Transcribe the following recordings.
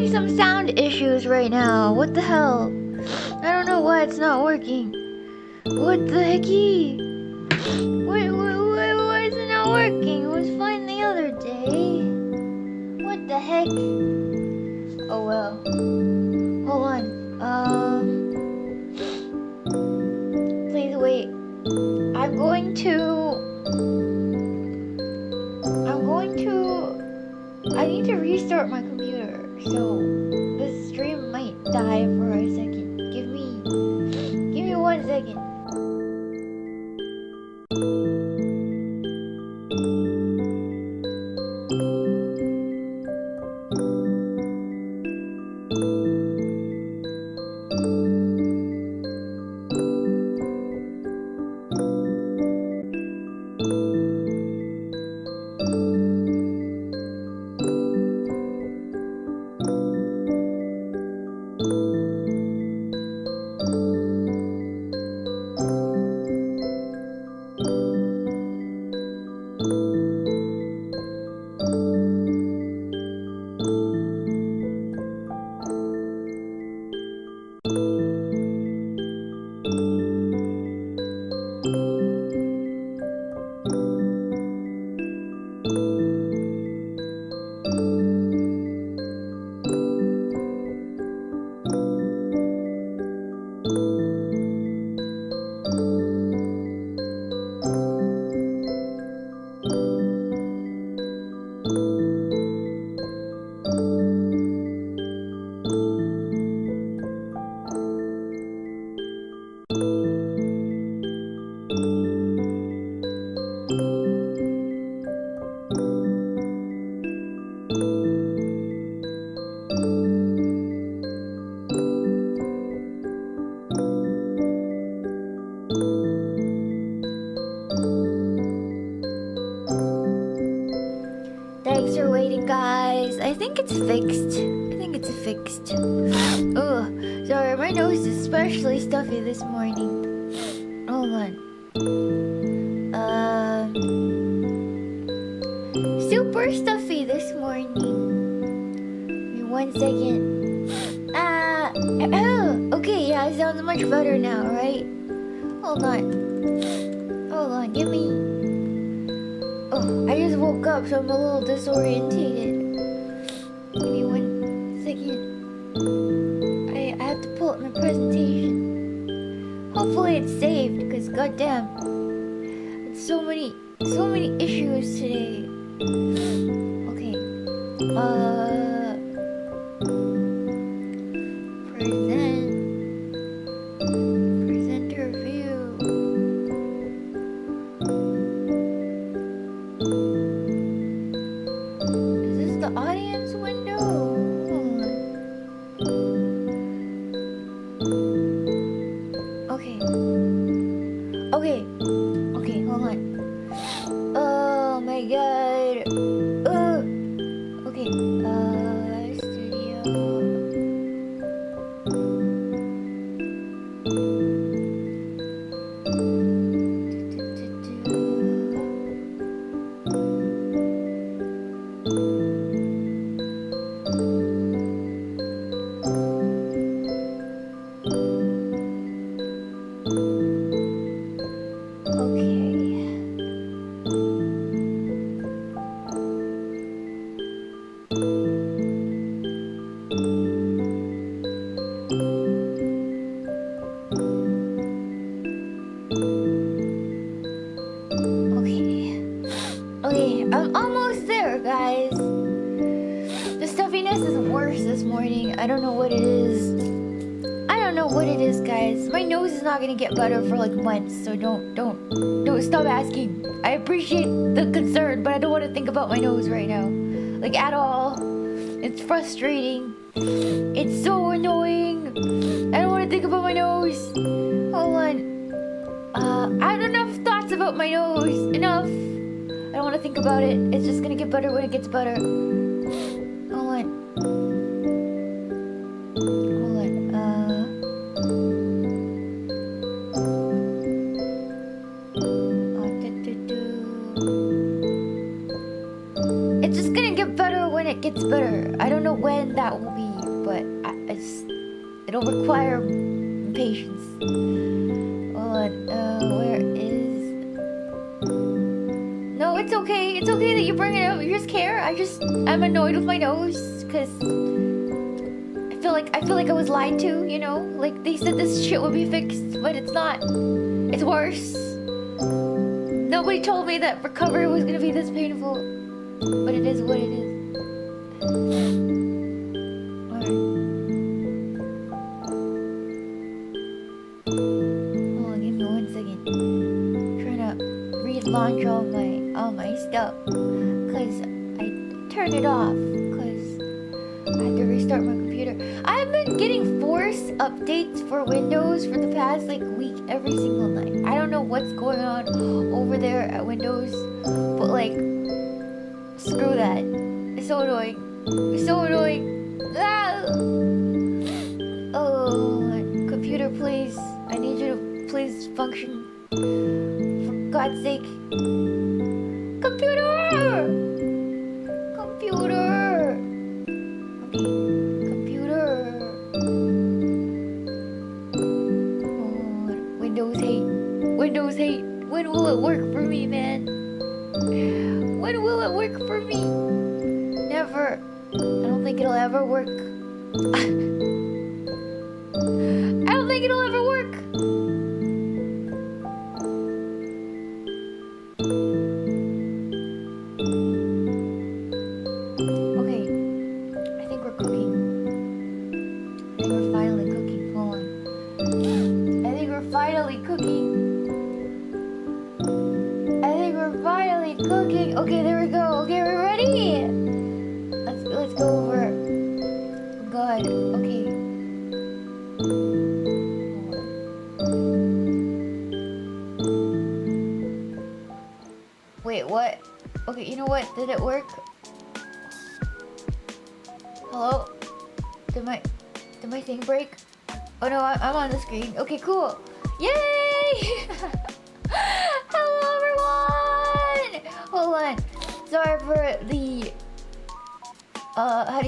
having some sound issues right now. What the hell? I don't know why it's not working. What the hecky? Why is it not working? It was fine the other day. What the heck? Oh well. Hold on. Please wait. I need to restart my computer, so this stream might die for a second. Give me 1 second. Thanks for waiting, guys. I think it's fixed. Ugh, sorry, my nose is especially stuffy this morning. Hold on. Super stuffy this morning. Give me 1 second. Okay, yeah, it sounds much better now, right? Hold on, give me... Oh, I just woke up, so I'm a little disorientated. Give me 1 second. I have to pull up my presentation. Hopefully it's saved, because goddamn, it's so many issues today. Okay. Presenter view. Is this the audience window? Hold on. Okay, hold on. Oh my god. Okay, studio. Okay, I'm almost there, guys. The stuffiness is worse this morning. I don't know what it is. Guys. My nose is not gonna get better for like months, so don't stop asking. I appreciate the concern, but I don't want to think about my nose right now. Like, at all. It's frustrating. It's so annoying. I don't want to think about my nose. Hold on. I have enough thoughts about my nose. Enough. I don't want to think about it. It's just gonna get better when it gets better. Hold on. It's just gonna get better when it gets better. I don't don't know when that will be, but it'll require patience. Hold on, where is... No, it's okay. It's okay that you bring it up. You just care. I'm annoyed with my nose, because I feel like I was lied to, you know? Like, they said this shit would be fixed, but it's not. It's worse. Nobody told me that recovery was gonna be this painful, but it is what it is. Alright. Hold on, give me 1 second. I'm trying to relaunch all my stuff, cause I turned it off, cause I had to restart my computer. I've been getting force updates for Windows for the past like week every single night. I don't know what's going on over there at Windows, but like, screw that. It's so annoying. It's so annoying. Ah! Oh, computer, please. I need you to please function. For God's sake. Computer! Computer! Okay, computer. Oh, Windows hate. Windows hate. When will it work for me, man? When will it work for me? Never. I don't think it'll ever work. I don't think it'll ever work. Okay. I think we're cooking. I think we're finally cooking. Hold on. I think we're finally cooking. I think we're finally cooking. Okay, there we go. Okay, we're ready. Let's go over. Oh God. Okay. Wait, what? Okay, you know what? Did it work? Hello? Did my thing break? Oh no, I'm on the screen. Okay, cool. Yay! Hello everyone! Hold on. Sorry for the how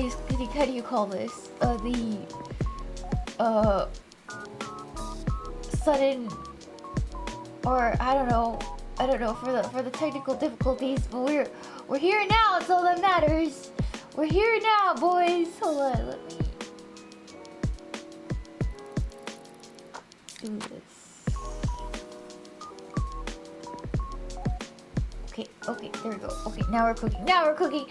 do you call this? Sudden, or I don't know for the technical difficulties, but we're here now. It's all that matters. We're here now, boys. Hold on, let me do this. Okay, there we go. Okay, now we're cooking.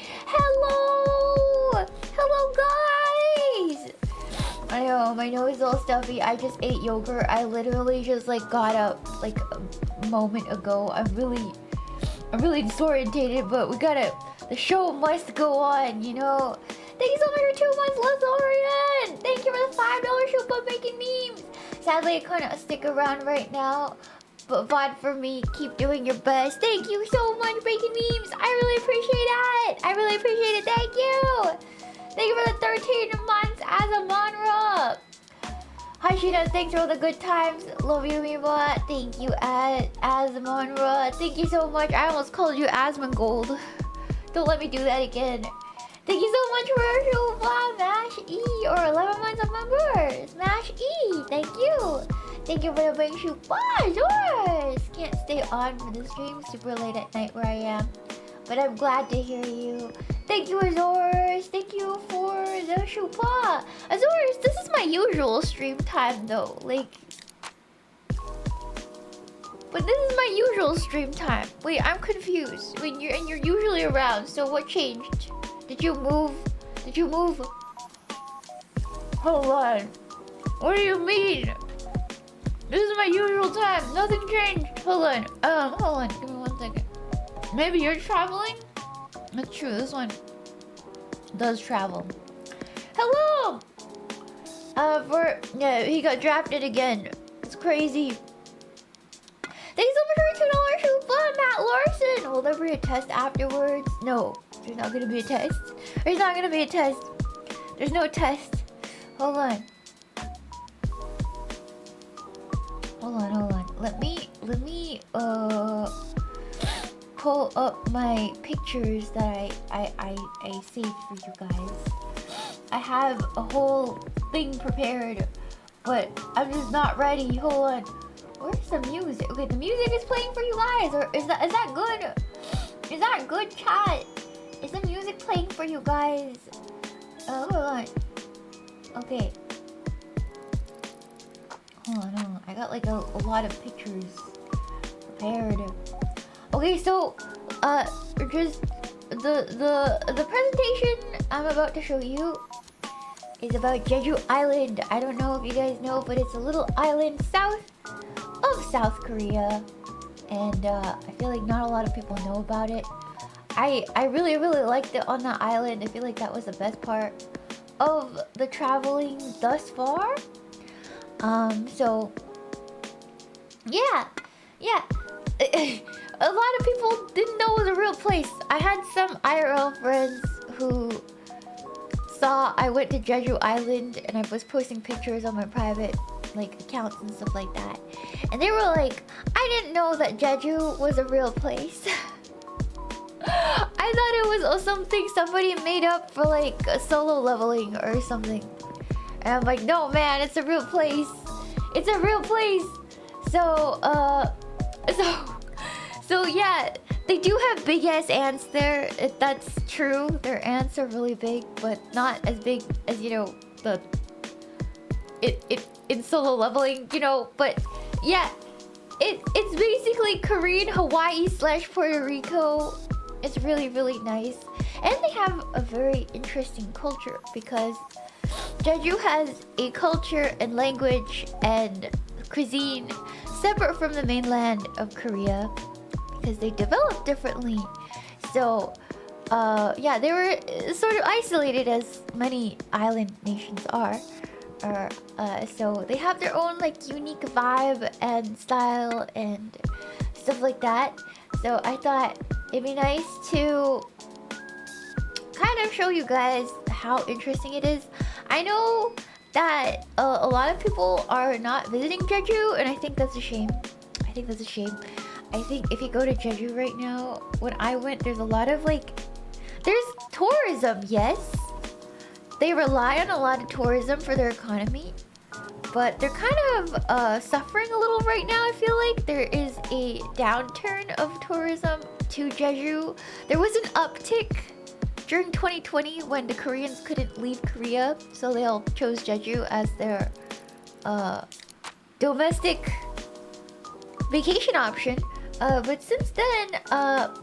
Hello, guys. I know, my nose is all stuffy. I just ate yogurt. I literally just like got up like a moment ago. I'm really disorientated, but the show must go on, you know. Thank you so much for 2 months, Lorian. Thank you for the $5 show for making memes. Sadly, I couldn't stick around right now, but VOD for me, keep doing your best. Thank you so much for making memes. I really appreciate it. Thank you. Thank you for the 13 months as a Monra. Hi Shiina, thanks for all the good times. Love you, Meemaw. Thank you, Asmonra. Thank you so much. I almost called you Asmongold. Don't let me do that again. Thank you so much for your Mash E or 11 months of members. Mash E, thank you. Thank you for the big shoe. Bye, yours. Can't stay on for the stream super late at night where I am, but I'm glad to hear you. Thank you, Azores. Thank you for the shupa. Azores, this is my usual stream time though. Like, but this is my usual stream time. Wait, I'm confused. Wait, you're usually around. So what changed? Did you move? Hold on. What do you mean? This is my usual time. Nothing changed. Hold on. Give me 1 second. Maybe you're traveling? That's true. This one does travel. Hello. He got drafted again. It's crazy. Thank you so much for $2 super, Matt Larson. Will there be a test afterwards? No, there's not gonna be a test. There's not gonna be a test. There's no test. Hold on. Let me pull up my pictures that I saved for you guys. I have a whole thing prepared, but I'm just not ready. Hold on. Where's the music? Okay, the music is playing for you guys, or is that good? Is that good, chat? Is the music playing for you guys? Hold on. Okay. Hold on. I got like a lot of pictures prepared. Okay, so just the presentation I'm about to show you is about Jeju Island. I don't know if you guys know, but it's a little island south of South Korea, and I feel like not a lot of people know about it. I really liked it on that island. I feel like that was the best part of the traveling thus far. So yeah. A lot of people didn't know it was a real place. I had some IRL friends who saw I went to Jeju Island and I was posting pictures on my private like accounts and stuff like that, and they were like, I didn't know that Jeju was a real place. I thought it was something somebody made up for like a solo leveling or something, and I'm like, no man, it's a real place. It's a real place. So yeah, they do have big ass ants there. That's true. Their ants are really big, but not as big as, you know, in solo leveling, you know. But yeah, it's basically Korean Hawaii / Puerto Rico. It's really nice, and they have a very interesting culture because Jeju has a culture and language and cuisine separate from the mainland of Korea, because they developed differently. So yeah, they were sort of isolated, as many island nations are. So they have their own like unique vibe and style and stuff like that. So I thought it'd be nice to kind of show you guys how interesting it is. I know that a lot of people are not visiting Jeju, and I think that's a shame. I think if you go to Jeju right now, when I went, there's a lot of like, there's tourism, yes. They rely on a lot of tourism for their economy, but they're kind of suffering a little right now. I feel like there is a downturn of tourism to Jeju. There was an uptick during 2020 when the Koreans couldn't leave Korea, so they all chose Jeju as their domestic vacation option. But since then,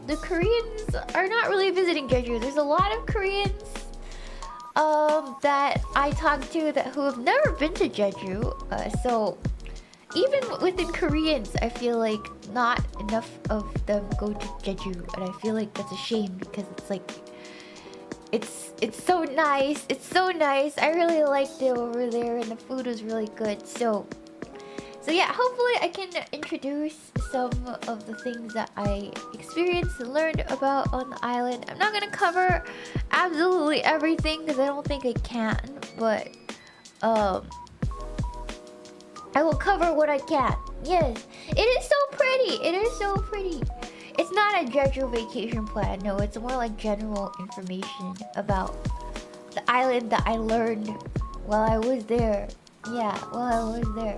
the Koreans are not really visiting Jeju. There's a lot of Koreans that I talked to who have never been to Jeju. So even within Koreans, I feel like not enough of them go to Jeju, and I feel like that's a shame, because it's like, it's so nice. It's so nice. I really liked it over there, and the food was really good. So yeah, hopefully I can introduce some of the things that I experienced and learned about on the island. I'm not gonna cover absolutely everything because I don't think I can, but I will cover what I can. Yes, it is so pretty. It is so pretty. It's not a Jeju vacation plan. No, it's more like general information about the island that I learned while I was there. Yeah, while I was there.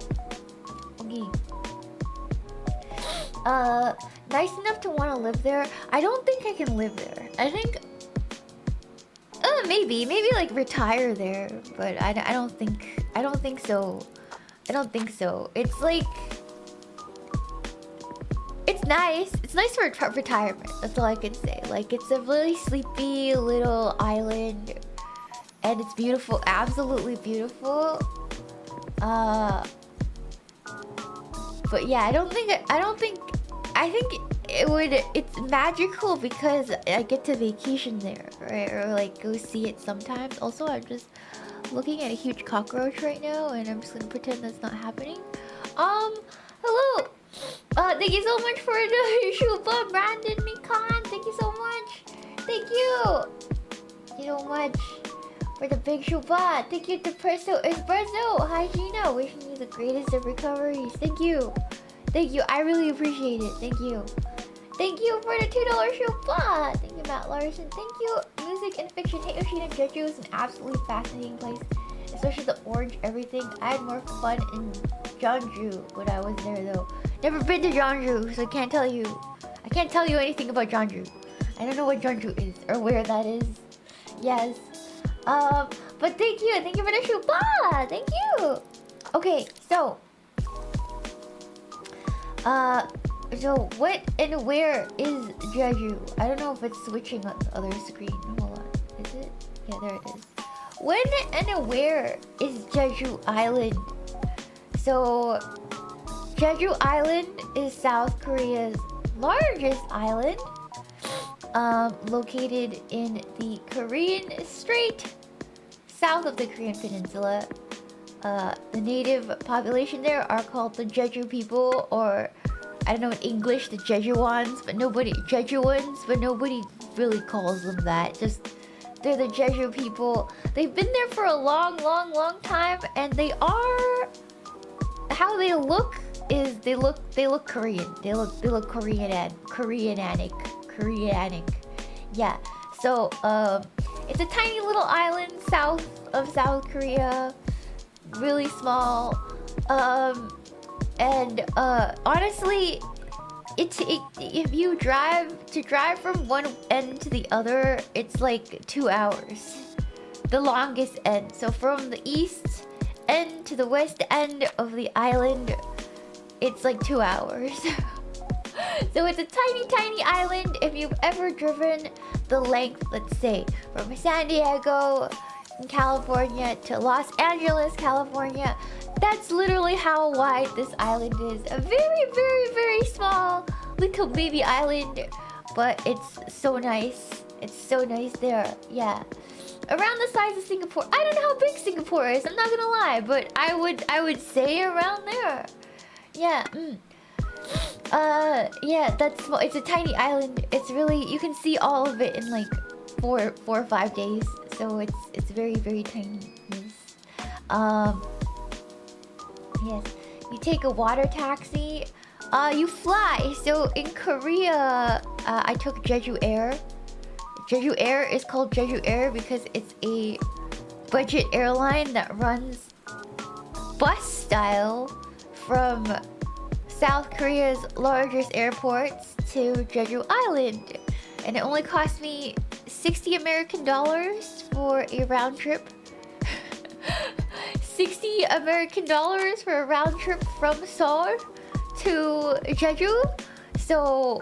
Okay. Nice enough to want to live there. I don't think I can live there. I think maybe like retire there, but I don't think so. I don't think so. It's like, it's nice. It's nice for retirement. That's all I can say. Like, it's a really sleepy little island, and it's beautiful. Absolutely beautiful. But yeah, I think it's magical because I get to vacation there, right? Or like go see it sometimes. Also, I'm just looking at a huge cockroach right now, and I'm just gonna pretend that's not happening. Hello. Thank you so much for the Shuba, Brandon, Mikan. Thank you so much. Thank you. Thank you so much for the big Shuba. Thank you to Espresso. Hi Gina, wishing you the greatest of recoveries. Thank you. Thank you. I really appreciate it. Thank you. Thank you for the $2 Shuba. Thank you, Matt Larson. Thank you, music and fiction. Hey Yoshina, Jeju is an absolutely fascinating place, especially the orange everything. I had more fun in Jeju when I was there though. Never been to Jeju, so I can't tell you. I can't tell you anything about Jeju. I don't know what Jeju is or where that is. Yes. But thank you for the shupa. Thank you. Okay, so so what and where is Jeju? I don't know if it's switching on the other screen. Hold on. Is it? Yeah, there it is. When and where is Jeju Island? So Jeju Island is South Korea's largest island, located in the Korean Strait, south of the Korean Peninsula. The native population there are called the Jeju people, or I don't know in English, the Jejuans, but nobody really calls them that. Just they're the Jeju people. They've been there for a long time, and they are how they look is they look Korean. They look Koreanic. Yeah. So it's a tiny little island south of South Korea, really small. And honestly, if you drive from one end to the other, it's like 2 hours, the longest end. So from the east end to the west end of the island, it's like 2 hours. So it's a tiny island. If you've ever driven the length, let's say from San Diego in California to Los Angeles, California, that's literally how wide this island is. A very small little baby island, but it's so nice. It's so nice there. Yeah, around the size of Singapore. I don't know how big Singapore is, I'm not gonna lie, but I would say around there. Yeah. Yeah, that's small. It's a tiny island. It's really, you can see all of it in like four or 5 days. So it's very tiny. Yes. Yes. You take a water taxi. You fly. So in Korea, I took Jeju Air. Jeju Air is called Jeju Air because it's a budget airline that runs bus style from South Korea's largest airports to Jeju Island, and it only cost me 60 American dollars for a round trip. 60 American dollars for a round trip from Seoul to Jeju. So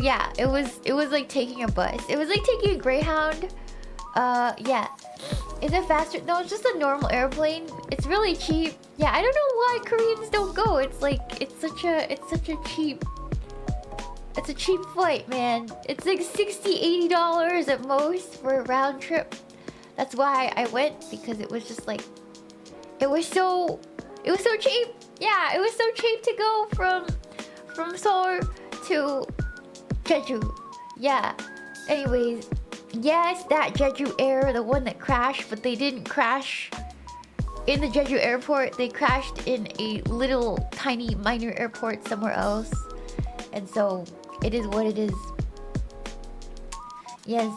yeah, it was like taking a bus. It was like taking a Greyhound. Yeah. Is it faster? No, it's just a normal airplane. It's really cheap. Yeah, I don't know why Koreans don't go. It's like it's such a cheap flight, man. It's like $60-$80 at most for a round trip. That's why I went, because it was just like it was so cheap. Yeah, it was so cheap to go from Seoul to Jeju. Yeah. Anyways, yes, that Jeju Air, the one that crashed, but they didn't crash in the Jeju airport. They crashed in a little tiny minor airport somewhere else. And so it is what it is. Yes.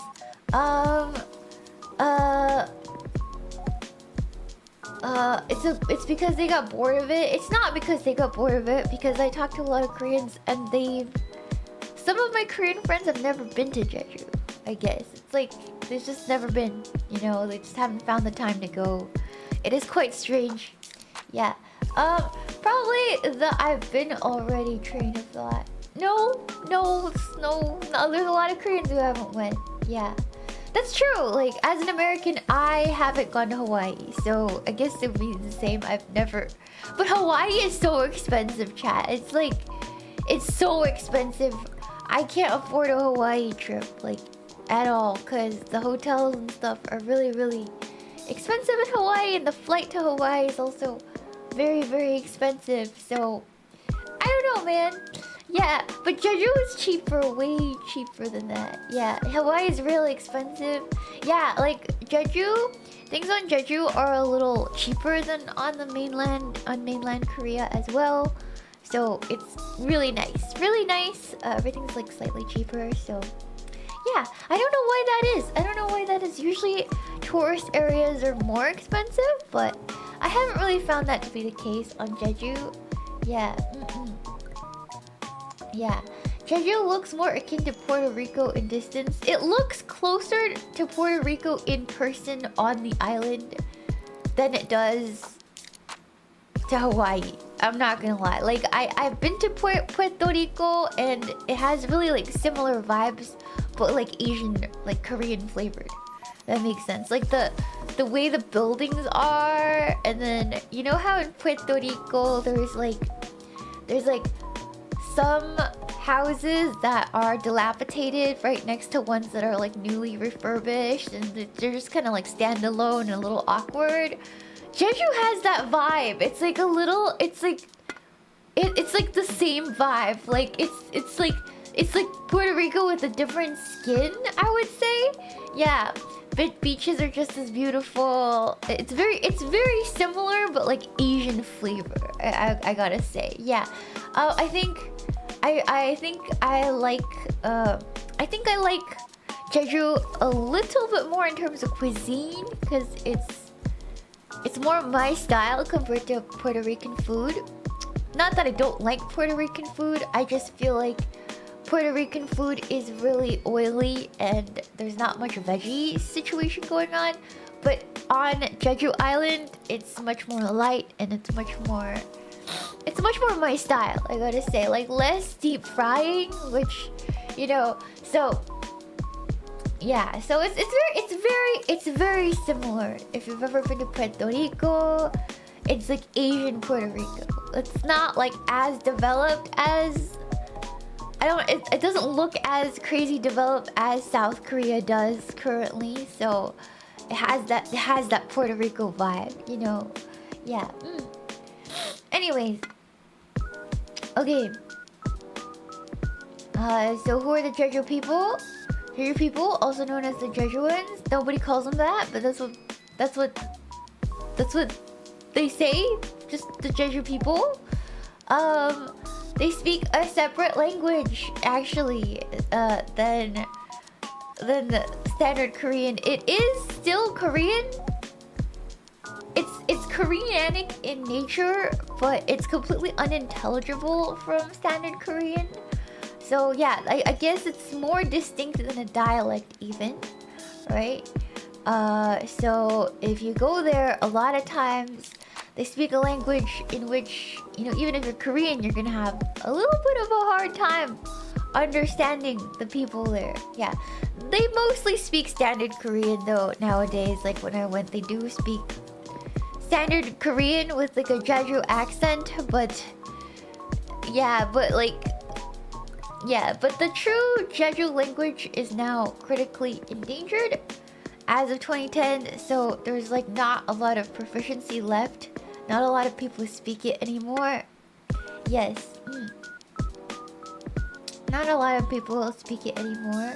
It's because they got bored of it. It's not because they got bored of it, because I talked to a lot of Koreans and some of my Korean friends have never been to Jeju, I guess. It's like they've just never been, you know, they just haven't found the time to go. It is quite strange. Yeah. Probably the I've been already train of thought. No, there's a lot of Koreans who haven't went. Yeah. That's true. Like, as an American, I haven't gone to Hawaii, so I guess it would be the same. I've never. But Hawaii is so expensive, chat. It's like, it's so expensive. I can't afford a Hawaii trip, like, at all, because the hotels and stuff are really expensive in Hawaii, and the flight to Hawaii is also very expensive. So, I don't know, man. Yeah, but Jeju is cheaper, way cheaper than that. Yeah, Hawaii is really expensive. Yeah, like Jeju, things on Jeju are a little cheaper than on mainland Korea as well. So it's really nice, Everything's like slightly cheaper. So Yeah, I don't know why that is. I don't know why that is. Usually tourist areas are more expensive, but I haven't really found that to be the case on Jeju. Yeah. Yeah. Jeju looks more akin to Puerto Rico in distance. It looks closer to Puerto Rico in person on the island than it does to Hawaii. I'm not gonna lie. Like I've been to Puerto Rico and it has really like similar vibes, but like Asian, like Korean flavored. That makes sense. Like the way the buildings are, and then you know how in Puerto Rico there's like some houses that are dilapidated right next to ones that are like newly refurbished, and they're just kind of like standalone and a little awkward. Jeju has that vibe. It's like a little. It's like the same vibe. Like it's like Puerto Rico with a different skin, I would say. Yeah, beaches are just as beautiful. It's very similar, but like Asian flavor. I gotta say, yeah. I think I like Jeju a little bit more in terms of cuisine, because it's more my style compared to Puerto Rican food. Not that I don't like Puerto Rican food, I just feel like Puerto Rican food is really oily and there's not much veggie situation going on. But on Jeju Island, it's much more light and it's much more my style, I gotta say. Like less deep frying, which, you know, so yeah, so it's very similar. If you've ever been to Puerto Rico, it's like Asian Puerto Rico. It's not like as developed as it doesn't look as crazy developed as South Korea does currently. So it has that Puerto Rico vibe, you know. Yeah. Anyways, okay. So who are the Jeju people? Jeju people, also known as the Jejuans. Nobody calls them that, but that's what they say. Just the Jeju people. They speak a separate language actually than the standard Korean. It is still Korean. It's Koreanic in nature, but it's completely unintelligible from standard Korean. So yeah, I guess it's more distinct than a dialect even, right? So if you go there, a lot of times they speak a language in which, you know, even if you're Korean, you're gonna have a little bit of a hard time understanding the people there. Yeah, they mostly speak standard Korean though nowadays. Like when I went, they do speak standard Korean with like a Jeju accent, but the true Jeju language is now critically endangered as of 2010, so there's like not a lot of proficiency left. Not a lot of people speak it anymore. Yes. Not a lot of people speak it anymore.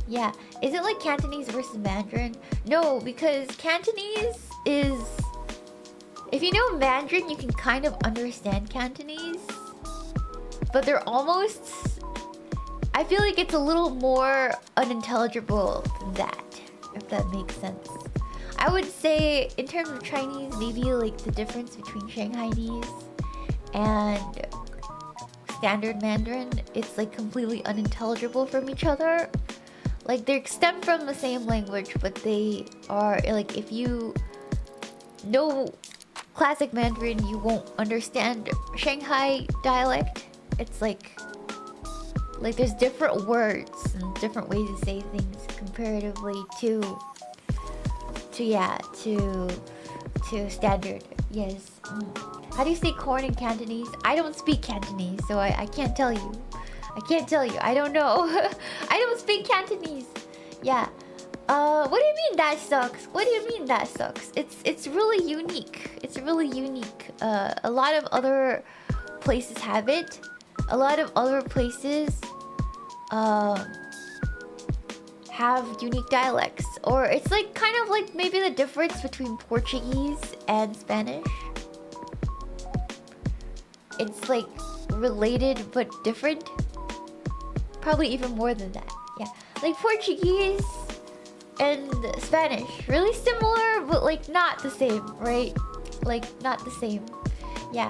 Yeah. Is it like Cantonese versus Mandarin? No, because Cantonese is... If you know Mandarin, you can kind of understand Cantonese. But they're almost... I feel like it's a little more unintelligible than that, if that makes sense. I would say, in terms of Chinese, maybe like the difference between Shanghainese and standard Mandarin, it's like completely unintelligible from each other. Like they stem from the same language, but they are like, if you know classic Mandarin, you won't understand Shanghai dialect. It's like there's different words and different ways to say things comparatively to standard. Yes. How do you say corn in Cantonese? I don't speak Cantonese, so I can't tell you. I don't know. I don't speak Cantonese. Yeah. What do you mean that sucks? What do you mean that sucks? It's really unique. It's really unique. A lot of other places have it. A lot of other places have unique dialects, or it's like kind of like maybe the difference between Portuguese and Spanish. It's like related but different. Probably even more than that. Yeah. Like Portuguese and Spanish, really similar, but like not the same, right? Like not the same. Yeah.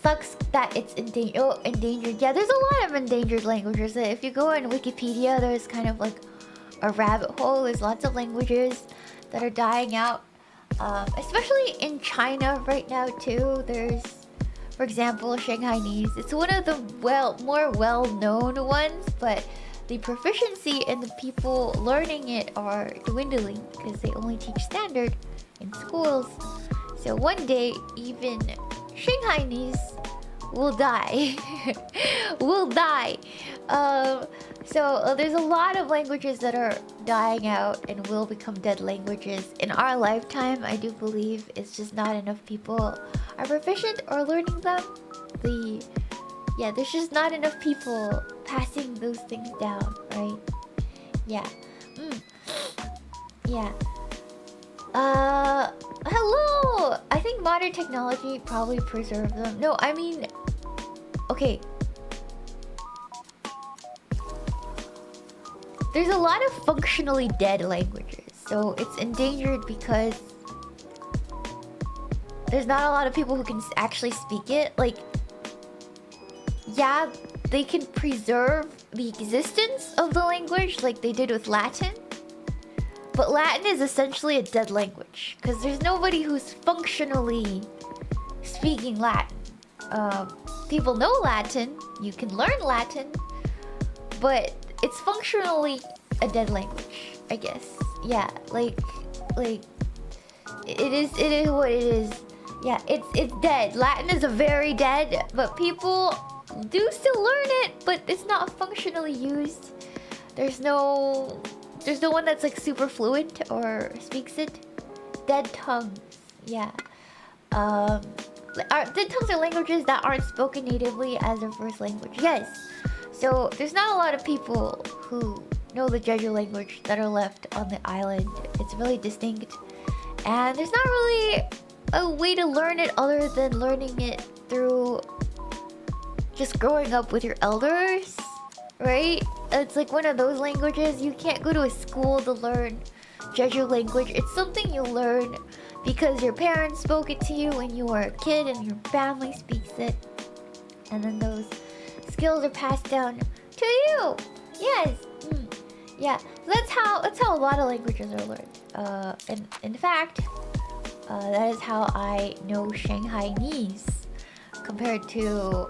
Sucks that it's endangered. Yeah, there's a lot of endangered languages. If you go on Wikipedia, there's kind of like a rabbit hole. There's lots of languages that are dying out, especially in China right now too. There's, for example, Shanghainese. It's one of the more well-known ones, but the proficiency and the people learning it are dwindling because they only teach standard in schools. So one day, even Shanghainese will die. Will die. So there's a lot of languages that are dying out and will become dead languages in our lifetime. I do believe it's just not enough people are proficient or learning them. There's just not enough people passing those things down, right? Yeah. Yeah. Hello! I think modern technology probably preserved them. No, I mean... Okay. There's a lot of functionally dead languages. So it's endangered because... there's not a lot of people who can actually speak it. Like... yeah, they can preserve the existence of the language like they did with Latin. But Latin is essentially a dead language because there's nobody who's functionally speaking Latin. People know Latin, you can learn Latin, but it's functionally a dead language, I guess. Yeah, like it is what it is. Yeah, it's dead. Latin is a very dead, but people do still learn it, but it's not functionally used. There's no one that's like super fluent or speaks it. Dead tongues, yeah. Dead tongues are languages that aren't spoken natively as their first language. Yes. So there's not a lot of people who know the Jeju language that are left on the island. It's really distinct, and there's not really a way to learn it other than learning it through just growing up with your elders, right? It's like one of those languages. You can't go to a school to learn Jeju language. It's something you learn because your parents spoke it to you when you were a kid and your family speaks it. And then those skills are passed down to you. Yes. Yeah. So that's how a lot of languages are learned. And in fact, that is how I know Shanghainese compared to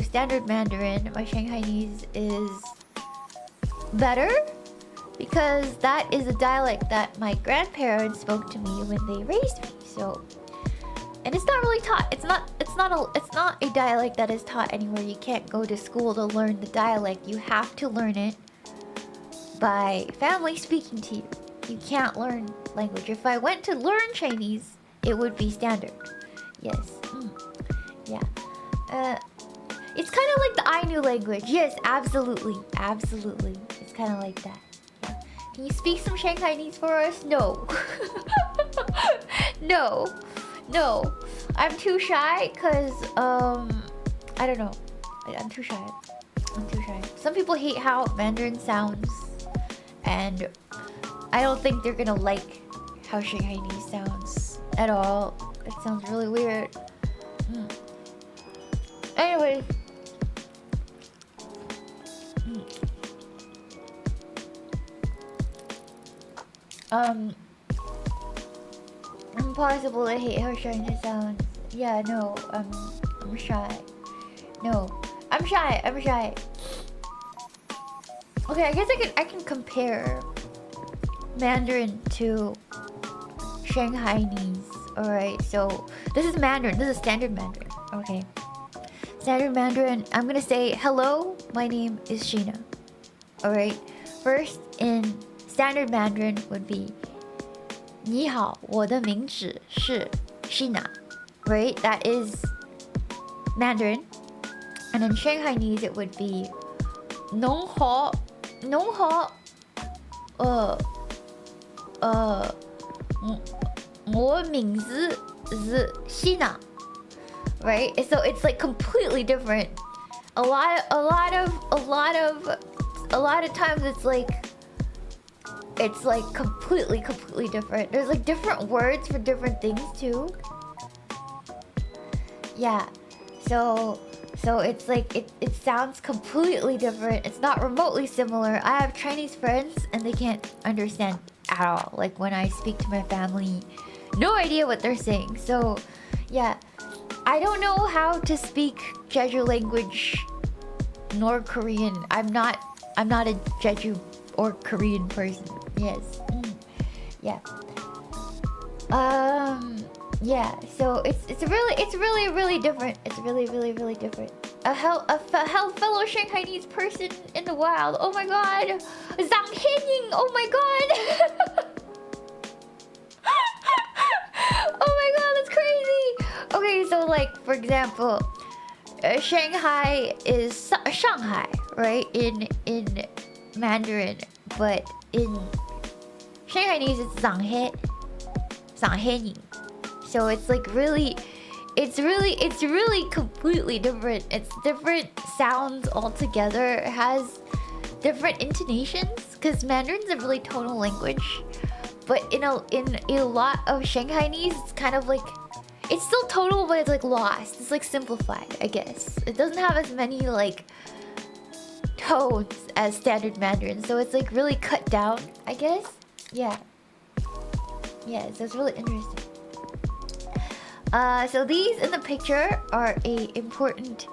standard Mandarin. My Shanghainese is better because that is a dialect that my grandparents spoke to me when they raised me. So, and it's not really taught. It's not a dialect that is taught anywhere. You can't go to school to learn the dialect. You have to learn it by family speaking to you. You can't learn language. If I went to learn Chinese, it would be standard. Yes. Yeah. It's kind of like the Ainu language. Yes, absolutely. Absolutely. It's kind of like that. Yeah. Can you speak some Shanghainese for us? No. No. I'm too shy because, I don't know. I'm too shy. Some people hate how Mandarin sounds, and I don't think they're gonna like how Shanghainese sounds at all. It sounds really weird. Anyway. Impossible to hate how Shanghainese sounds. Yeah, no, I'm shy. No, I'm shy. Okay, I guess I can compare Mandarin to Shanghainese. Alright, so this is Mandarin. This is standard Mandarin. Okay. Standard Mandarin, I'm gonna say, hello, my name is Shiina. Alright. First, in standard Mandarin would be 你好，我的名字是 Shiina. Right? That is Mandarin. And in Shanghainese it would be 侬好，我名字是 Shiina. Right? So it's like completely different a lot of times it's like completely different. There's like different words for different things too. Yeah, so it's like it sounds completely different. It's not remotely similar. I have Chinese friends and they can't understand at all. Like when I speak to my family, no idea what they're saying. So yeah, I don't know how to speak Jeju language nor Korean. I'm not a Jeju or Korean person. Yes. Yeah. Yeah. So it's really different. It's really different. A fellow Shanghainese person in the wild. Oh my god. Zhang Henying. Oh my god. Oh my god, that's crazy. Okay, so like for example, Shanghai is Shanghai, right? In Mandarin, but in Shanghainese it's Zhanghenying. So it's like it's really completely different. It's different sounds altogether. It has different intonations because Mandarin's a really tonal language. But in a lot of Shanghainese, it's kind of like it's still tonal, but it's like lost. It's like simplified, I guess. It doesn't have as many like tones as standard Mandarin, so it's like really cut down, I guess. Yeah. Yeah, so it's really interesting. So these in the picture are important.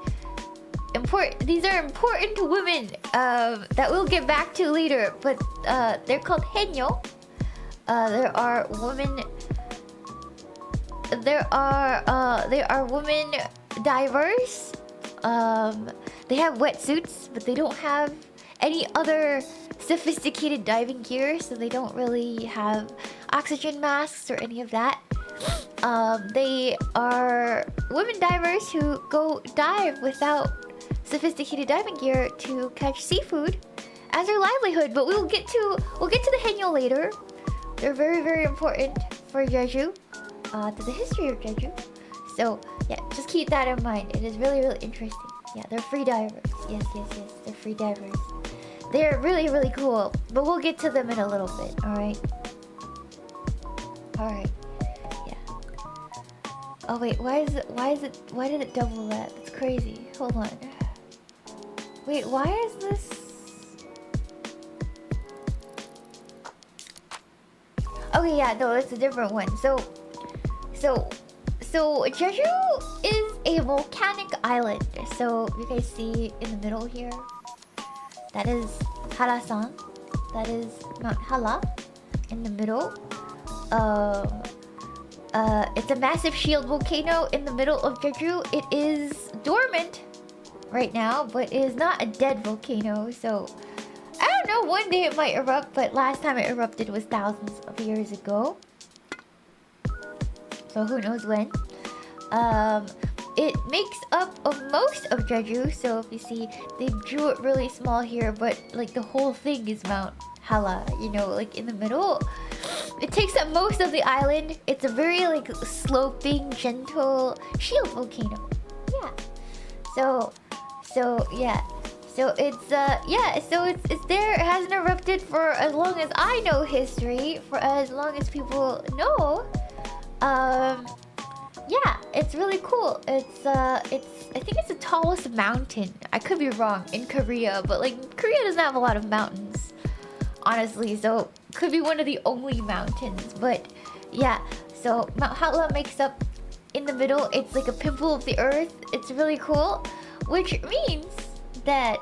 These are important women that we'll get back to later, but they're called henyo. There are women. They are women divers. They have wetsuits, but they don't have any other sophisticated diving gear, so they don't really have oxygen masks or any of that. They are women divers who go dive without sophisticated diving gear to catch seafood as their livelihood. But we'll get to the henyo later. They're very important for Jeju, to the history of Jeju. So yeah, just keep that in mind. It is really interesting. Yeah, they're free divers. Yes, they're free divers. They're really cool. But we'll get to them in a little bit. All right. Yeah. Oh wait, why did it double that? That's crazy. Hold on. Wait, why is this? Okay, yeah, no, it's a different one. So Jeju is a volcanic island. So you guys see in the middle here, that is Harasan. That is Mount Hala in the middle. It's a massive shield volcano in the middle of Jeju. It is dormant right now, but it is not a dead volcano. So I don't know, one day it might erupt, but last time it erupted was thousands of years ago. So who knows when. It makes up of most of Jeju. So if you see, they drew it really small here, but like the whole thing is Mount Hala, you know, like in the middle. It takes up most of the island. It's a very like sloping, gentle shield volcano. Yeah. So yeah. So it's it's there. It hasn't erupted for as long as I know history, for as long as people know. Yeah, it's really cool. I think it's the tallest mountain. I could be wrong, in Korea, but like Korea doesn't have a lot of mountains, honestly. So could be one of the only mountains. But yeah, so Mount Hala makes up in the middle. It's like a pimple of the earth. It's really cool, which means that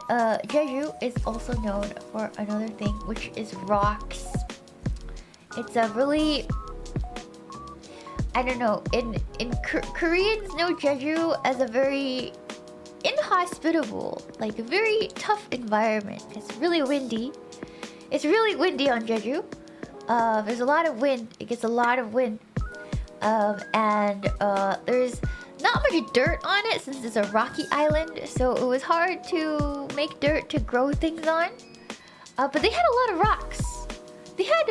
Jeju is also known for another thing, which is rocks. It's a really, I don't know, Koreans know Jeju as a very inhospitable, like a very tough environment. It's really windy. It's really windy on Jeju. There's a lot of wind. It gets a lot of wind. And there's not much dirt on it since it's a rocky island, so it was hard to make dirt to grow things on. But they had a lot of rocks. They had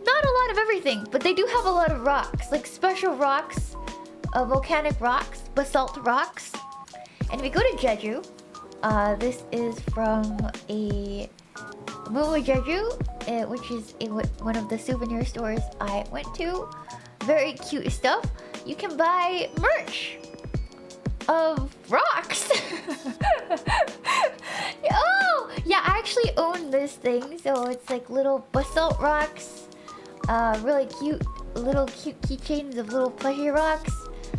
not a lot of everything, but they do have a lot of rocks, like special rocks, volcanic rocks, basalt rocks. And we go to Jeju. This is from a Meemaw Jeju, which is one of the souvenir stores I went to. Very cute stuff. You can buy merch of rocks. Oh, yeah, I actually own this thing. So it's like little basalt rocks. Really cute, little cute keychains of little pleasure rocks.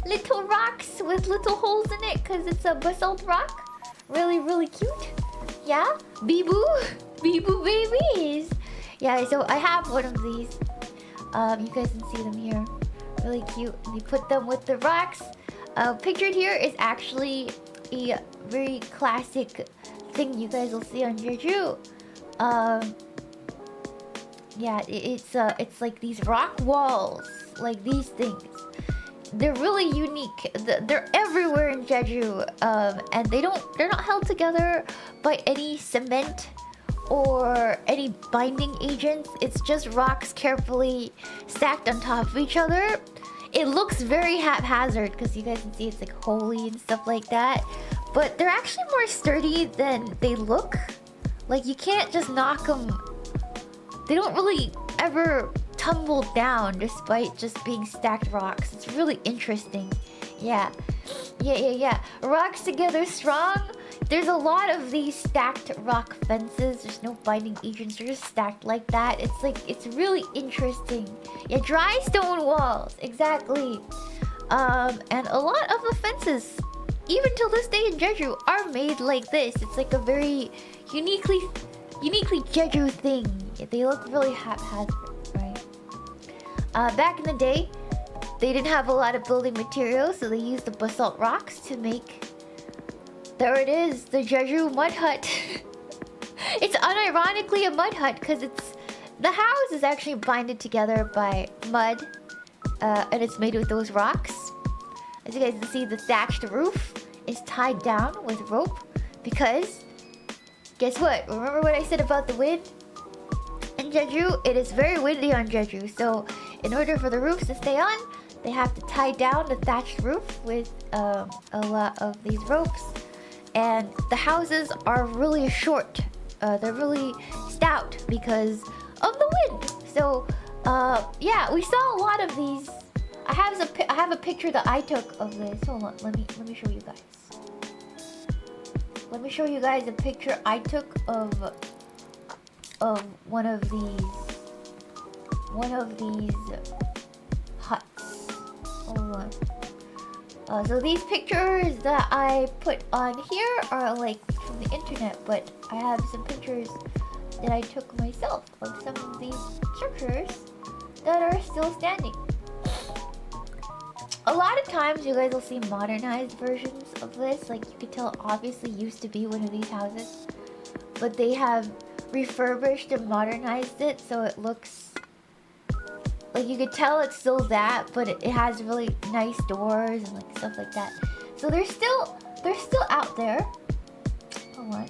Little rocks with little holes in it because it's a basalt rock. Really, really cute. Yeah, Bee-boo babies. Yeah, so I have one of these. You guys can see them here. Really cute. We put them with the rocks. Pictured here is actually a very classic thing you guys will see on Jeju. Yeah, it's like these rock walls, like these things. They're really unique. They're everywhere in Jeju, and they're not held together by any cement or any binding agents. It's just rocks carefully stacked on top of each other. It looks very haphazard because you guys can see it's like holy and stuff like that, but they're actually more sturdy than they look. Like you can't just knock them. They don't really ever tumble down despite just being stacked rocks. It's really interesting. Yeah. Rocks together strong. There's a lot of these stacked rock fences. There's no binding agents. They're just stacked like that. It's really interesting. Yeah, dry stone walls. Exactly. And a lot of the fences, even till this day in Jeju, are made like this. It's like a very uniquely Jeju thing. They look really haphazard, right? Back in the day, they didn't have a lot of building materials, so they used the basalt rocks to make... There it is, the Jeju mud hut. It's unironically a mud hut because the house is actually binded together by mud, and it's made with those rocks. As you guys can see, the thatched roof is tied down with rope because guess what? Remember what I said about the wind? In Jeju, it is very windy on Jeju, so in order for the roofs to stay on, they have to tie down the thatched roof with a lot of these ropes. And the houses are really short. They're really stout because of the wind. So, yeah, we saw a lot of these. I have a picture that I took of this. Hold on, let me show you guys. Let me show you guys a picture I took of one of these huts. Hold on. So these pictures that I put on here are like from the internet, but I have some pictures that I took myself of some of these structures that are still standing. A lot of times you guys will see modernized versions of this. Like you could tell it obviously used to be one of these houses, but they have refurbished and modernized it so it looks like you could tell it's still that, but it has really nice doors and like stuff like that. So they're still out there. Hold on.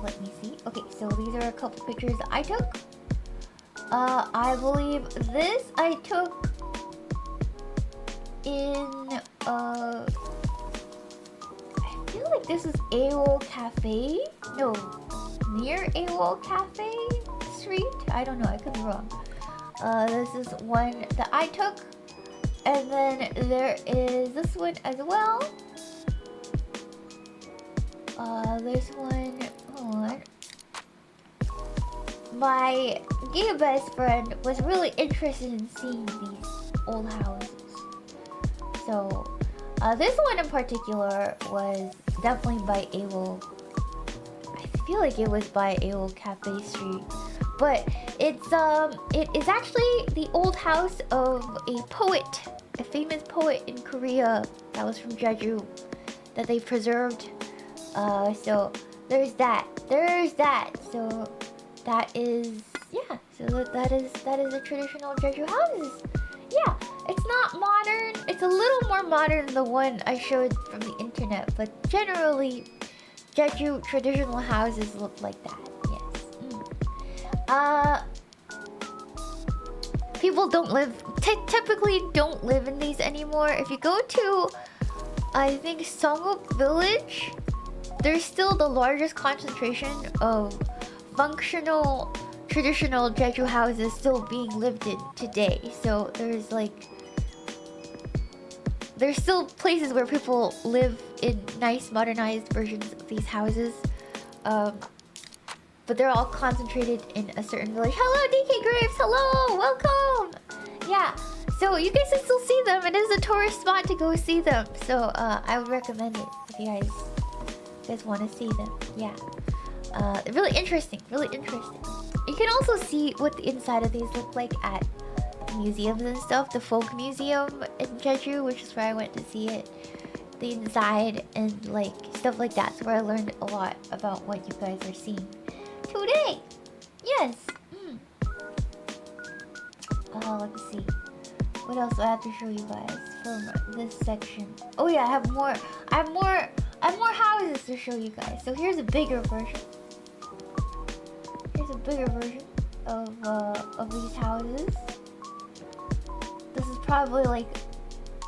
Let me see. Okay, so these are a couple pictures that I took. I believe this I took in I feel like this is AWOL Cafe. No, near AWOL Cafe Street. I don't know, I could be wrong. This is one that I took. And then there is this one as well. This one, hold on. My gay best friend was really interested in seeing these old houses. So, this one in particular was definitely by AWOL. I feel like it was by AWOL Cafe Street. But it is actually the old house of a poet, a famous poet in Korea that was from Jeju that they preserved. So there's that. So that is, yeah. So that is a traditional Jeju houses. Yeah, it's not modern. It's a little more modern than the one I showed from the internet, but generally, Jeju traditional houses look like that. People typically don't live in these anymore. If you go to I think Songguk Village, there's still the largest concentration of functional traditional Jeju houses still being lived in today. So there's still places where people live in nice modernized versions of these houses. But they're all concentrated in a certain village. Hello, DK Graves! Hello! Welcome! Yeah, so you guys can still see them. It is a tourist spot to go see them. So I would recommend it if you guys want to see them. Yeah. Really interesting. Really interesting. You can also see what the inside of these look like at museums and stuff. The folk museum in Jeju, which is where I went to see it. The inside and like stuff like that. So where I learned a lot about what you guys are seeing today. Yes. Let me see. What else do I have to show you guys from this section? Oh yeah, I have more houses to show you guys. So here's a bigger version. Here's a bigger version of these houses. This is probably like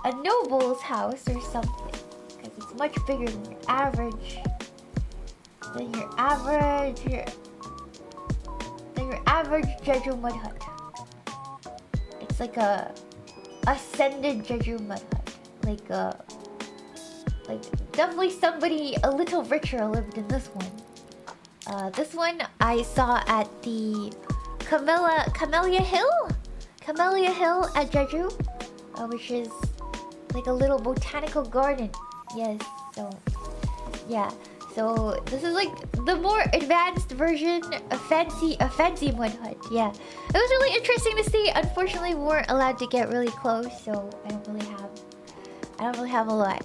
a noble's house or something, because it's much bigger than your average. Than your average Jeju mud hut. It's like a ascended Jeju mud hut. Like definitely somebody a little richer lived in this one. This one I saw at the Camellia Hill at Jeju, which is like a little botanical garden. Yes, so yeah. So this is like the more advanced version, a fancy mud hut. Yeah, it was really interesting to see. Unfortunately, we weren't allowed to get really close, so I don't really have a lot.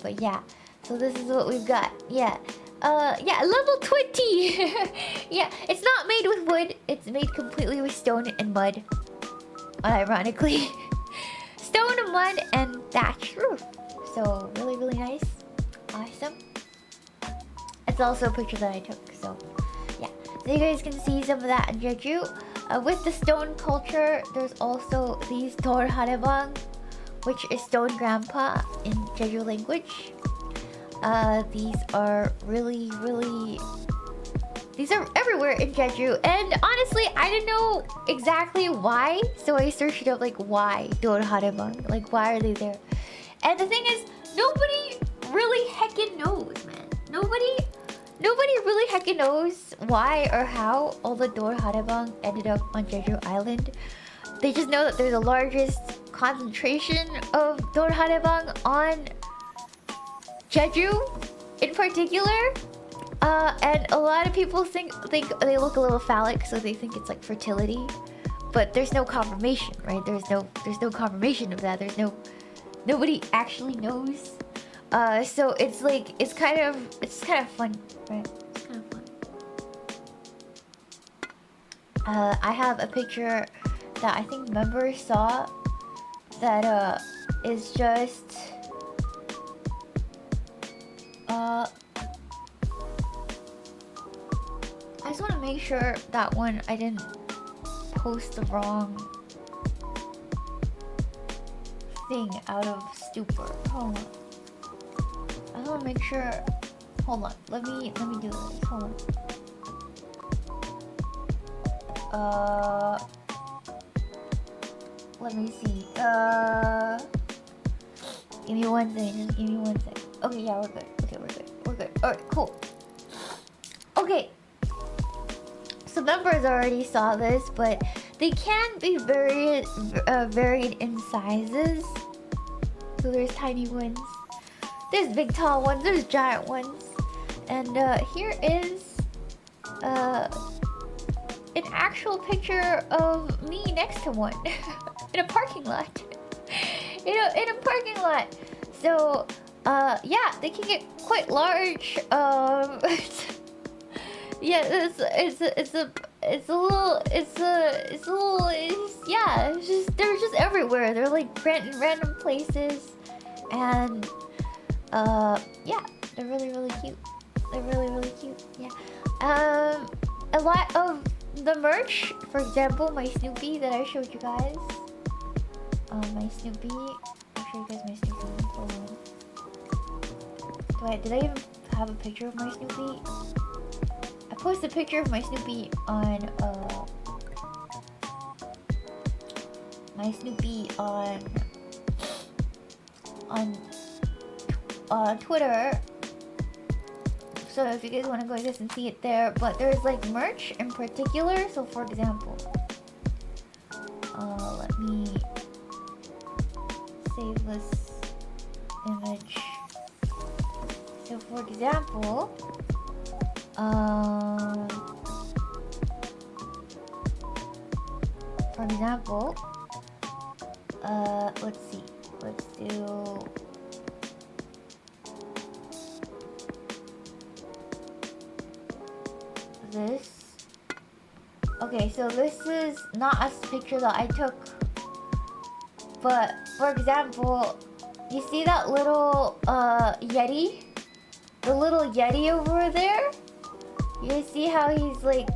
But yeah, so this is what we've got. Yeah, yeah, level 20. Yeah, it's not made with wood. It's made completely with stone and mud. Unironically, stone, mud, and thatch roof. So really, really nice. Awesome. It's also a picture that I took, so yeah. So you guys can see some of that in Jeju. With the stone culture, there's also these Dor Harebang, which is stone grandpa in Jeju language. These are really, really... These are everywhere in Jeju. And honestly, I didn't know exactly why. So I searched it up, like, why Dor Harebang? Like, why are they there? And the thing is, nobody really heckin' knows, man. Nobody really heckin' knows why or how all the Dor Harebang ended up on Jeju Island. They just know that there's the largest concentration of Dor Harebang on Jeju in particular. And a lot of people think they look a little phallic, so they think it's like fertility. But there's no confirmation, right? There's no confirmation of that. Nobody actually knows. So it's like it's kind of fun, right? It's kind of fun. I have a picture that I think members saw that is just I just want to make sure that one I didn't post the wrong thing out of stupor. Hold on. I just want to make sure. Hold on. Let me do this. Hold on. Let me see. Give me 1 second. Just give me 1 second. Okay, yeah, we're good. Okay, we're good. Alright, cool. Okay. So members already saw this, but they can be varied in sizes. So there's tiny ones, there's big tall ones, there's giant ones, and here is an actual picture of me next to one in a parking lot. In a parking lot. So yeah, they can get quite large. Yeah, they're just everywhere. They're like random places, and yeah, they're really cute. They're really cute. Yeah. A lot of the merch, for example, my Snoopy that I showed you guys. My Snoopy. I'll show you guys my Snoopy. Hold on. Wait, did I even have a picture of my Snoopy? I posted a picture of my Snoopy on Twitter. So if you guys want to go, I guess, and see it there. But there's like merch in particular. So for example, let me save this image. So for example, let's see. Let's do this. Okay, so this is not a picture that I took, but for example, you see that little Yeti? The little Yeti over there? You see how he's like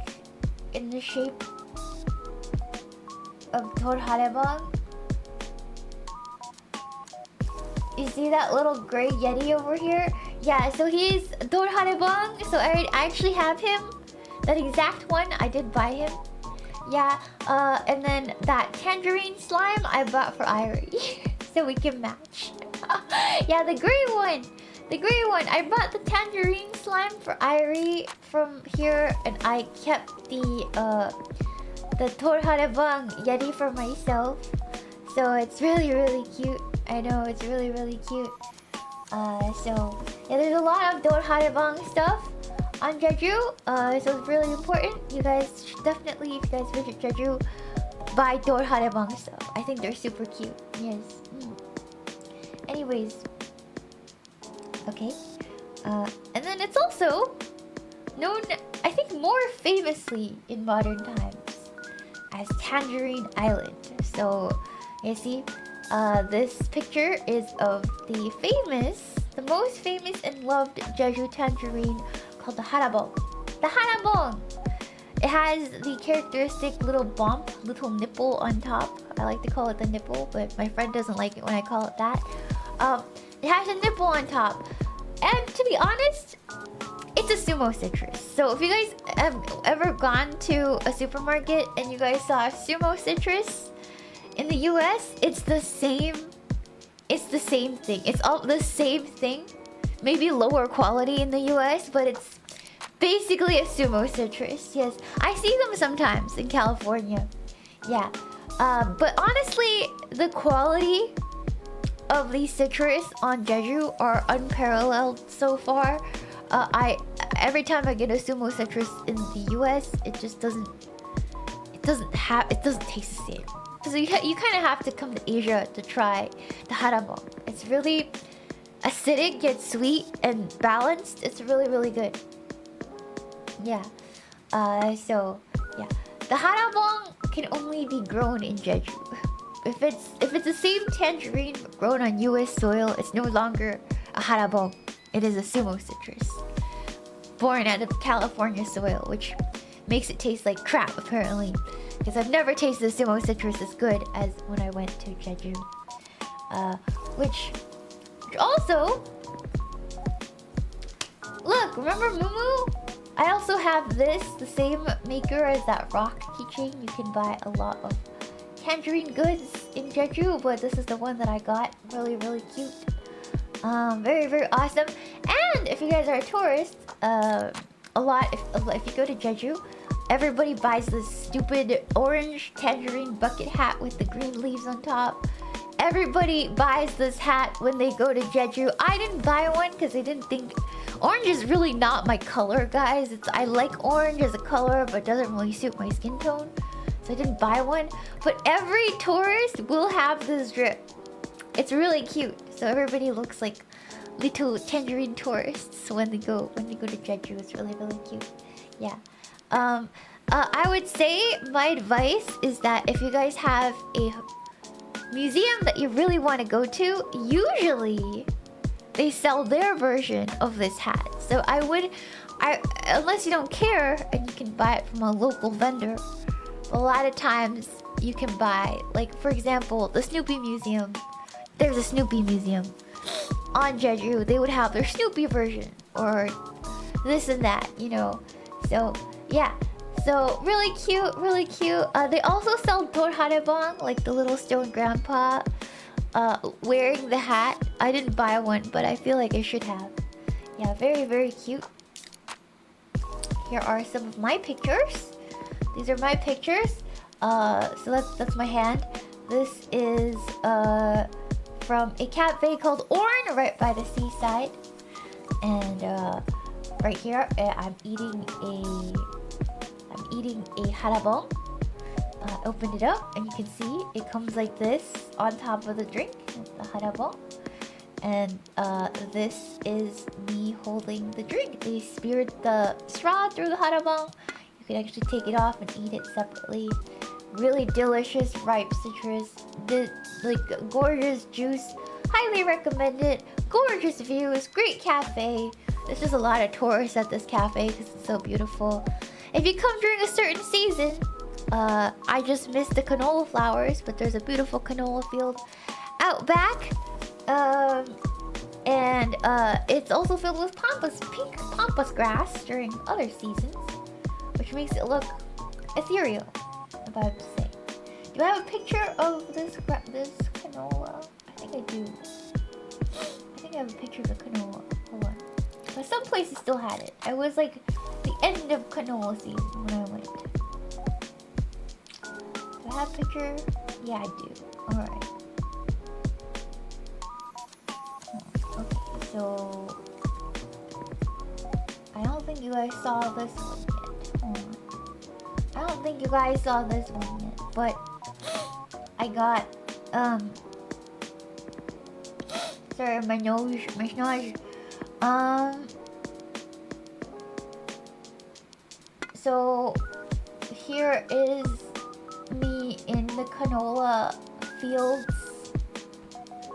in the shape of Torharebang? You see that little gray Yeti over here? Yeah, so he's Torharebang. So I actually have him. That exact one, I did buy him. Yeah, and then that tangerine slime I bought for Irie. So we can match. Yeah, the gray one. The gray one. I bought the tangerine slime for Irie from here, and I kept the Torharebang Yeti for myself. So it's really, really cute. I know, it's really, really cute. So yeah, there's a lot of Torharebang stuff on Jeju. So it's really important. You guys should definitely, if you guys visit Jeju, buy Torharebang stuff. I think they're super cute. Yes. Anyways. Okay. And then it's also known, I think, more famously in modern times as Tangerine Island. So, you see, this picture is of the most famous and loved Jeju tangerine called the Harabong. The Harabong! It has the characteristic little bump, little nipple on top. I like to call it the nipple, but my friend doesn't like it when I call it that. It has a nipple on top. And to be honest, it's a sumo citrus. So if you guys have ever gone to a supermarket and you guys saw a sumo citrus in the US, it's the same thing. It's all the same thing. Maybe lower quality in the US, but it's basically a sumo citrus. Yes, I see them sometimes in California. Yeah, but honestly, the quality of these citrus on Jeju are unparalleled so far. Every time I get a sumo citrus in the US, it doesn't taste the same. So you kind of have to come to Asia to try the harabong. It's really acidic yet sweet and balanced. It's really, really good. Yeah. So yeah, the harabong can only be grown in Jeju. If it's the same tangerine grown on US soil, it's no longer a harabong. It is a sumo citrus born out of California soil, which makes it taste like crap apparently. Because I've never tasted a sumo citrus as good as when I went to Jeju. Which also, look, remember Meemaw? I also have this, the same maker as that rock keychain. You can buy a lot of tangerine goods in Jeju, but this is the one that I got. Really, really cute. Very, very awesome. And if you guys are a tourist, if you go to Jeju, everybody buys this stupid orange tangerine bucket hat with the green leaves on top. Everybody buys this hat when they go to Jeju. I didn't buy one because I didn't think... Orange is really not my color, guys. I like orange as a color, but it doesn't really suit my skin tone. So I didn't buy one. But every tourist will have this drip. It's really cute. So everybody looks like little tangerine tourists when they go to Jeju. It's really, really cute. Yeah. I would say my advice is that if you guys have a museum that you really want to go to, usually they sell their version of this hat. So unless you don't care and you can buy it from a local vendor, a lot of times you can buy, like for example, the Snoopy Museum. There's a Snoopy Museum. on Jeju, they would have their Snoopy version or this and that, you know. So yeah, so really cute, really cute. They also sell Torharebang, like the little stone grandpa, wearing the hat. I didn't buy one, but I feel like I should have. Yeah, very, very cute. Here are some of my pictures. These are my pictures. So that's my hand. This is from a cafe called Orn, right by the seaside. And right here, I'm eating a harabong. Opened it up, and you can see it comes like this on top of the drink, the harabong. And this is me holding the drink. They speared the straw through the harabong. You can actually take it off and eat it separately. Really delicious, ripe citrus. Like gorgeous juice. Highly recommend it. Gorgeous views. Great cafe. There's just a lot of tourists at this cafe because it's so beautiful. If you come during a certain season, I just missed the canola flowers, but there's a beautiful canola field out back. And it's also filled with pink pampas grass during other seasons, which makes it look ethereal, if I have to say. Do I have a picture of this canola? I think I do. I think I have a picture of the canola. Hold on. But some places still had it. I was like the end of canola season when I went. Do I have a picture? Yeah, I do. Alright. Okay, so I don't think you guys saw this one yet. Hold on. I don't think you guys saw this one yet, but I got sorry, my nose. So here is me in the canola fields.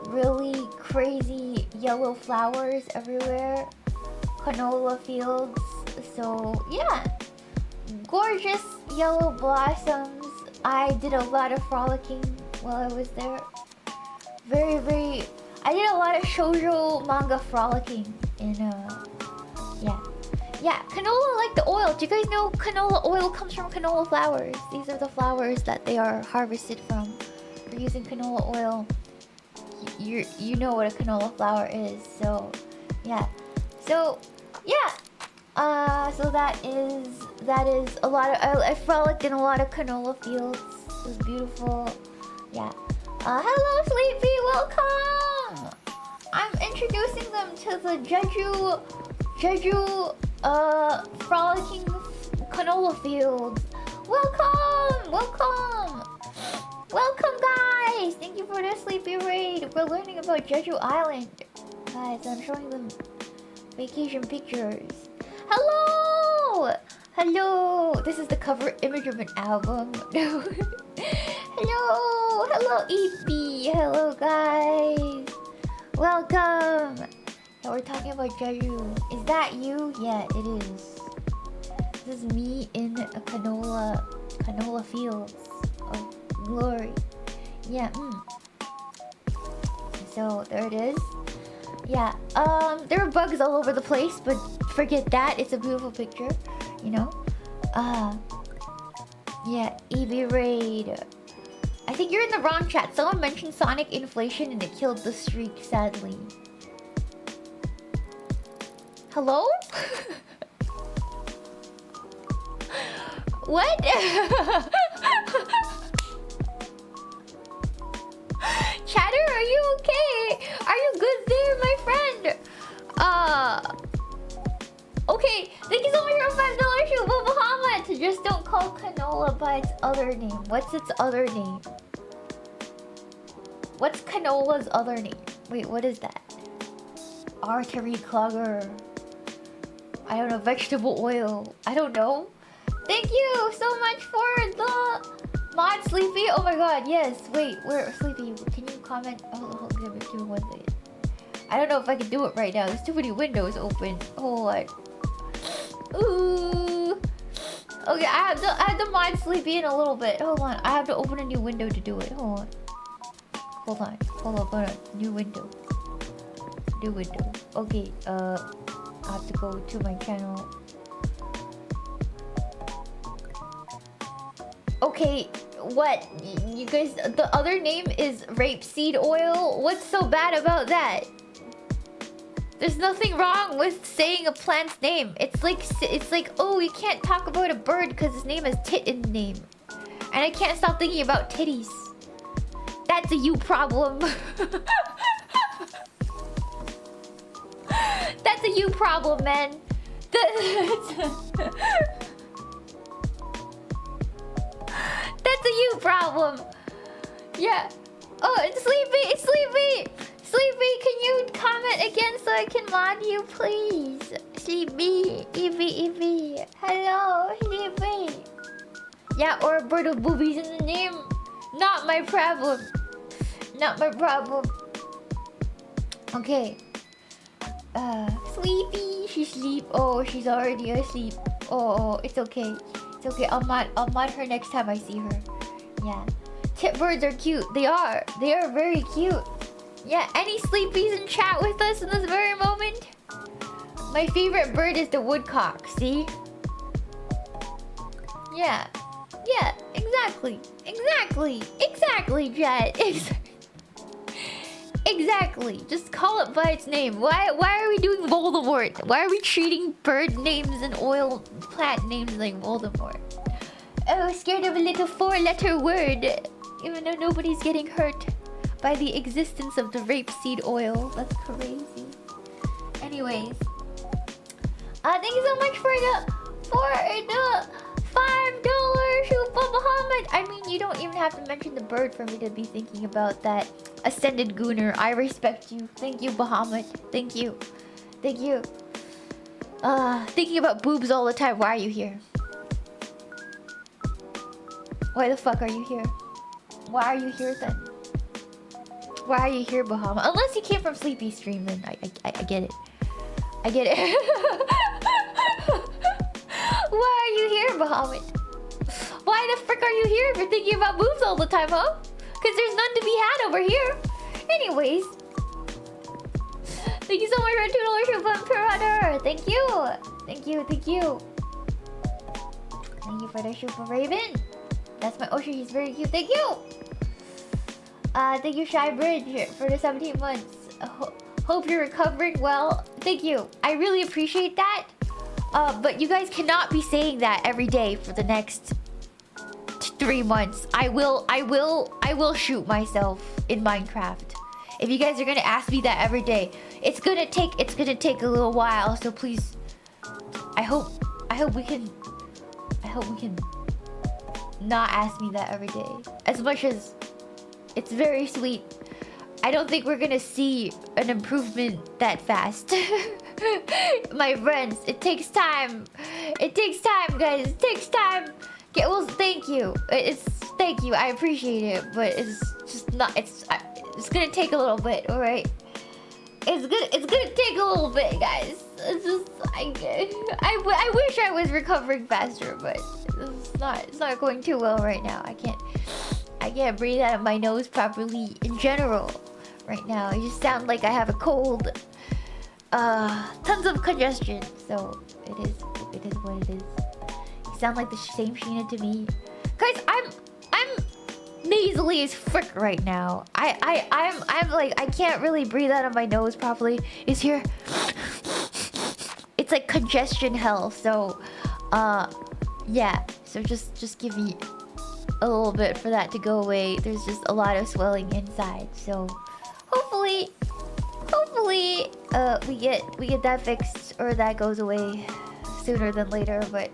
Really crazy yellow flowers everywhere. Canola fields. So yeah, gorgeous yellow blossoms. I did a lot of frolicking while I was there. I did a lot of shoujo manga frolicking in yeah, canola like the oil. Do you guys know canola oil comes from canola flowers? These are the flowers that they are harvested from for using canola oil. You know what a canola flower is, so yeah. So yeah. So that is a lot of I frolicked in a lot of canola fields. It was beautiful. Yeah. Hello Sleepy, welcome! I'm introducing them to the Jeju frolicking canola fields. Welcome! Welcome guys! Thank you for the Sleepy Raid. We're learning about Jeju Island. Guys, I'm showing them vacation pictures. Hello! This is the cover image of an album. Hello EP. Hello guys. Welcome. Yeah, we're talking about Jeju. Is that you? Yeah, it is. This is me in a canola fields of glory. Yeah. So there it is. Yeah. There are bugs all over the place, but forget that. It's a beautiful picture. You know. Yeah. EB Raid. I think you're in the wrong chat. Someone mentioned Sonic inflation and it killed the streak, sadly. Hello? What? Chatter, are you okay? Are you good there, my friend? Okay, thank you so much for $5 shoot, Muhammad. Just don't call canola by its other name. What's its other name? What's canola's other name? Wait, what is that? Artery clogger. I don't know, vegetable oil. I don't know. Thank you so much for the mod, Sleepy. Oh my god, yes. Wait, where, Sleepy, can you comment? Oh, give me 1 second. I don't know if I can do it right now. There's too many windows open. Hold on. Ooh. Okay, I have to mod Sleepy in a little bit. Hold on. I have to open a new window to do it. Hold on. Hold on. New window. do window. Okay, I have to go to my channel. Okay, what? You guys, the other name is rapeseed oil? What's so bad about that? There's nothing wrong with saying a plant's name. It's like, oh, you can't talk about a bird because his name has tit in the name. And I can't stop thinking about titties. That's a you problem. That's a you problem, man. That's a you problem. Yeah. Oh, it's Sleepy. It's Sleepy. Sleepy, can you comment again so I can mod you, please? Sleepy. Evie. Hello, Sleepy. Yeah, or a bird with boobies in the name. Not my problem. Not my problem. Okay. Sleepy. She's asleep. Oh, she's already asleep. Oh, it's okay. It's okay. I'll mod her next time I see her. Yeah. Tit birds are cute. They are. They are very cute. Yeah, any sleepies in chat with us in this very moment? My favorite bird is the woodcock, see? Yeah. Yeah, exactly. Exactly, chat. Exactly. Just call it by its name. Why are we doing Voldemort? Why are we treating bird names and oil plant names like Voldemort? Oh, scared of a little 4-letter word. Even though nobody's getting hurt by the existence of the rapeseed oil. That's crazy. Anyways. Thank you so much for the $5 Super Muhammad. I mean, you don't even have to mention the bird for me to be thinking about that. Ascended Gooner, I respect you. Thank you, Bahamut. Thank you. Thinking about boobs all the time. Why are you here? Why the fuck are you here? Why are you here then? Why are you here, Bahamut? Unless you came from Sleepy Stream, then I get it. I get it. Why are you here, Bahamut? Why the frick are you here if you're thinking about boobs all the time, huh? Because there's none to be had over here. Anyways. Thank you so much for $2 for Imperator. Thank you. Thank you. Thank you for the shoe for Raven. That's my Osher. He's very cute. Thank you. Thank you, Shy Bridge, for the 17 months. Hope you're recovering well. Thank you. I really appreciate that. But you guys cannot be saying that every day for the next 3 months. I will shoot myself in Minecraft. If you guys are gonna ask me that every day, it's gonna take a little while. So please, I hope we can not ask me that every day. As much as it's very sweet, I don't think we're gonna see an improvement that fast. My friends, it takes time. It takes time, guys. It takes time. Okay, well, thank you. Thank you. I appreciate it, but it's just not. It's gonna take a little bit. All right. It's gonna take a little bit, guys. It's just I wish I was recovering faster, but it's not going too well right now. I can't breathe out of my nose properly in general right now. I just sound like I have a cold. Tons of congestion. So it is what it is. You sound like the same Shiina to me. Guys, I'm nasally as frick right now. I'm like, I can't really breathe out of my nose properly. It's here. It's like congestion hell. So yeah. So just give me a little bit for that to go away. There's just a lot of swelling inside. So hopefully we get that fixed, or that goes away sooner than later. But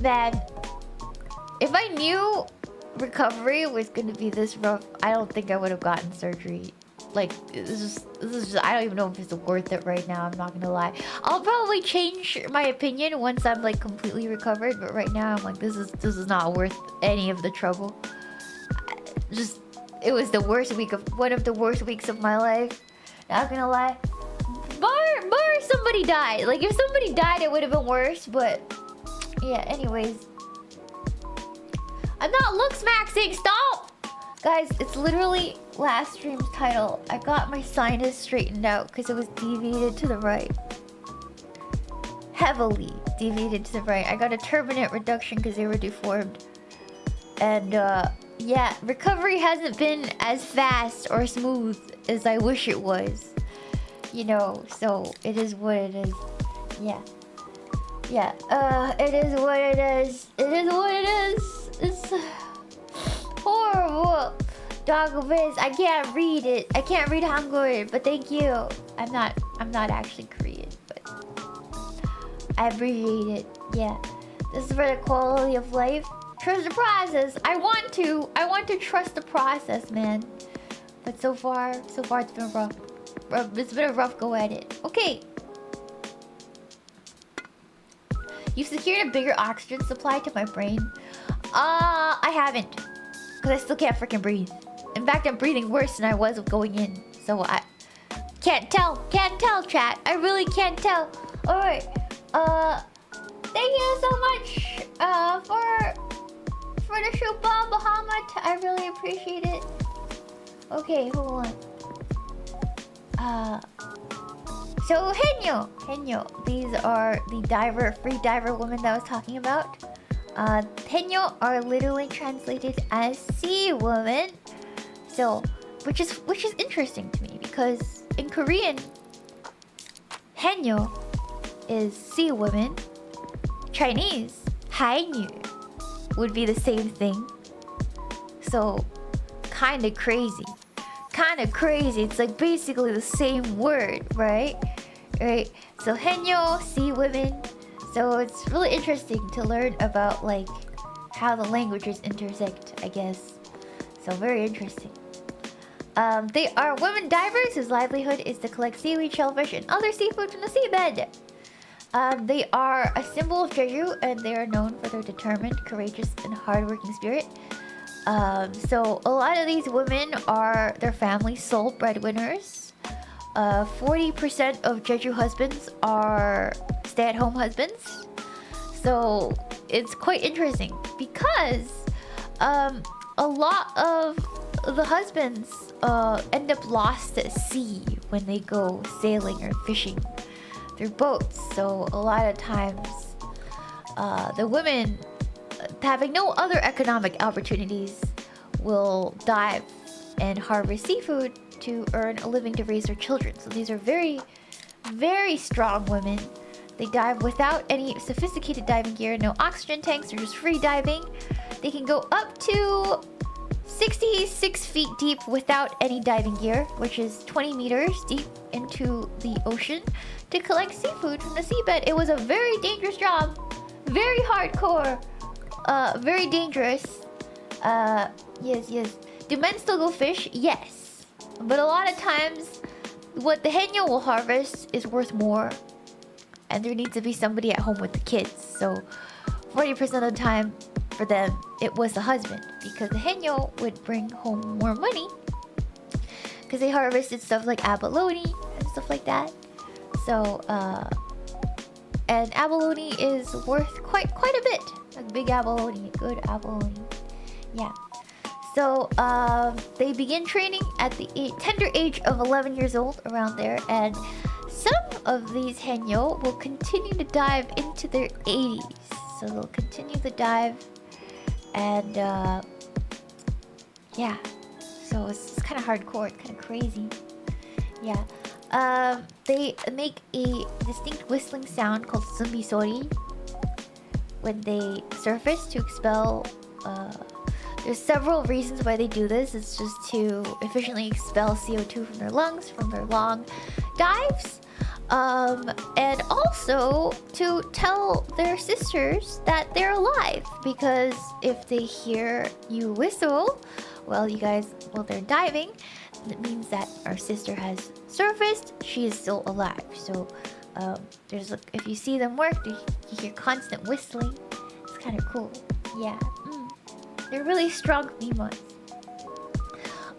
man, if I knew recovery was gonna be this rough, I don't think I would have gotten surgery. Like, this is just I don't even know if it's worth it right now. I'm not gonna lie. I'll probably change my opinion once I'm like completely recovered, but right now I'm like, this is not worth any of the trouble. It was the worst week of one of the worst weeks of my life. Not gonna lie. Bar somebody died. Like, if somebody died, it would have been worse. But yeah. Anyways, I'm not looks maxing. Stop, guys. It's literally last stream's title, I got my sinus straightened out because it was deviated to the right. Heavily deviated to the right. I got a turbinate reduction because they were deformed. And yeah, recovery hasn't been as fast or smooth as I wish it was. You know, so it is what it is. Yeah. Yeah, it is what it is. It is what it is. It's horrible. Dog Viz, I can't read it. I can't read Hangul, but thank you. I'm not actually Korean, but I appreciate it. Yeah. This is for the quality of life. Trust the process. I want to trust the process, man. But so far it's been rough. It's been a rough go at it. Okay. You've secured a bigger oxygen supply to my brain. I haven't. Because I still can't freaking breathe. In fact, I'm breathing worse than I was going in. So I can't tell. Can't tell, chat. I really can't tell. Alright. Thank you so much for the Shuba, Muhammad. I really appreciate it. Okay, hold on. So Henyo, these are the free diver women that I was talking about. Henyo are literally translated as sea woman. So, which is interesting to me because in Korean, Henyo is sea woman. Chinese, Hainyu would be the same thing. So, kind of crazy. It's like basically the same word, right? Right. So Henyo, sea women. So it's really interesting to learn about like how the languages intersect, I guess. So very interesting. They are women divers whose livelihood is to collect seaweed, shellfish, and other seafood from the seabed. They are a symbol of Jeju, and they are known for their determined, courageous, and hardworking spirit. So a lot of these women are their family's sole breadwinners. 40% of Jeju husbands are stay-at-home husbands. So it's quite interesting because a lot of the husbands end up lost at sea when they go sailing or fishing through boats. So a lot of times the women, having no other economic opportunities, will dive and harvest seafood to earn a living to raise their children. So these are very, very strong women. They dive without any sophisticated diving gear, no oxygen tanks, they're just free diving. They can go up to 66 feet deep without any diving gear, which is 20 meters deep into the ocean, to collect seafood from the seabed. It was a very dangerous job, very hardcore, very dangerous. Yes. Do men still go fish? Yes. But a lot of times, what the Henyo will harvest is worth more. And there needs to be somebody at home with the kids. So 40% of the time, for them, it was the husband. Because the Henyo would bring home more money. Because they harvested stuff like abalone and stuff like that. So, and abalone is worth quite a bit. A big abalone, a good abalone. Yeah. So they begin training at the tender age of 11 years old, around there, and some of these Henyo will continue to dive into their 80s. So they'll continue the dive, and yeah. So it's kind of hardcore, it's kind of crazy. Yeah. They make a distinct whistling sound called sumbisori when they surface to expel. There's several reasons why they do this. It's just to efficiently expel CO2 from their lungs from their long dives. And also to tell their sisters that they're alive. Because if they hear you whistle while they're diving, it means that our sister has surfaced. She is still alive. So there's if you see them work, you hear constant whistling. It's kind of cool. Yeah. They're really strong Meemaws.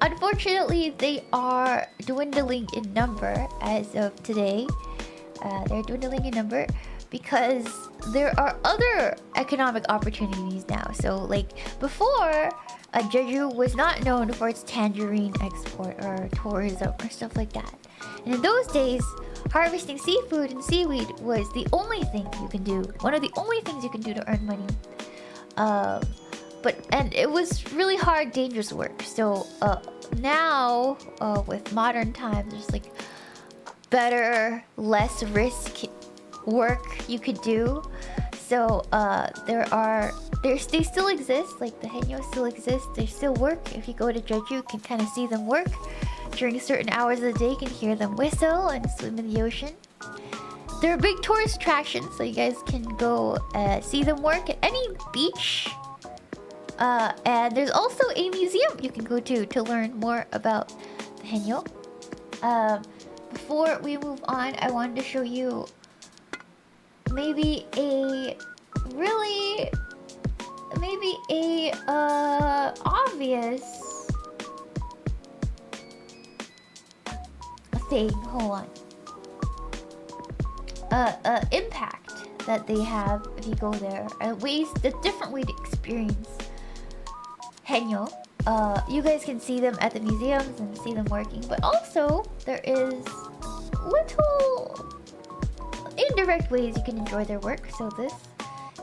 Unfortunately, they are dwindling in number as of today. They're dwindling in number because there are other economic opportunities now. So like before, Jeju was not known for its tangerine export or tourism or stuff like that. And in those days, harvesting seafood and seaweed was the only thing you can do. One of the only things you can do to earn money. And it was really hard, dangerous work. So now, with modern times, there's like better, less risk work you could do. So they still exist. Like the henyo still exist. They still work. If you go to Jeju, you can kind of see them work. During certain hours of the day, you can hear them whistle and swim in the ocean. They're big tourist attractions, so you guys can go see them work at any beach. And there's also a museum you can go to learn more about the henyo. Before we move on, I wanted to show you maybe a obvious thing. Hold on. Impact that they have if you go there. The different way to experience henyo. You guys can see them at the museums and see them working, but also there is little indirect ways you can enjoy their work. So this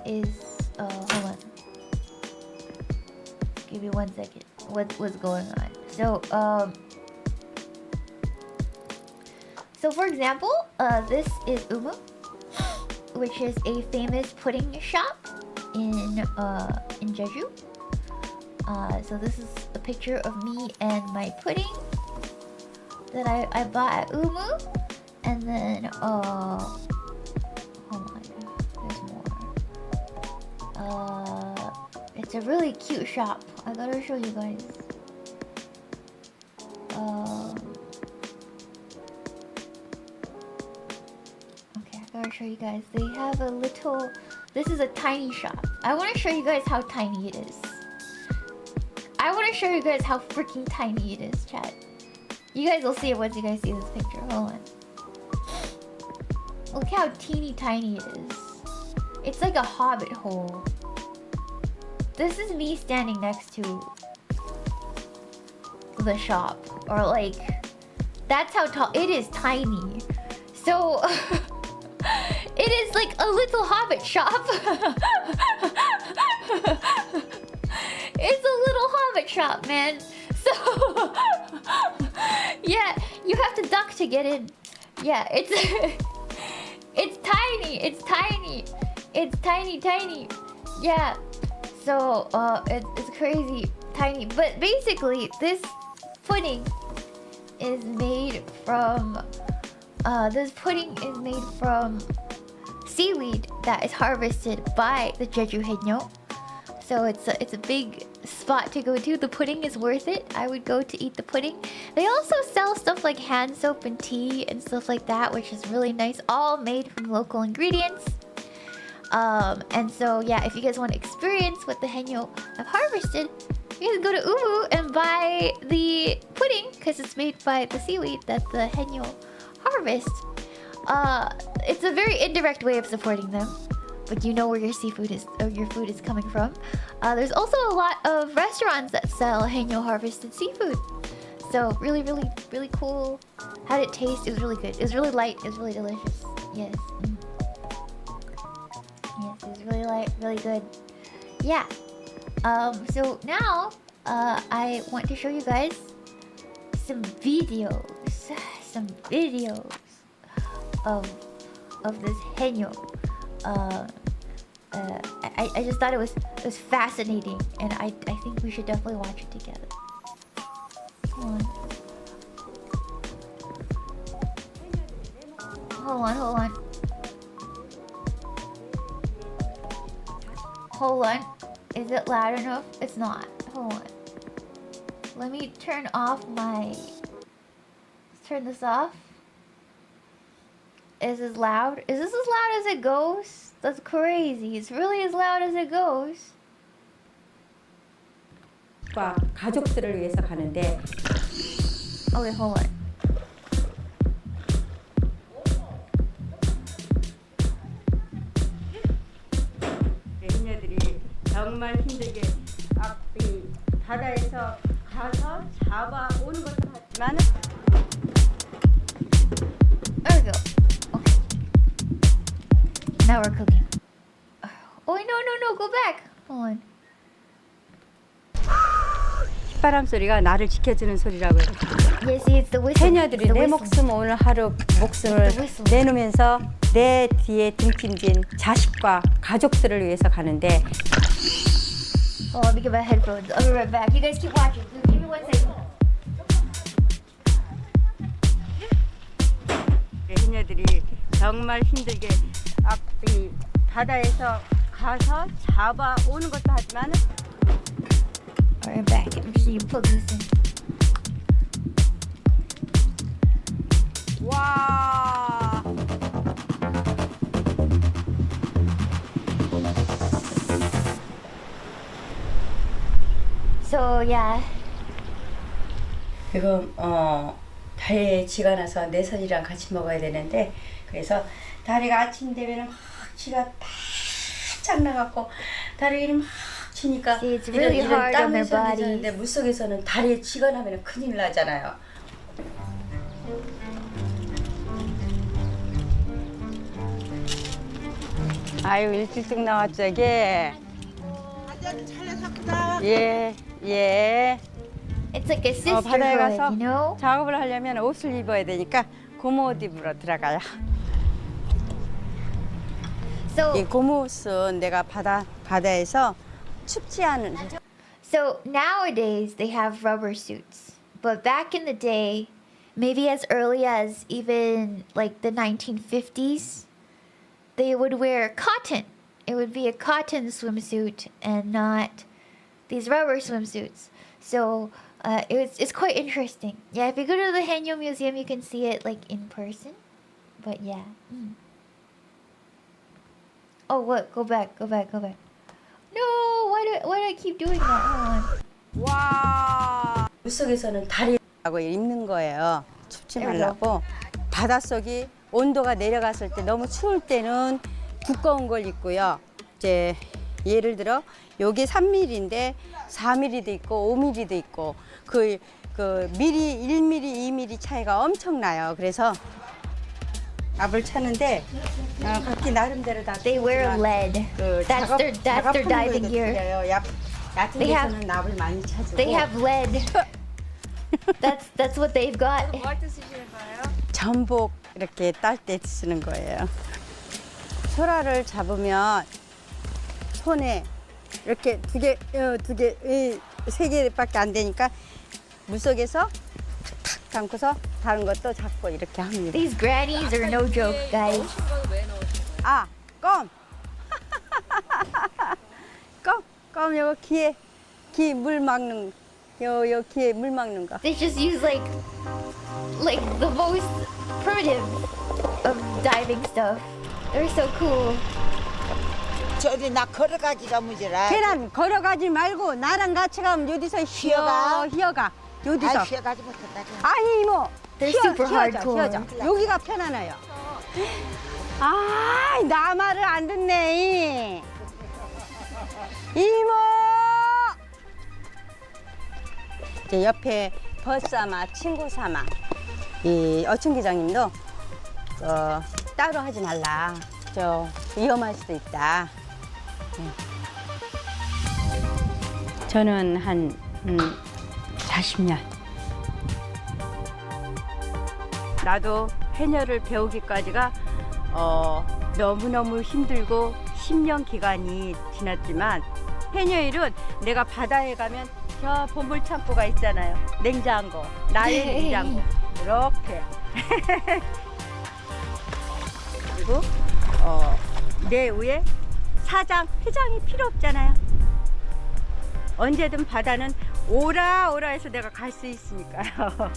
is hold on. Give me 1 second. What's going on? So for example, this is Umu, which is a famous pudding shop in Jeju. So this is a picture of me and my pudding that I bought at Umu. And then hold on, there's more. It's a really cute shop. I gotta show you guys. Okay, I gotta show you guys. They have a little. This is a tiny shop. I want to show you guys how tiny it is. I want to show you guys how freaking tiny it is, chat. You guys will see it once you guys see this picture. Hold on. Look how teeny tiny it is. It's like a hobbit hole. This is me standing next to the shop. Or like, that's how tall. It is tiny. So, it is like a little hobbit shop. It's a little hobbit shop, man. So, yeah, you have to duck to get in. Yeah, it's it's tiny. It's tiny. It's tiny. Yeah. So, it's crazy tiny. But basically, this pudding is made from seaweed that is harvested by the Jeju henyo. So it's a big spot to go to. The pudding is worth it. I would go to eat the pudding. They also sell stuff like hand soap and tea and stuff like that, which is really nice. All made from local ingredients. And so yeah, if you guys want to experience what the henyo have harvested, you can go to Umu and buy the pudding because it's made by the seaweed that the henyo harvest. It's a very indirect way of supporting them, but you know where your seafood is, or your food is coming from. There's also a lot of restaurants that sell henyo harvested seafood. So really cool. How did it taste? It was really good. It was really light. It was really delicious. Yes. Yes, it was really light, really good. Yeah. So now, I want to show you guys some videos of this henyo. I just thought it was fascinating, and I think we should definitely watch it together. Hold on. Is it loud enough? It's not. Hold on. Let me turn off my... Let's turn this off. Is this loud? Is this as loud as it goes? That's crazy. It's really as loud as it goes. 가족들을 위해서 가는데. Okay, hold on. 정말 힘들게 이 바다에서 가서 잡아오는 것도 하지만 There we go. Okay. Now we're cooking. Oh no, go back. Hold on. 바람 소리가 나를 지켜주는 소리라고요. Yeah, see, it's the whistle. 해녀들이 It's the 내 whistle. 목숨 오늘 하루 목숨을 The whistle. 내놓으면서 내 뒤에 등짐진 자식과 가족들을 위해서 가는데 Oh, let me get my headphones. I'll be right back. You guys keep watching. Give me 1 second. 해녀들이 정말 힘들게 이 바다에서 가서 잡아오는 것도 하지만 Alright, back. I'm just need to plug this in. 와 So yeah. 지금 다리에 쥐가 나서 내 손이랑 같이 먹어야 되는데 그래서 다리가 아침 되면은 막 쥐가 바짝 나갖고 다리에 막 쥐니까 See, it's really hard on their bodies. 되는데 물속에서는 다리에 쥐가 나면 큰일 나잖아요. 아유 일찍 나왔죠 이게. 예 예. It's like a 바다에 sisterhood, 가서 you know? 작업을 하려면 옷을 입어야 되니까 고무옷 입으러 들어가요. So 이 고무옷은 내가 바다에서 춥지 않은. So nowadays they have rubber suits, but back in the day, maybe as early as even like the 1950s, they would wear cotton. It would be a cotton swimsuit and not these rubber swimsuits. So it's quite interesting. Yeah, if you go to the Hanyo Museum, you can see it like in person. But yeah. Oh, what? Go back. No, why do I keep doing that? Hold on. 와. 물속에서는 다리하고 입는 거예요. 춥지 말라고. 바닷속이 온도가 내려갔을 때 너무 추울 때는 두꺼운 걸 입고요. 이제 예를 들어 요게 3mm인데 4mm도 있고 5mm도 있고 그 미리 1mm, 2mm 차이가 엄청나요. 그래서 압을 차는데 각기 나름대로 다 They wear lead. That's their diving gear. 얕은 They have- 데서는 납을 많이 차죠. They have lead. That's what they've got. 전복 이렇게 딸 때 쓰는 거예요. 소라를 잡으면 손에 이렇게 세 개밖에 안 되니까 물속에서 탁 감고서 다른 것도 잡고 이렇게 합니다. These grannies are no joke, guys. 아, 껌! 껌 요거 귀에 물 막는 요 귀에 물 막는 거. They just use like the most primitive of diving stuff. They're so cool. 저리 나 걸어가기가 문제라. 계란 걸어가지 말고 나랑 같이 가면 여기서 휘어가 여기서. 쉬어가지 못한다. 아니 이모 They're super hardcore. 여기가 편안해요. 아, 나 말을 안 듣네. 이모. 이제 옆에 버스아마 친구 삼아 이 어춘 기장님도 따로 하지 말라. 저 위험할 수도 있다. 저는 한 40년. 나도 해녀를 배우기까지가 너무너무 힘들고 10년 기간이 지났지만 해녀 일은 내가 바다에 가면 저 보물 창고가 있잖아요. 냉장고, 나의 냉장고 이렇게 그리고 내 위에 사장, 회장이 필요 없잖아요. 언제든 바다는 오라 해서 내가 갈 수 있으니까요.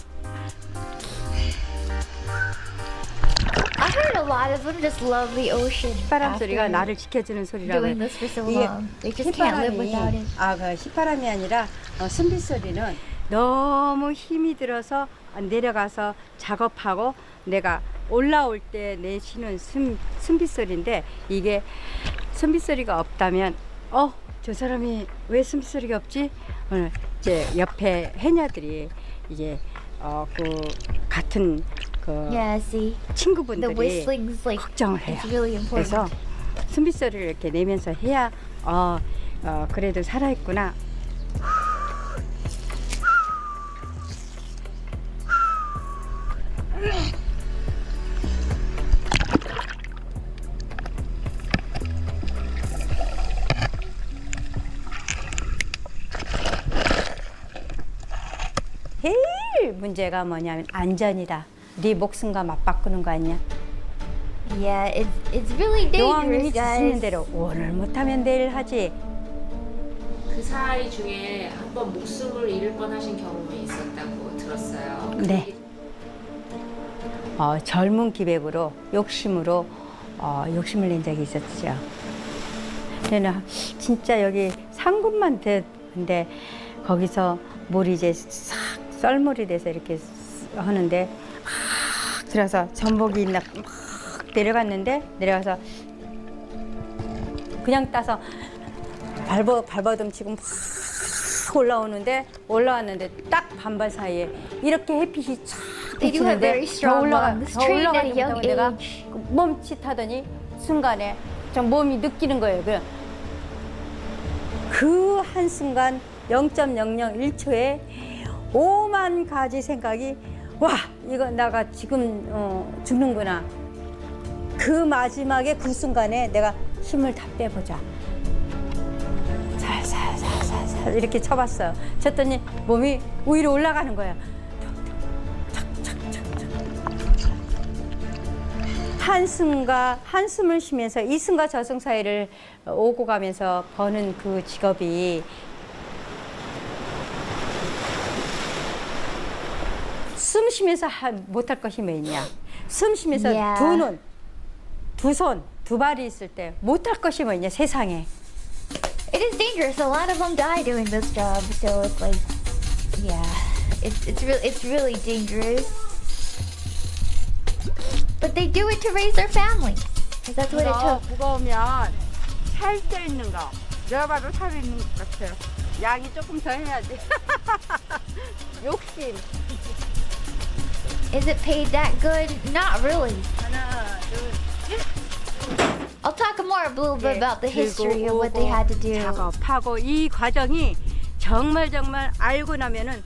I heard a lot of them just love the ocean. 바람 소리가 after 나를 지켜주는 소리라고. doing this for so 이게 long. They just can't live without it. 그 휘바람이 아니라 숨빗 소리는 너무 힘이 들어서 내려가서 작업하고 내가 올라올 때 내쉬는 숨빗 소리인데 이게 숨빗 소리가 없다면 저 사람이 왜 숨소리가 없지? 오늘 이제 옆에 해녀들이 이제 그 같은 그 Yeah, see, the 친구분들이 whistling's like 걱정을 해요. it's really important. 그래서 숨빗소리를 이렇게 내면서 해야 그래도 살아있구나. 제일 문제가 뭐냐면 안전이다. 네 목숨과 맞바꾸는 거 아니야? Yeah, it's really 여왕님이 dangerous, 주시는 guys. 대로 오늘 못하면 내일 하지. 그 사이 중에 한 번 목숨을 잃을 뻔하신 경험이 있었다고 들었어요. 네. 젊은 기백으로 욕심으로 욕심을 낸 적이 있었죠. 저는 진짜 여기 상군만 근데 거기서 물이 이제 싹 썰물이 돼서 이렇게 하는데 막 들어서 전복이 막 내려가서 그냥 따서 발버둥 치고 막 올라왔는데 딱 반발 사이에 이렇게 햇빛이 쫙 They do have very strong lungs, trained at a young 내가 age. 멈칫하더니 순간에 좀 몸이 느끼는 거예요. 그 한순간 0.001초에 5만 가지 생각이 와 이거 나가 지금 죽는구나. 그 마지막에 그 순간에 내가 힘을 다 빼보자. 살살살살살 이렇게 쳐봤어요. 쳤더니 몸이 위로 올라가는 거야. 한숨을 쉬면서 이승과 저승 사이를 오고 가면서 버는 그 직업이 숨 쉬면서 못할 것이 뭐 있냐. 숨 쉬면서 Yeah. 두 눈, 두 손, 두 발이 있을 때 못할 것이 뭐 있냐 세상에. It is dangerous. A lot of them die doing this job, so it's like, yeah, it's really dangerous. But they do it to raise their family, 'cause that's what it took. 무거우면 살 때 있는 거. 내가 봐도 살 있는 것 같아요. 양이 조금 더 해야지. 욕심. Is it paid that good? Not really. 하나, 둘, I'll talk more a little bit about the 들고 history of what they 오고, had to do. 작업하고 이 과정이 정말 알고 나면은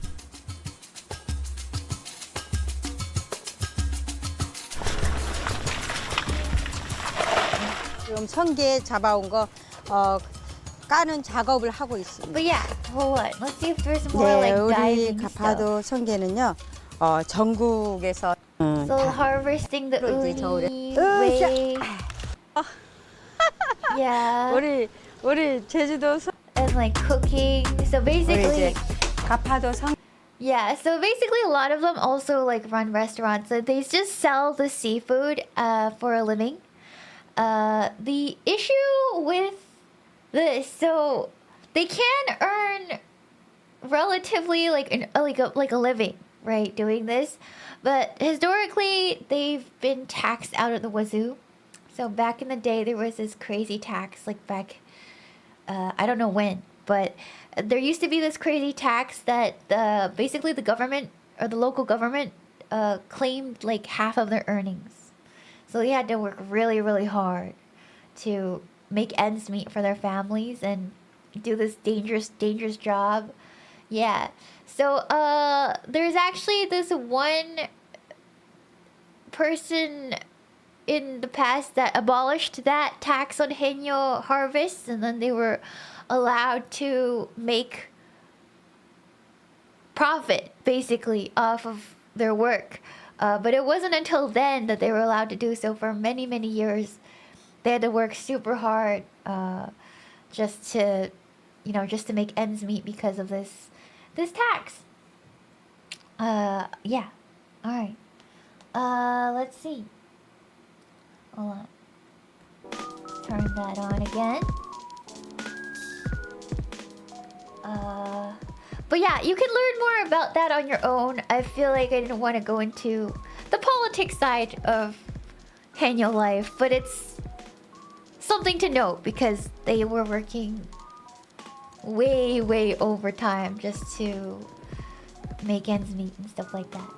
지금 성게 잡아온 거 까는 작업을 하고 있습니다. But yeah, hold on. Let's see if there's more 네, like 우리 diving stuff. 가파도 성게는요 전국에서 So harvesting the 그러지, 겨울에. uni, 으쌰. wave. Yeah, 우리 제주도 and like cooking. So 우리 basically, 이제 가파도 성 yeah. So basically, a lot of them also like run restaurants. So they just sell the seafood for a living. The issue with this, so they can earn relatively like a living, right, doing this, but historically they've been taxed out of the wazoo. So back in the day, there was this crazy tax, like back, I don't know when, but there used to be this crazy tax that basically the government or the local government claimed like half of their earnings. So they had to work really, really hard to make ends meet for their families and do this dangerous job. Yeah. So there's actually this one person in the past that abolished that tax on henyo harvests, and then they were allowed to make profit basically off of their work. But it wasn't until then that they were allowed to do so. For many years, they had to work super hard just to make ends meet because of this tax. Yeah. All right. Let's see. Hold on. Turn that on again. But yeah, you can learn more about that on your own. I feel like I didn't want to go into the politics side of Hanyo life, but it's something to note because they were working way overtime just to make ends meet and stuff like that.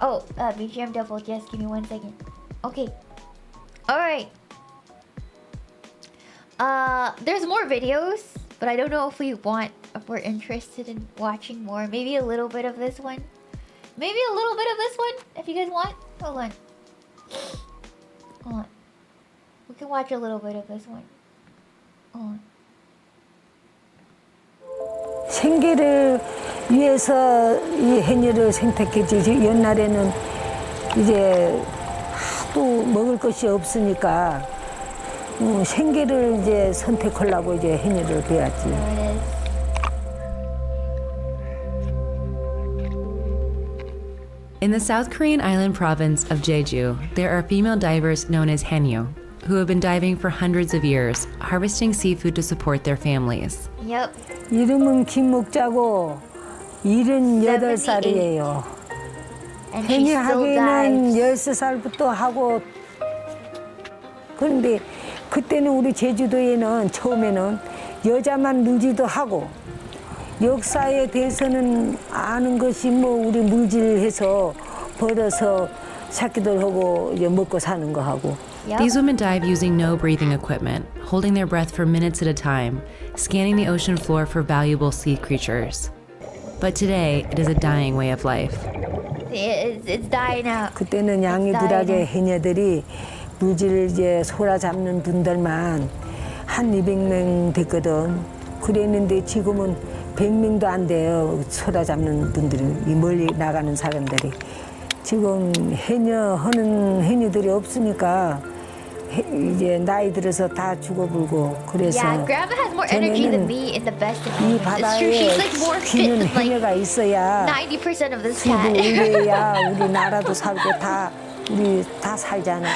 Oh, BGM double, just give me 1 second. Okay. Alright. There's more videos, but I don't know if we're interested in watching more. Maybe a little bit of this one. Maybe a little bit of this one, if you guys want. Hold on. Hold on. We can watch a little bit of this one. Hold on. 생계를 위해서 이 해녀를 선택했지. 옛날에는 이제 하도 먹을 것이 없으니까 생계를 이제 선택하려고 이제 해녀를 배웠지. There it is. In the South Korean island province of Jeju, there are female divers known as haenyeo, who have been diving for hundreds of years, harvesting seafood to support their families. Yep. 이름은 김목자고 78살이에요. And she 해녀 still 하기는 dives. 13살부터 하고 그런데 그때는 우리 제주도에는 처음에는 여자만 누지도 하고 역사에 대해서는 아는 것이 뭐 우리 물질해서 벌어서 새끼들 하고 이제 먹고 사는 거 하고. Yep. These women dive using no breathing equipment, holding their breath for minutes at a time, scanning the ocean floor for valuable sea creatures. But today, it is a dying way of life. It's dying out. 그때는 양이들하게 해녀들이 물질을 이제 소라 잡는 분들만 한 200명 됐거든. 그랬는데 지금은 100명도 안 돼요. 소라 잡는 분들이 이 멀리 나가는 사람들이. 지금 해녀 하는 해녀들이 없으니까 이제 나이 들어서 다 죽어불고 그래서 Yeah, Grandma has more energy than me in the best of 이 moments. It's true. She's like more 바다에 fit 기는 than 해녀가 like 있어야 90% of this 수도 cat. 의뢰야 우리 나라도 살고 다 우리 다 살잖아.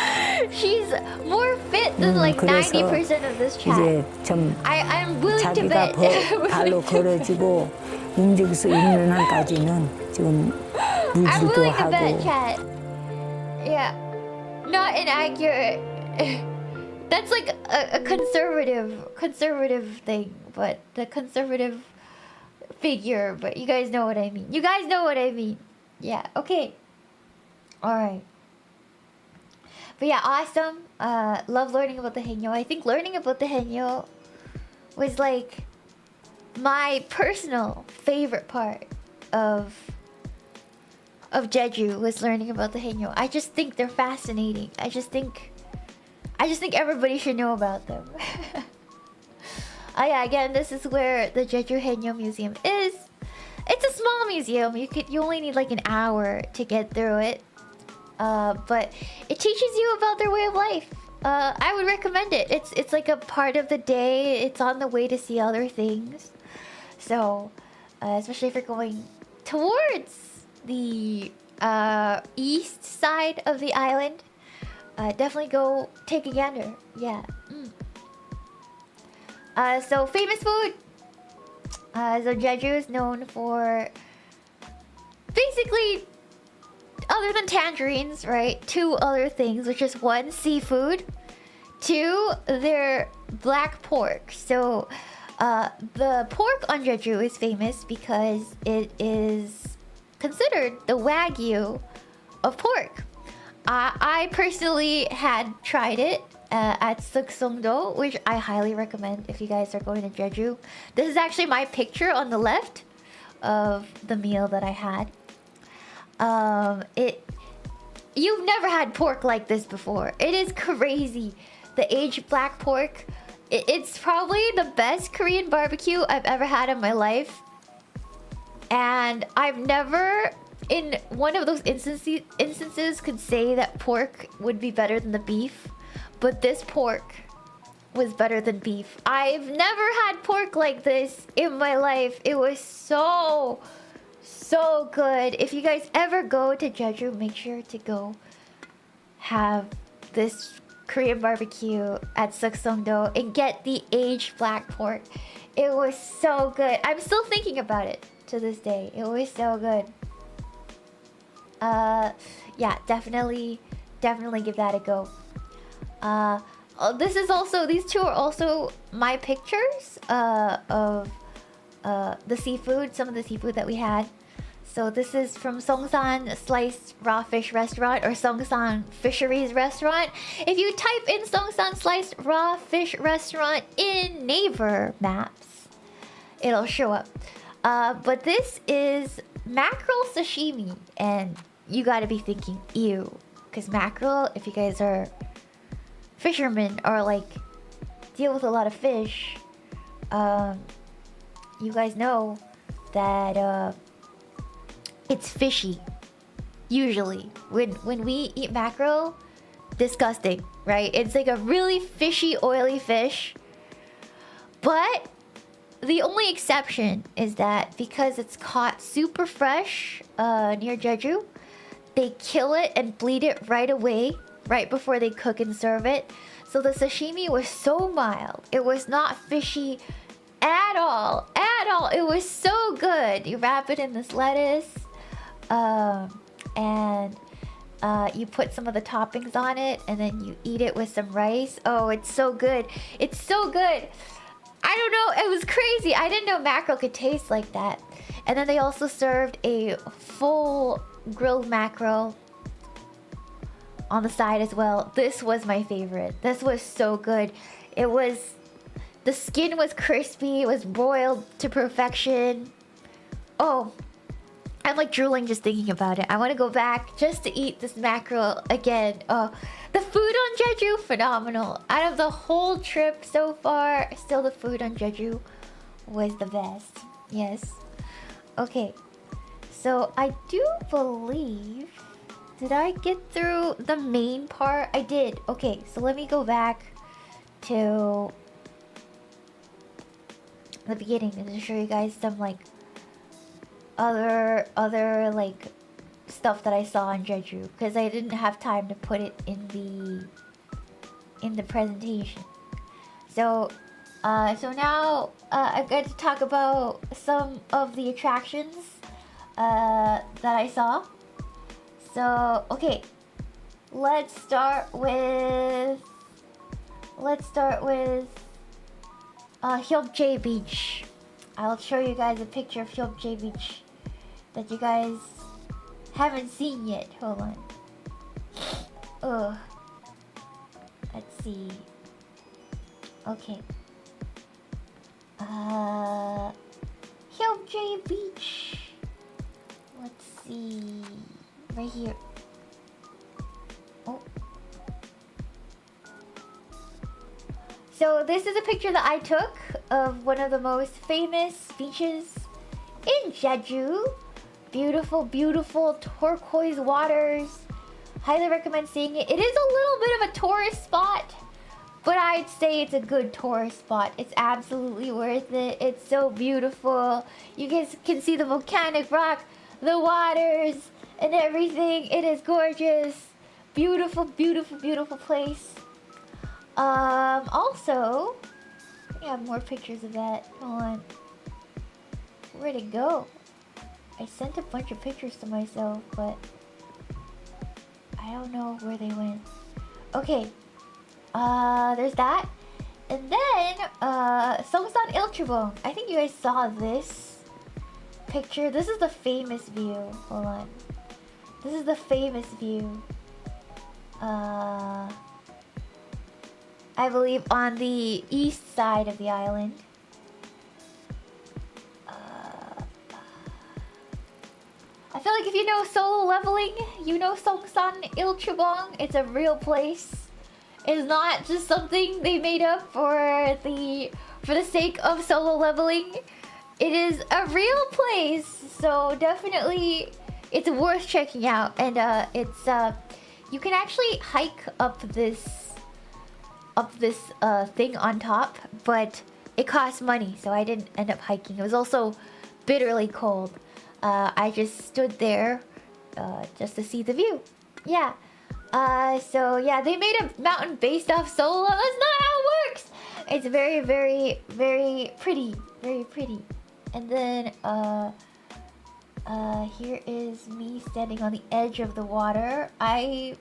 She's more fit than like 그래서 90% of this chat. 이제 좀 I'm willing to 자기가 bet. 발로 걸어지고 움직일 수 있는 한까지는 지금 I'm 물질도 willing to bet, 하고 chat. Yeah, not inaccurate. That's like a conservative thing, but the conservative figure. But you guys know what I mean. You guys know what I mean. Yeah. Okay. All right. But yeah, awesome. Love learning about the haenyeo. I think learning about the haenyeo was like my personal favorite part of Jeju was learning about the haenyeo. I just think they're fascinating. I just think everybody should know about them. Oh yeah, again, this is where the Jeju Haenyeo Museum is. It's a small museum. You only need like an hour to get through it. But it teaches you about their way of life. I would recommend it. It's like a part of the day. It's on the way to see other things. So, especially if you're going towards the east side of the island, definitely go take a gander. Yeah. So famous food. So Jeju is known for basically, other than tangerines, right? 2 other things, which is 1, seafood. 2, their black pork. So the pork on Jeju is famous because it is considered the wagyu of pork. I personally had tried it at Seokseongdo, which I highly recommend if you guys are going to Jeju. This is actually my picture on the left of the meal that I had. You've never had pork like this before. It is crazy. The aged black pork. It's probably the best Korean barbecue I've ever had in my life. And I've never, in one of those instances, could say that pork would be better than the beef. But this pork was better than beef. I've never had pork like this in my life. It was so good. If you guys ever go to Jeju, make sure to go have this Korean barbecue at Seokseongdo and get the aged black pork. It was so good. I'm still thinking about it to this day. It was so good. Yeah, definitely give that a go. These 2 are also my pictures of the seafood, some of the seafood that we had. So this is from Songsan Sliced Raw Fish Restaurant or Songsan Fisheries Restaurant. If you type in Songsan Sliced Raw Fish Restaurant in Naver Maps, it'll show up. But this is mackerel sashimi, and you gotta be thinking, ew. Because mackerel, if you guys are fishermen or like deal with a lot of fish, you guys know that it's fishy. Usually, when we eat mackerel, disgusting, right? It's like a really fishy, oily fish. But the only exception is that because it's caught super fresh near Jeju, they kill it and bleed it right away, right before they cook and serve it. So the sashimi was so mild. It was not fishy at all. At all. It was so good. You wrap it in this lettuce. And you put some of the toppings on it, and then you eat it with some rice. Oh, it's so good. It's so good. I don't know. It was crazy. I didn't know mackerel could taste like that. And then they also served a full grilled mackerel on the side as well. This was my favorite. This was so good. It was... The skin was crispy. It was broiled to perfection. Oh... I'm like drooling just thinking about it. I want to go back just to eat this mackerel again. Oh, the food on Jeju, phenomenal. Out of the whole trip so far, still the food on Jeju was the best. Yes. Okay. So I do believe... Did I get through the main part? I did. Okay, so let me go back to the beginning to show you guys some like other like stuff that I saw on Jeju, because I didn't have time to put it in the presentation. So now I'm going to talk about some of the attractions that I saw. So okay, let's start with Hyokjae Beach. I'll show you guys a picture of Hyokjae Beach that you guys haven't seen yet. Hold on. Ugh. Let's see. Okay. Hyokjae Beach. Let's see. Right here. Oh. So this is a picture that I took of one of the most famous beaches in Jeju. Beautiful, beautiful turquoise waters. Highly recommend seeing it. It is a little bit of a tourist spot, but I'd say it's a good tourist spot. It's absolutely worth it. It's so beautiful. You guys can see the volcanic rock, the waters, and everything. It is gorgeous. Beautiful, beautiful, beautiful place. Also, we have more pictures of that. Hold on. Where'd it go? I sent a bunch of pictures to myself, but I don't know where they went. Okay. There's that. And then, Songsan Ilchubong. I think you guys saw this picture. This is the famous view. Hold on. This is the famous view. I believe on the east side of the island. I feel like if you know Solo Leveling, you know Songsan Ilchubong. It's a real place. It's not just something they made up for the sake of Solo Leveling. It is a real place, so definitely it's worth checking out. And it's you can actually hike up this thing on top, but it costs money, so I didn't end up hiking. It was also bitterly cold. I just stood there just to see the view. Yeah. So yeah, they made a mountain based off Solo. That's not how it works. It's very, very, very pretty. Very pretty. And then here is me standing on the edge of the water. I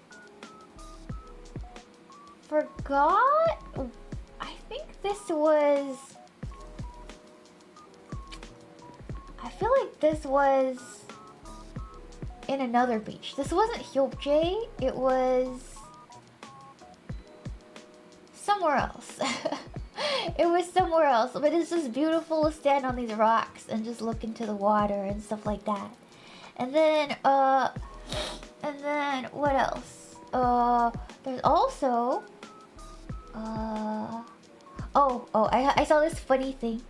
forgot. I think this was I feel like this was in another beach. This wasn't Hyokje, it was somewhere else. It was somewhere else, but it's just beautiful to stand on these rocks and just look into the water and stuff like that. And then what else? There's also I saw this funny thing.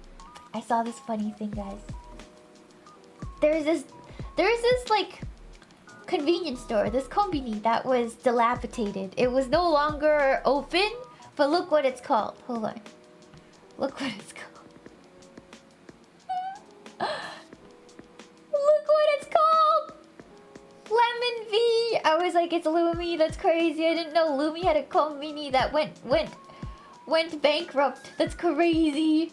Guys. There's this like convenience store, this kombini that was dilapidated. It was no longer open, but look what it's called. Hold on. Look what it's called. Look what it's called! Lemon V! I was like, it's Lumi, that's crazy. I didn't know Lumi had a kombini that went bankrupt. That's crazy.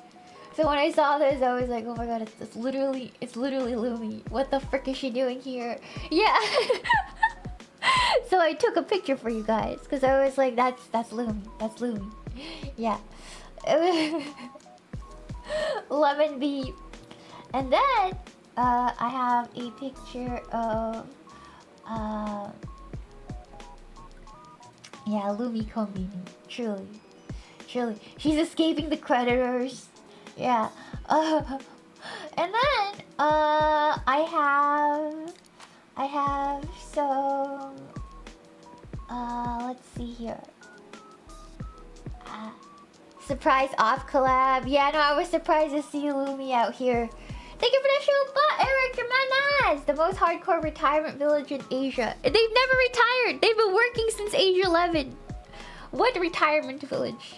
So when I saw this, I was like, oh my god, it's literally Lumi. What the frick is she doing here? Yeah. So I took a picture for you guys because I was like, that's Lumi. That's Lumi. Yeah. Lemon bee. And then I have a picture of Lumi Kombini. Truly. She's escaping the creditors. Yeah. And then I have some let's see here. Surprise off collab. Yeah, no, I was surprised to see Lumi out here. Thank you for the show, but Eric Hermanas, the most hardcore retirement village in Asia. They've never retired. They've been working since age 11. What retirement village?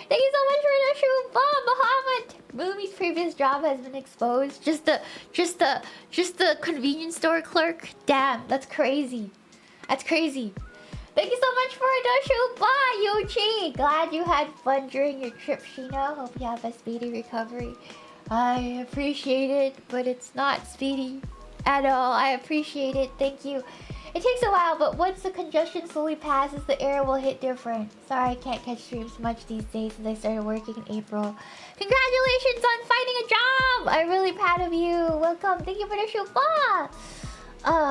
Thank you so much for the show, Muhammad. Lumi's previous job has been exposed. Just the convenience store clerk. Damn, that's crazy. That's crazy. Thank you so much for the show, bye, Yochi. Glad you had fun during your trip, Shiina. Hope you have a speedy recovery. I appreciate it, but it's not speedy at all. I appreciate it. Thank you. It takes a while, but once the congestion slowly passes, the air will hit different. Sorry I can't catch streams much these days since I started working in April. Congratulations on finding a job! I'm really proud of you. Welcome. Thank you for the show.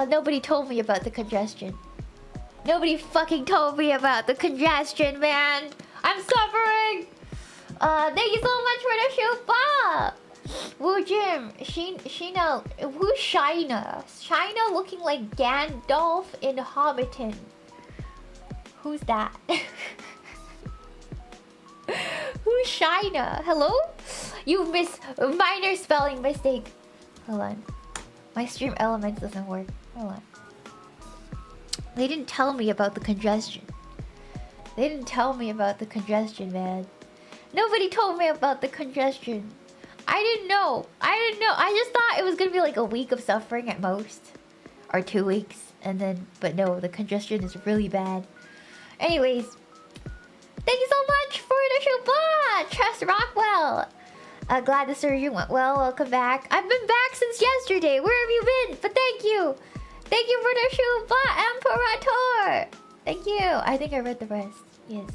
Nobody told me about the congestion. Nobody fucking told me about the congestion, man. I'm suffering. Thank you so much for the show. Woo Jim, Shiina, who's Shiina? Shiina looking like Gandalf in Hobbiton. Who's that? Who's Shiina? Hello? You miss minor spelling mistake. Hold on. My stream elements doesn't work. Hold on. They didn't tell me about the congestion. They didn't tell me about the congestion, man. Nobody told me about the congestion. I didn't know. I just thought it was gonna be like a week of suffering at most. Or 2 weeks. And then, but no, the congestion is really bad. Anyways. Thank you so much for the show. Trust Rockwell. Glad the surgery went well. Welcome back. I've been back since yesterday. Where have you been? But thank you. Thank you for the show, Imperator. Thank you. I think I read the rest. Yes.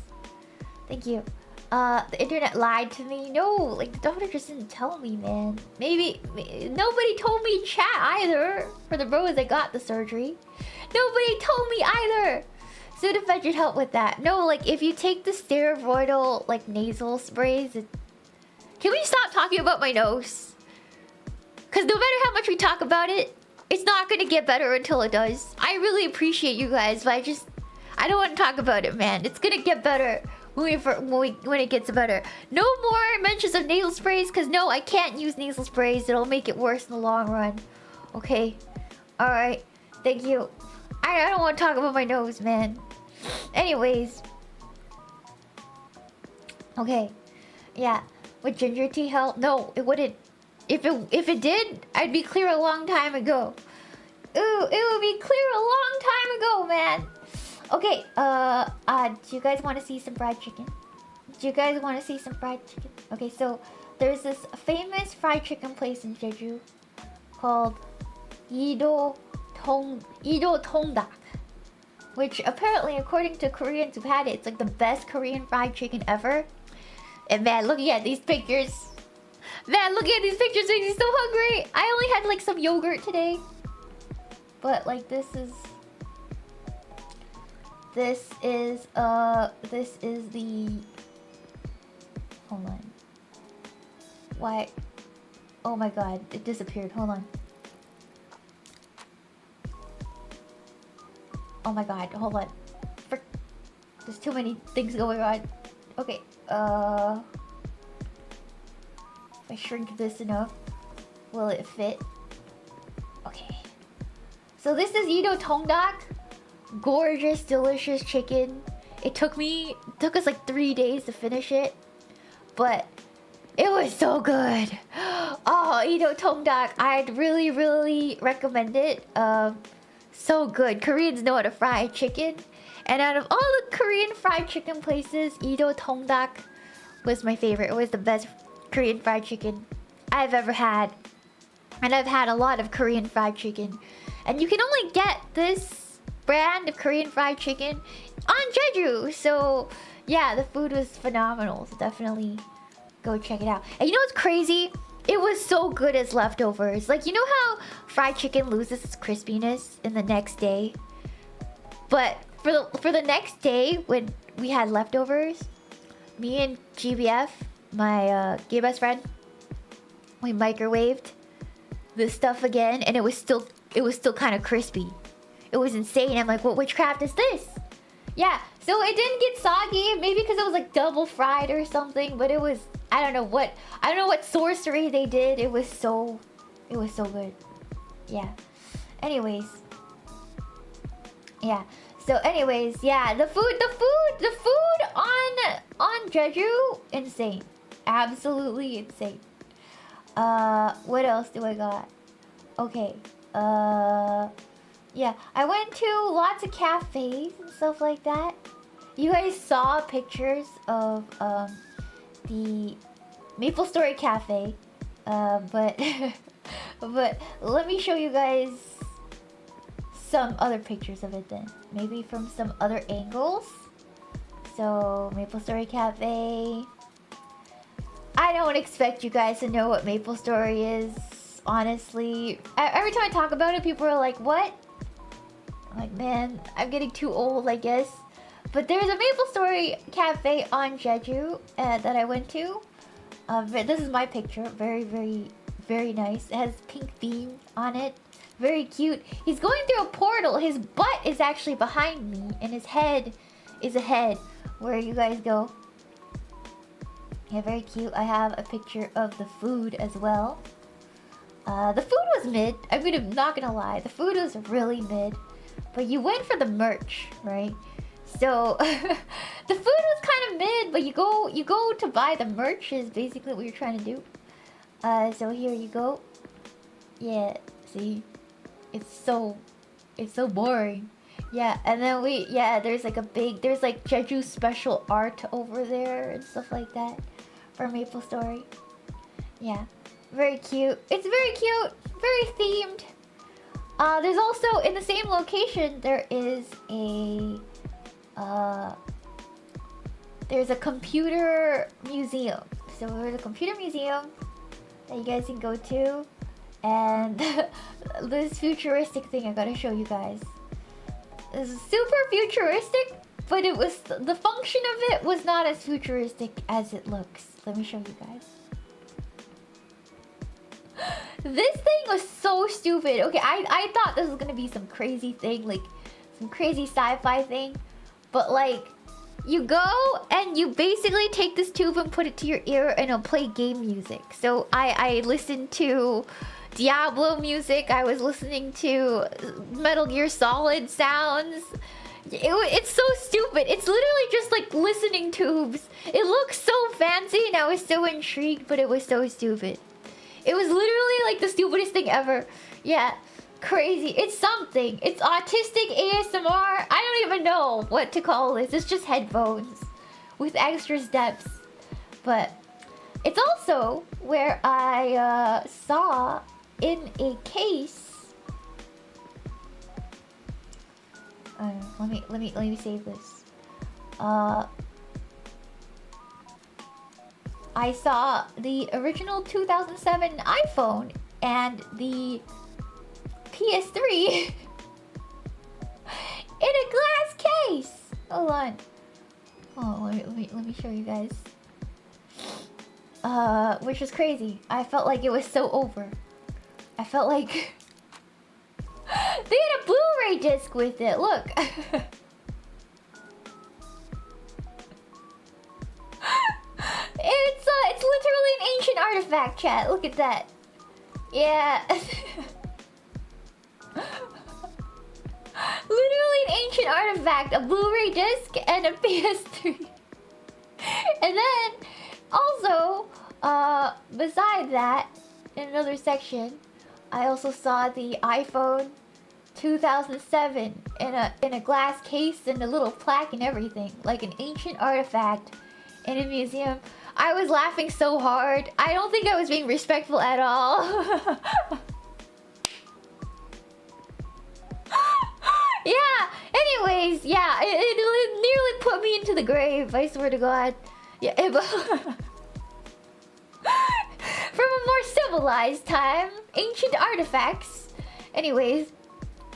Thank you. The internet lied to me. No, like the doctor just didn't tell me, man. Maybe nobody told me chat either. For the bros that got the surgery, nobody told me either. Sudafed should help with that. No, like if you take the steroidal like nasal sprays, can we stop talking about my nose? Cause no matter how much we talk about it, it's not gonna get better until it does. I really appreciate you guys, but I don't want to talk about it, man. It's gonna get better. When it gets better. No more mentions of nasal sprays, because no, I can't use nasal sprays. It'll make it worse in the long run. Okay. Alright. Thank you. I don't want to talk about my nose, man. Anyways. Okay. Yeah. Would ginger tea help? No, it wouldn't. If it did, I'd be clear a long time ago. Ooh, it would be clear a long time ago, man. Okay, do you guys want to see some fried chicken? Okay, so there's this famous fried chicken place in Jeju called Ido Tongdak, which apparently, according to Koreans who've had it, it's like the best Korean fried chicken ever. And man, looking at these pictures makes me so hungry. I only had like some yogurt today. But like this is the hold on. Why? Oh my god, it disappeared. Hold on. Oh my god, hold on. Frick. There's too many things going on. Okay, if I shrink this enough, will it fit? Okay. So this is Ito Tongdak. Gorgeous, delicious chicken. It took us like 3 days to finish it. But it was so good. Oh, Ito Tongdak. I'd really, really recommend it. So good. Koreans know how to fry chicken. And out of all the Korean fried chicken places, Ito Tongdak was my favorite. It was the best Korean fried chicken I've ever had. And I've had a lot of Korean fried chicken. And you can only get this brand of Korean fried chicken on Jeju. So yeah, the food was phenomenal. So definitely go check it out. And you know what's crazy? It was so good as leftovers. Like, you know how fried chicken loses its crispiness in the next day? But for the next day, when we had leftovers, me and GBF, my gay best friend, we microwaved this stuff again, and it was still kind of crispy. It was insane. I'm like, what witchcraft is this? Yeah, so it didn't get soggy, maybe because it was like double fried or something, but it was, I don't know what sorcery they did. It was so good. Yeah. Anyways. Yeah. So anyways, yeah, the food on Jeju, insane. Absolutely insane. What else do I got? Okay. Yeah, I went to lots of cafes and stuff like that. You guys saw pictures of the Maple Story Cafe, but but let me show you guys some other pictures of it then. Maybe from some other angles. So Maple Story Cafe. I don't expect you guys to know what Maple Story is. Honestly, every time I talk about it, people are like, "What?" I'm like, man, I'm getting too old, I guess. But there's a Maple Story Cafe on Jeju that I went to. This is my picture. Very, very, very nice. It has pink theme on it. Very cute. He's going through a portal. His butt is actually behind me, and his head is ahead. Where you guys go? Yeah, very cute. I have a picture of the food as well. The food was mid. I'm not gonna lie. The food was really mid. But you went for the merch, right? So the food was kind of mid, but you go to buy the merch is basically what you're trying to do. So here you go. Yeah, see? It's so boring. Yeah, and then there's like there's like Jeju special art over there and stuff like that for Maple Story. Yeah, very cute. It's very cute, very themed. There's also, in the same location, there is there's a computer museum. So there's a computer museum that you guys can go to. And this futuristic thing I gotta show you guys. This is super futuristic, but the function of it was not as futuristic as it looks. Let me show you guys. This thing was so stupid. Okay, I thought this was gonna be some crazy thing, like some crazy sci-fi thing. But like, you go and you basically take this tube and put it to your ear and it'll play game music. So I listened to Diablo music. I was listening to Metal Gear Solid sounds. It's so stupid. It's literally just like listening tubes. It looks so fancy and I was so intrigued, but it was so stupid. It was literally like the stupidest thing ever. Yeah, crazy. It's something. It's autistic ASMR. I don't even know what to call this. It's just headphones with extra steps. But it's also where I saw in a case. Let me save this. I saw the original 2007 iPhone and the PS3 in a glass case. Hold on. Oh, let me show you guys. Which was crazy. I felt like it was so over. I felt like they had a Blu-ray disc with it. Look. It's literally an ancient artifact, chat. Look at that. Yeah. Literally an ancient artifact, a Blu-ray disc and a PS3. And then also, beside that, in another section, I also saw the iPhone 2007 in a glass case and a little plaque and everything, like an ancient artifact in a museum. I was laughing so hard. I don't think I was being respectful at all. Yeah. Anyways, yeah, it nearly put me into the grave. I swear to God. Yeah. From a more civilized time, ancient artifacts. Anyways,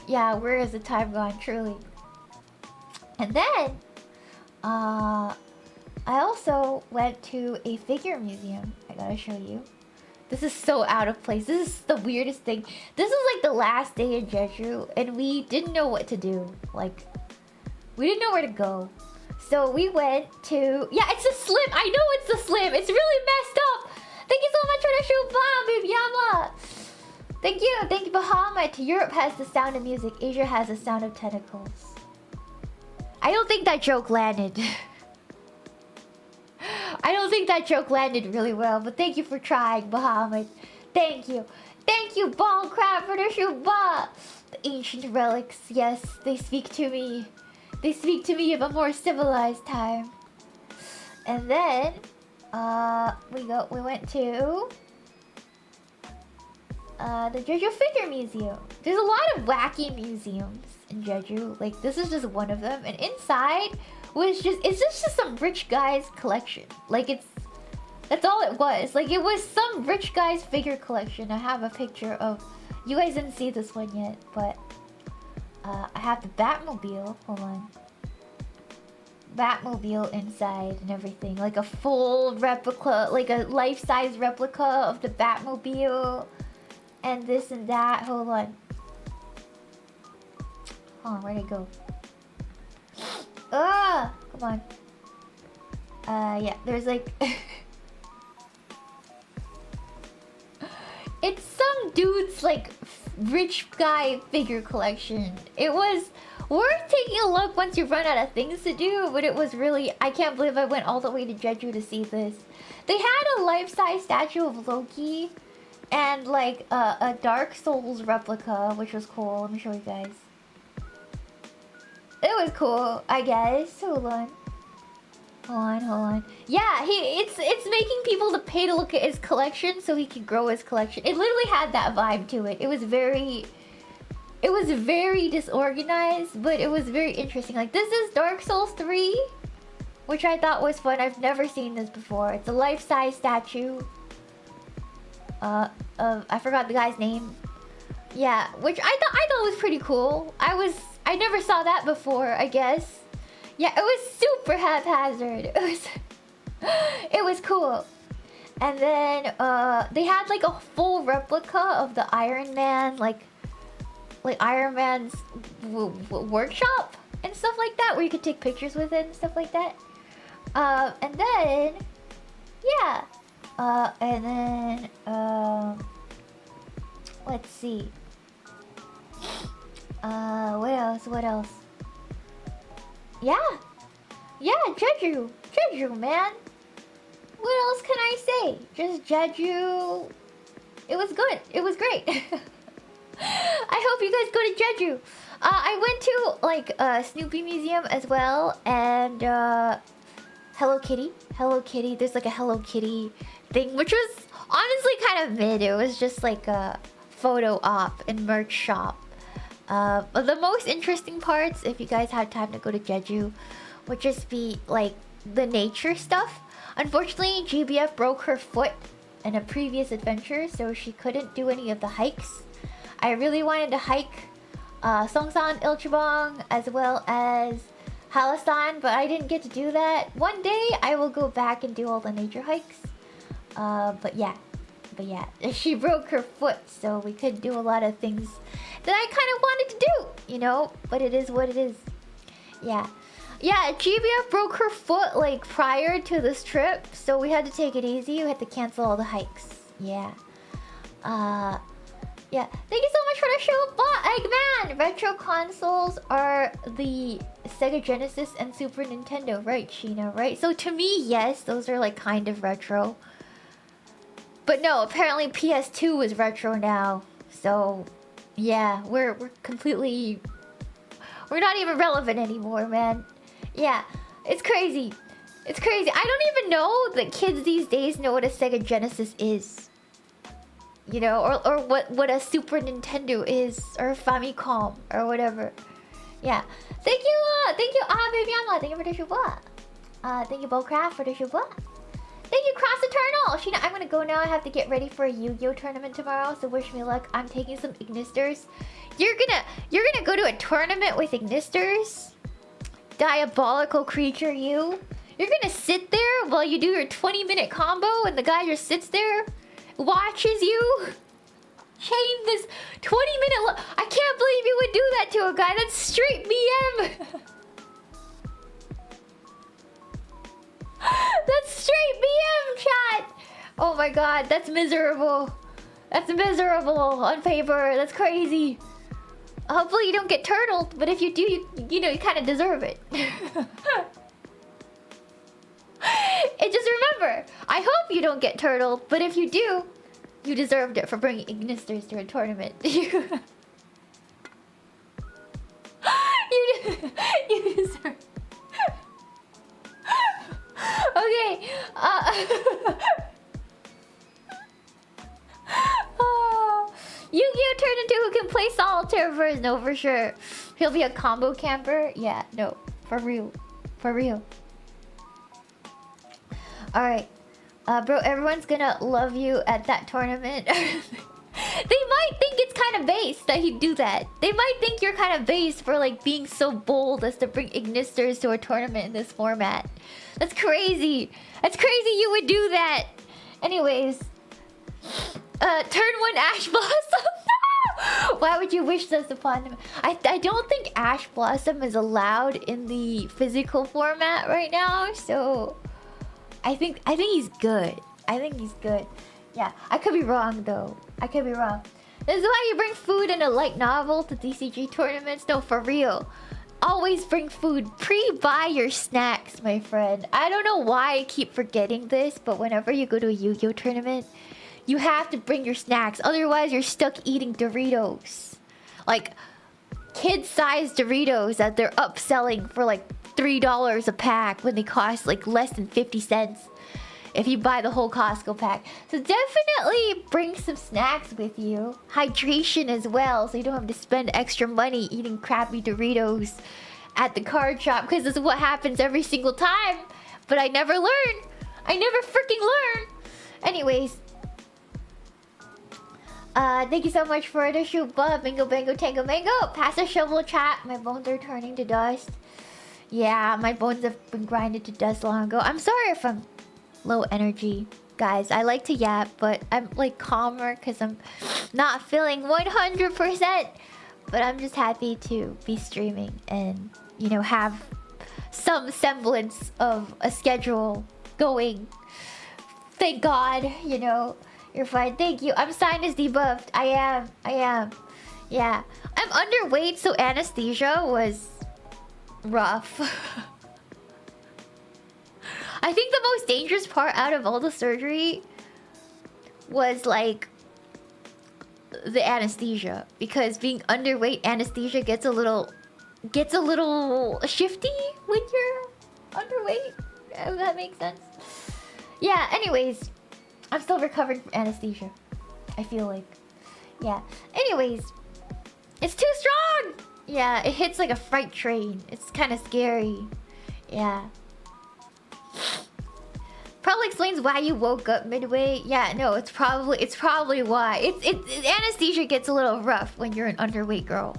yeah, where has the time gone? Truly. And then, I also went to a figure museum. I gotta show you. This is so out of place. This is the weirdest thing. This is like the last day in Jeju, and we didn't know what to do. Like, we didn't know where to go. So we went to... Yeah, it's a Slim. I know it's a Slim. It's really messed up. Thank you so much for the show, Bob, Baby Yama. Thank you. Thank you, Bahamut. Europe has the sound of music. Asia has the sound of tentacles. I don't think that joke landed. I don't think that joke landed really well, but thank you for trying, Bahamut. Thank you. Thank you, Ball Crab, for the Shuba. The ancient relics, yes, they speak to me. They speak to me of a more civilized time. And then, we went to the Jeju Figure Museum. There's a lot of wacky museums in Jeju. Like, this is just one of them. And inside it's just some rich guy's collection. Like, that's all it was. Like, it was some rich guy's figure collection. I have a picture of, you guys didn't see this one yet, but I have the Batmobile. Hold on. Batmobile inside and everything. Like a full replica, like a life-size replica of the Batmobile. And this and that. Hold on. Where'd it go? Come on. Yeah, there's like... It's some dude's like rich guy figure collection. It was worth taking a look once you run out of things to do, but it was really... I can't believe I went all the way to Jeju to see this. They had a life-size statue of Loki and like a Dark Souls replica, which was cool. Let me show you guys. It was cool, I guess. Hold on. Yeah, it's making people to pay to look at his collection so he can grow his collection. It literally had that vibe to it. It was very disorganized, but it was very interesting. Like, this is Dark Souls 3, which I thought was fun. I've never seen this before. It's a life-size statue of, I forgot the guy's name. Yeah, which I thought was pretty cool. I never saw that before, I guess. Yeah, it was super haphazard. It was cool. And then they had like a full replica of the Iron Man, like Iron Man's workshop and stuff like that, where you could take pictures with it and stuff like that. And then, yeah. And then, let's see. What else? Yeah, Jeju, man. What else can I say? Just Jeju. It was good. It was great. I hope you guys go to Jeju. I went to like Snoopy Museum as well, and Hello Kitty. There's like a Hello Kitty thing, which was honestly kind of mid. It was just like a photo op and merch shop. But the most interesting parts, if you guys had time to go to Jeju, would just be like the nature stuff. Unfortunately, GBF broke her foot in a previous adventure, so she couldn't do any of the hikes. I really wanted to hike Songsan, Ilchebong, as well as Halastan, but I didn't get to do that. One day I will go back and do all the nature hikes. But yeah, she broke her foot, so we couldn't do a lot of things that I kind of wanted to do, you know. But it is what it is. Yeah, GBF broke her foot like prior to this trip, so we had to take it easy. We had to cancel all the hikes. Yeah. Yeah. Thank you so much for the show, Eggman. Retro consoles are the Sega Genesis and Super Nintendo, right, Shiina? Right. So to me, yes, those are like kind of retro. But no, apparently PS2 is retro now. So yeah, we're completely, we're not even relevant anymore, man. Yeah, it's crazy. It's crazy. I don't even know that kids these days know what a Sega Genesis is. You know, or what a Super Nintendo is, or a Famicom, or whatever. Yeah. Thank you, Baby Amma. Thank you for the shuba. Thank you, Bowcraft, for the shuba. Thank you, Cross Eternal. Sheena, I'm gonna go now. I have to get ready for a Yu-Gi-Oh tournament tomorrow, so wish me luck. I'm taking some Ignisters. You're gonna go to a tournament with Ignisters? Diabolical creature, you. You're gonna sit there while you do your 20-minute combo, and the guy just sits there, watches you chain this 20-minute. I can't believe you would do that to a guy. That's straight BM. That's straight BM, chat. Oh my god, that's miserable. That's miserable on paper. That's crazy. Hopefully you don't get turtled, but if you do, you know, you kind of deserve it. And just remember, I hope you don't get turtled, but if you do, you deserved it for bringing Ignisters to a tournament. You deserve. Okay. Yu-Gi-Oh turned into who can play solitaire first. No, for sure. He'll be a combo camper. Yeah, no, for real, for real. All right, bro. Everyone's gonna love you at that tournament. They might think it's kind of base that he'd do that. They might think you're kind of base for like being so bold as to bring Ignisters to a tournament in this format. That's crazy. That's crazy you would do that. Anyways, turn 1 Ash Blossom. Why would you wish this upon him? I don't think Ash Blossom is allowed in the physical format right now, so I think he's good. I think he's good. Yeah, I could be wrong though. I could be wrong. This is why you bring food and a light novel to DCG tournaments. No, for real. Always bring food. Pre-buy your snacks, my friend. I don't know why I keep forgetting this, but whenever you go to a Yu-Gi-Oh tournament, you have to bring your snacks. Otherwise, you're stuck eating Doritos. Like, kid-sized Doritos that they're upselling for like $3 a pack when they cost like less than 50 cents if you buy the whole Costco pack. So definitely bring some snacks with you. Hydration as well, so you don't have to spend extra money eating crappy Doritos at the card shop, because this is what happens every single time. But I never learn. I never freaking learn. Anyways, thank you so much for the shoot, bub. Mango, bango, tango, mango. Pass a shovel, chat. My bones are turning to dust. Yeah, my bones have been grinded to dust long ago. I'm sorry if I'm low energy, guys. I like to yap, but I'm like calmer because I'm not feeling 100%. But I'm just happy to be streaming and, you know, have some semblance of a schedule going. Thank God, you know. You're fine. Thank you. I'm sinus debuffed. I am. Yeah. I'm underweight, so anesthesia was rough. I think the most dangerous part out of all the surgery was like the anesthesia, because being underweight, anesthesia gets a little shifty when you're underweight. If that makes sense. Yeah, anyways, I'm still recovering from anesthesia, I feel like. Yeah. Anyways, it's too strong! Yeah, it hits like a freight train. It's kind of scary. Yeah. Probably probably explains why you woke up midway. Yeah, no, it's probably why. It's anesthesia gets a little rough when you're an underweight girl.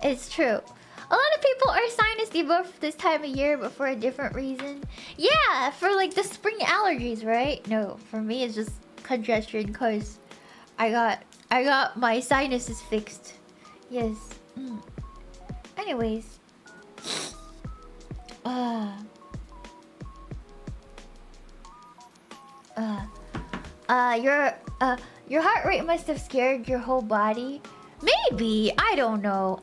It's true. A lot of people are sinus debuffed this time of year, but for a different reason. Yeah, for like the spring allergies, right? No, for me it's just congestion because I got my sinuses fixed. Yes. Anyways. Your heart rate must have scared your whole body. Maybe. I don't know.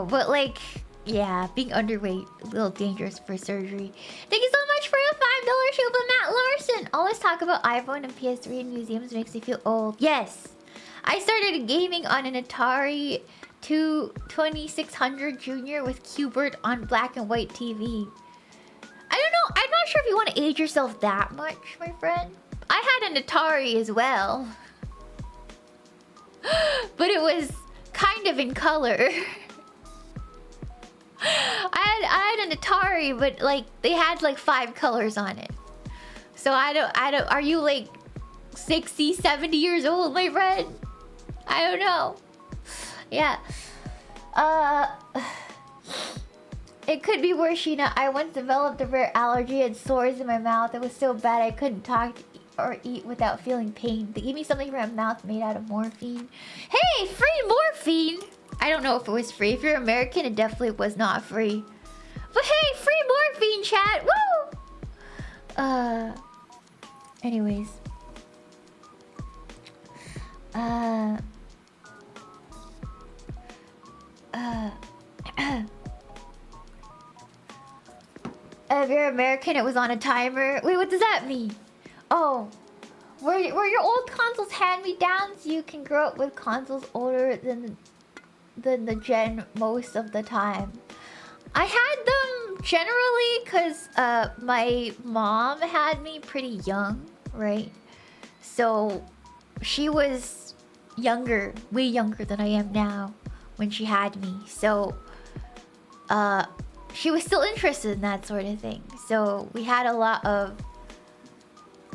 But like, yeah, being underweight, a little dangerous for surgery. Thank you so much for the $5 super Matt Larson. Always talk about iPhone and PS3 in museums makes me feel old. Yes. I started gaming on an Atari 2600 Junior with Qbert on black and white TV. I don't know. I'm not sure if you want to age yourself that much, my friend. I had an Atari as well. But it was kind of in color. I had an Atari, but like they had like 5 colors on it. So I don't are you like 60, 70 years old, my friend? I don't know. Yeah. It could be worse, Sheena. I once developed a rare allergy and sores in my mouth. It was so bad I couldn't talk or eat without feeling pain. They gave me something for my mouth made out of morphine. Hey, free morphine! I don't know if it was free. If you're American, it definitely was not free. But hey, free morphine, chat! Woo! Anyways. If you're American, it was on a timer. Wait, what does that mean? Oh, were your old consoles hand-me-downs? You can grow up with consoles older than the gen most of the time. I had them generally because my mom had me pretty young, right? So she was younger, way younger than I am now when she had me. So she was still interested in that sort of thing. So we had a lot of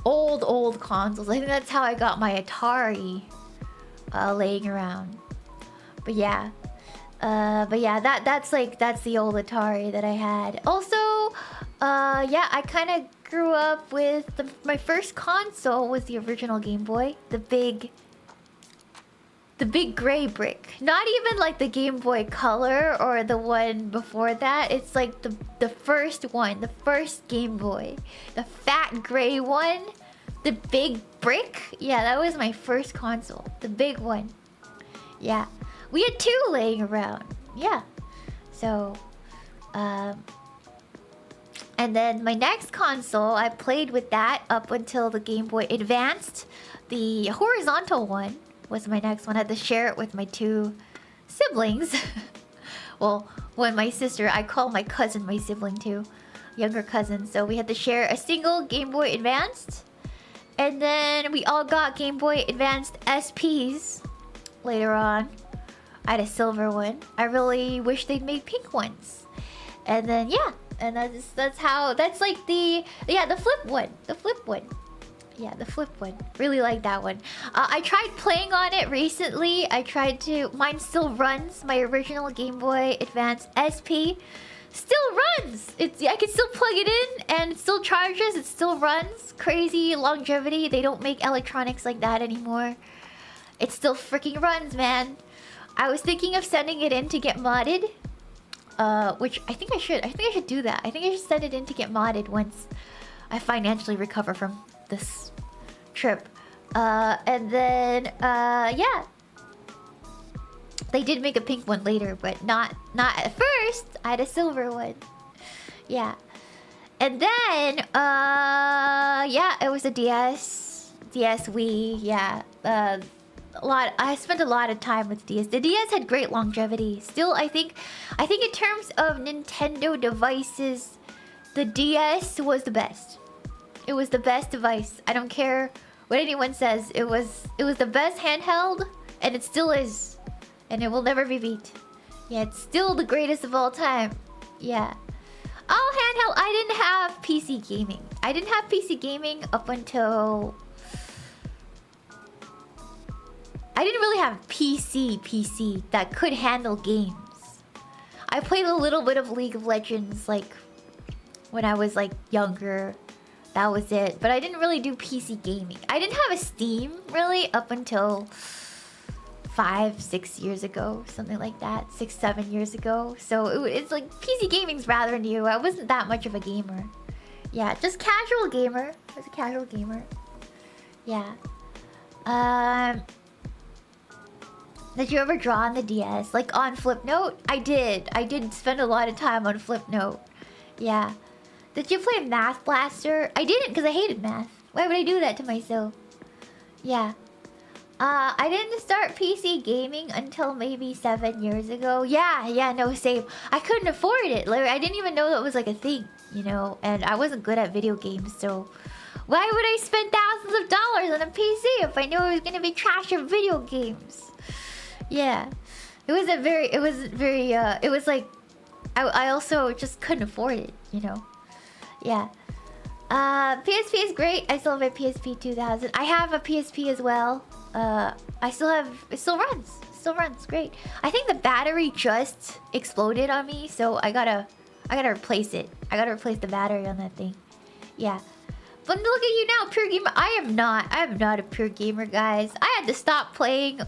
old consoles. I think that's how I got my Atari laying around. But yeah, that's the old Atari that I had. Also, yeah, I kind of grew up with my first console was the original Game Boy, the big gray brick. Not even like the Game Boy Color or the one before that. It's like the first one, the first Game Boy, the fat gray one, the big brick. Yeah, that was my first console, the big one. Yeah, we had 2 laying around. Yeah, so and then my next console, I played with that up until the Game Boy Advanced. The horizontal one was my next one. I had to share it with my 2 siblings. Well, when my sister, I call my cousin my sibling too, younger cousin. So we had to share a single Game Boy Advanced, and then we all got Game Boy Advanced SPs later on. I had a silver one. I really wish they'd make pink ones. And then yeah, and that's like the flip one, Yeah, the flip one. Really like that one. I tried playing on it recently. Mine still runs. My original Game Boy Advance SP still runs. I can still plug it in and it still charges. It still runs. Crazy longevity. They don't make electronics like that anymore. It still freaking runs, man. I was thinking of sending it in to get modded. Which I think I should. I think I should do that. I think I should send it in to get modded once I financially recover from this trip. And then yeah, they did make a pink one later, but not at first. I had a silver one. Yeah. And then yeah, it was a DS Wii. Yeah. I spent a lot of time with DS. The DS had great longevity. Still, I think in terms of Nintendo devices, the DS was the best. It was the best device. I don't care what anyone says. It was the best handheld, and it still is, and it will never be beat. Yeah, it's still the greatest of all time. Yeah. All handheld. I didn't have PC gaming. I didn't have PC gaming up until... I didn't really have PC that could handle games. I played a little bit of League of Legends, like, when I was, like, younger. That was it. But I didn't really do PC gaming. I didn't have a Steam, really, up until 5-6 years ago. Something like that. 6-7 years ago. So it's like, PC gaming's rather new. I wasn't that much of a gamer. Yeah, just casual gamer. I was a casual gamer. Yeah. Did you ever draw on the DS? Like on Flipnote? I did. I did spend a lot of time on Flipnote. Yeah. Did you play Math Blaster? I didn't because I hated math. Why would I do that to myself? Yeah. I didn't start PC gaming until maybe 7 years ago. Yeah, no, same. I couldn't afford it. Like, I didn't even know that was like a thing, you know? And I wasn't good at video games, so... Why would I spend thousands of dollars on a PC if I knew it was gonna be trash of video games? Yeah, it was like, I also just couldn't afford it, you know? Yeah. PSP is great. I still have a PSP 2000. I have a PSP as well. It still runs great. I think the battery just exploded on me, so I gotta replace it. I gotta replace the battery on that thing. Yeah. But look at you now, pure gamer. I am not a pure gamer, guys. I had to stop playing,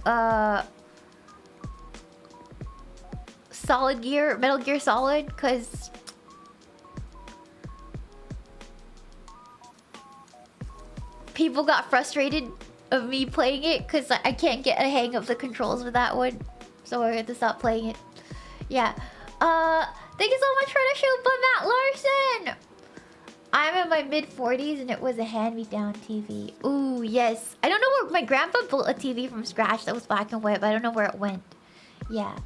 Metal Gear Solid, because people got frustrated of me playing it because I can't get a hang of the controls with that one, so I had to stop playing it. Yeah. Thank you so much for the show, but Matt Larson. I'm in my mid-40s and it was a hand-me-down TV. Ooh, yes. I don't know where my grandpa built a TV from scratch that was black and white, but I don't know where it went. Yeah.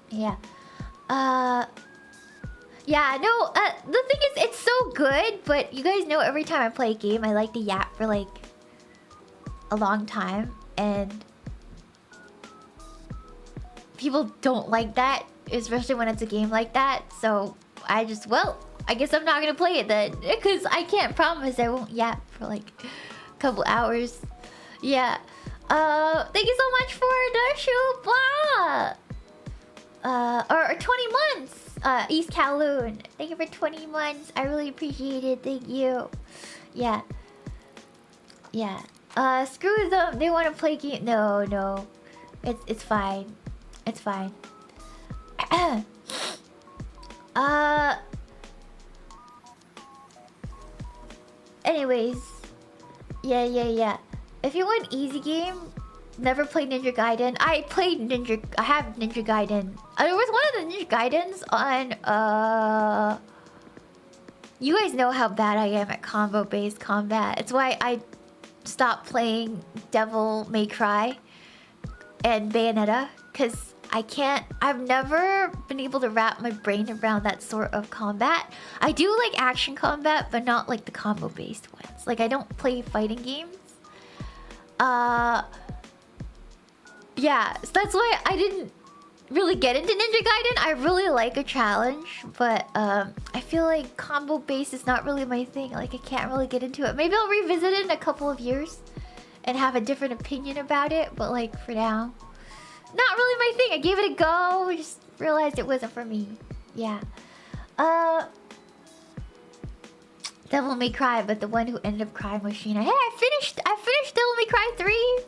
Yeah. Yeah, no, the thing is, it's so good, but you guys know every time I play a game, I like to yap for, like, a long time, and people don't like that, especially when it's a game like that, so I just, well, I guess I'm not gonna play it then, because I can't promise I won't yap for, like, a couple hours. Yeah. Thank you so much for the Shuba! Or 20 months! East Kowloon. Thank you for 20 months. I really appreciate it. Thank you. Yeah. Yeah. Screw them. They want to play game. No. It's fine. It's fine. Anyways. Yeah. If you want easy game, never played Ninja Gaiden. I have Ninja Gaiden. There was one of the Ninja Gaidens on, you guys know how bad I am at combo-based combat. It's why I stopped playing Devil May Cry and Bayonetta. Because I've never been able to wrap my brain around that sort of combat. I do like action combat, but not like the combo-based ones. Like, I don't play fighting games. Yeah, so that's why I didn't really get into Ninja Gaiden. I really like a challenge, but I feel like combo base is not really my thing. Like, I can't really get into it. Maybe I'll revisit it in a couple of years and have a different opinion about it, but like for now, not really my thing. I gave it a go, just realized it wasn't for me. Yeah. Devil May Cry, but the one who ended up crying was Shiina. Hey, I finished Devil May Cry 3.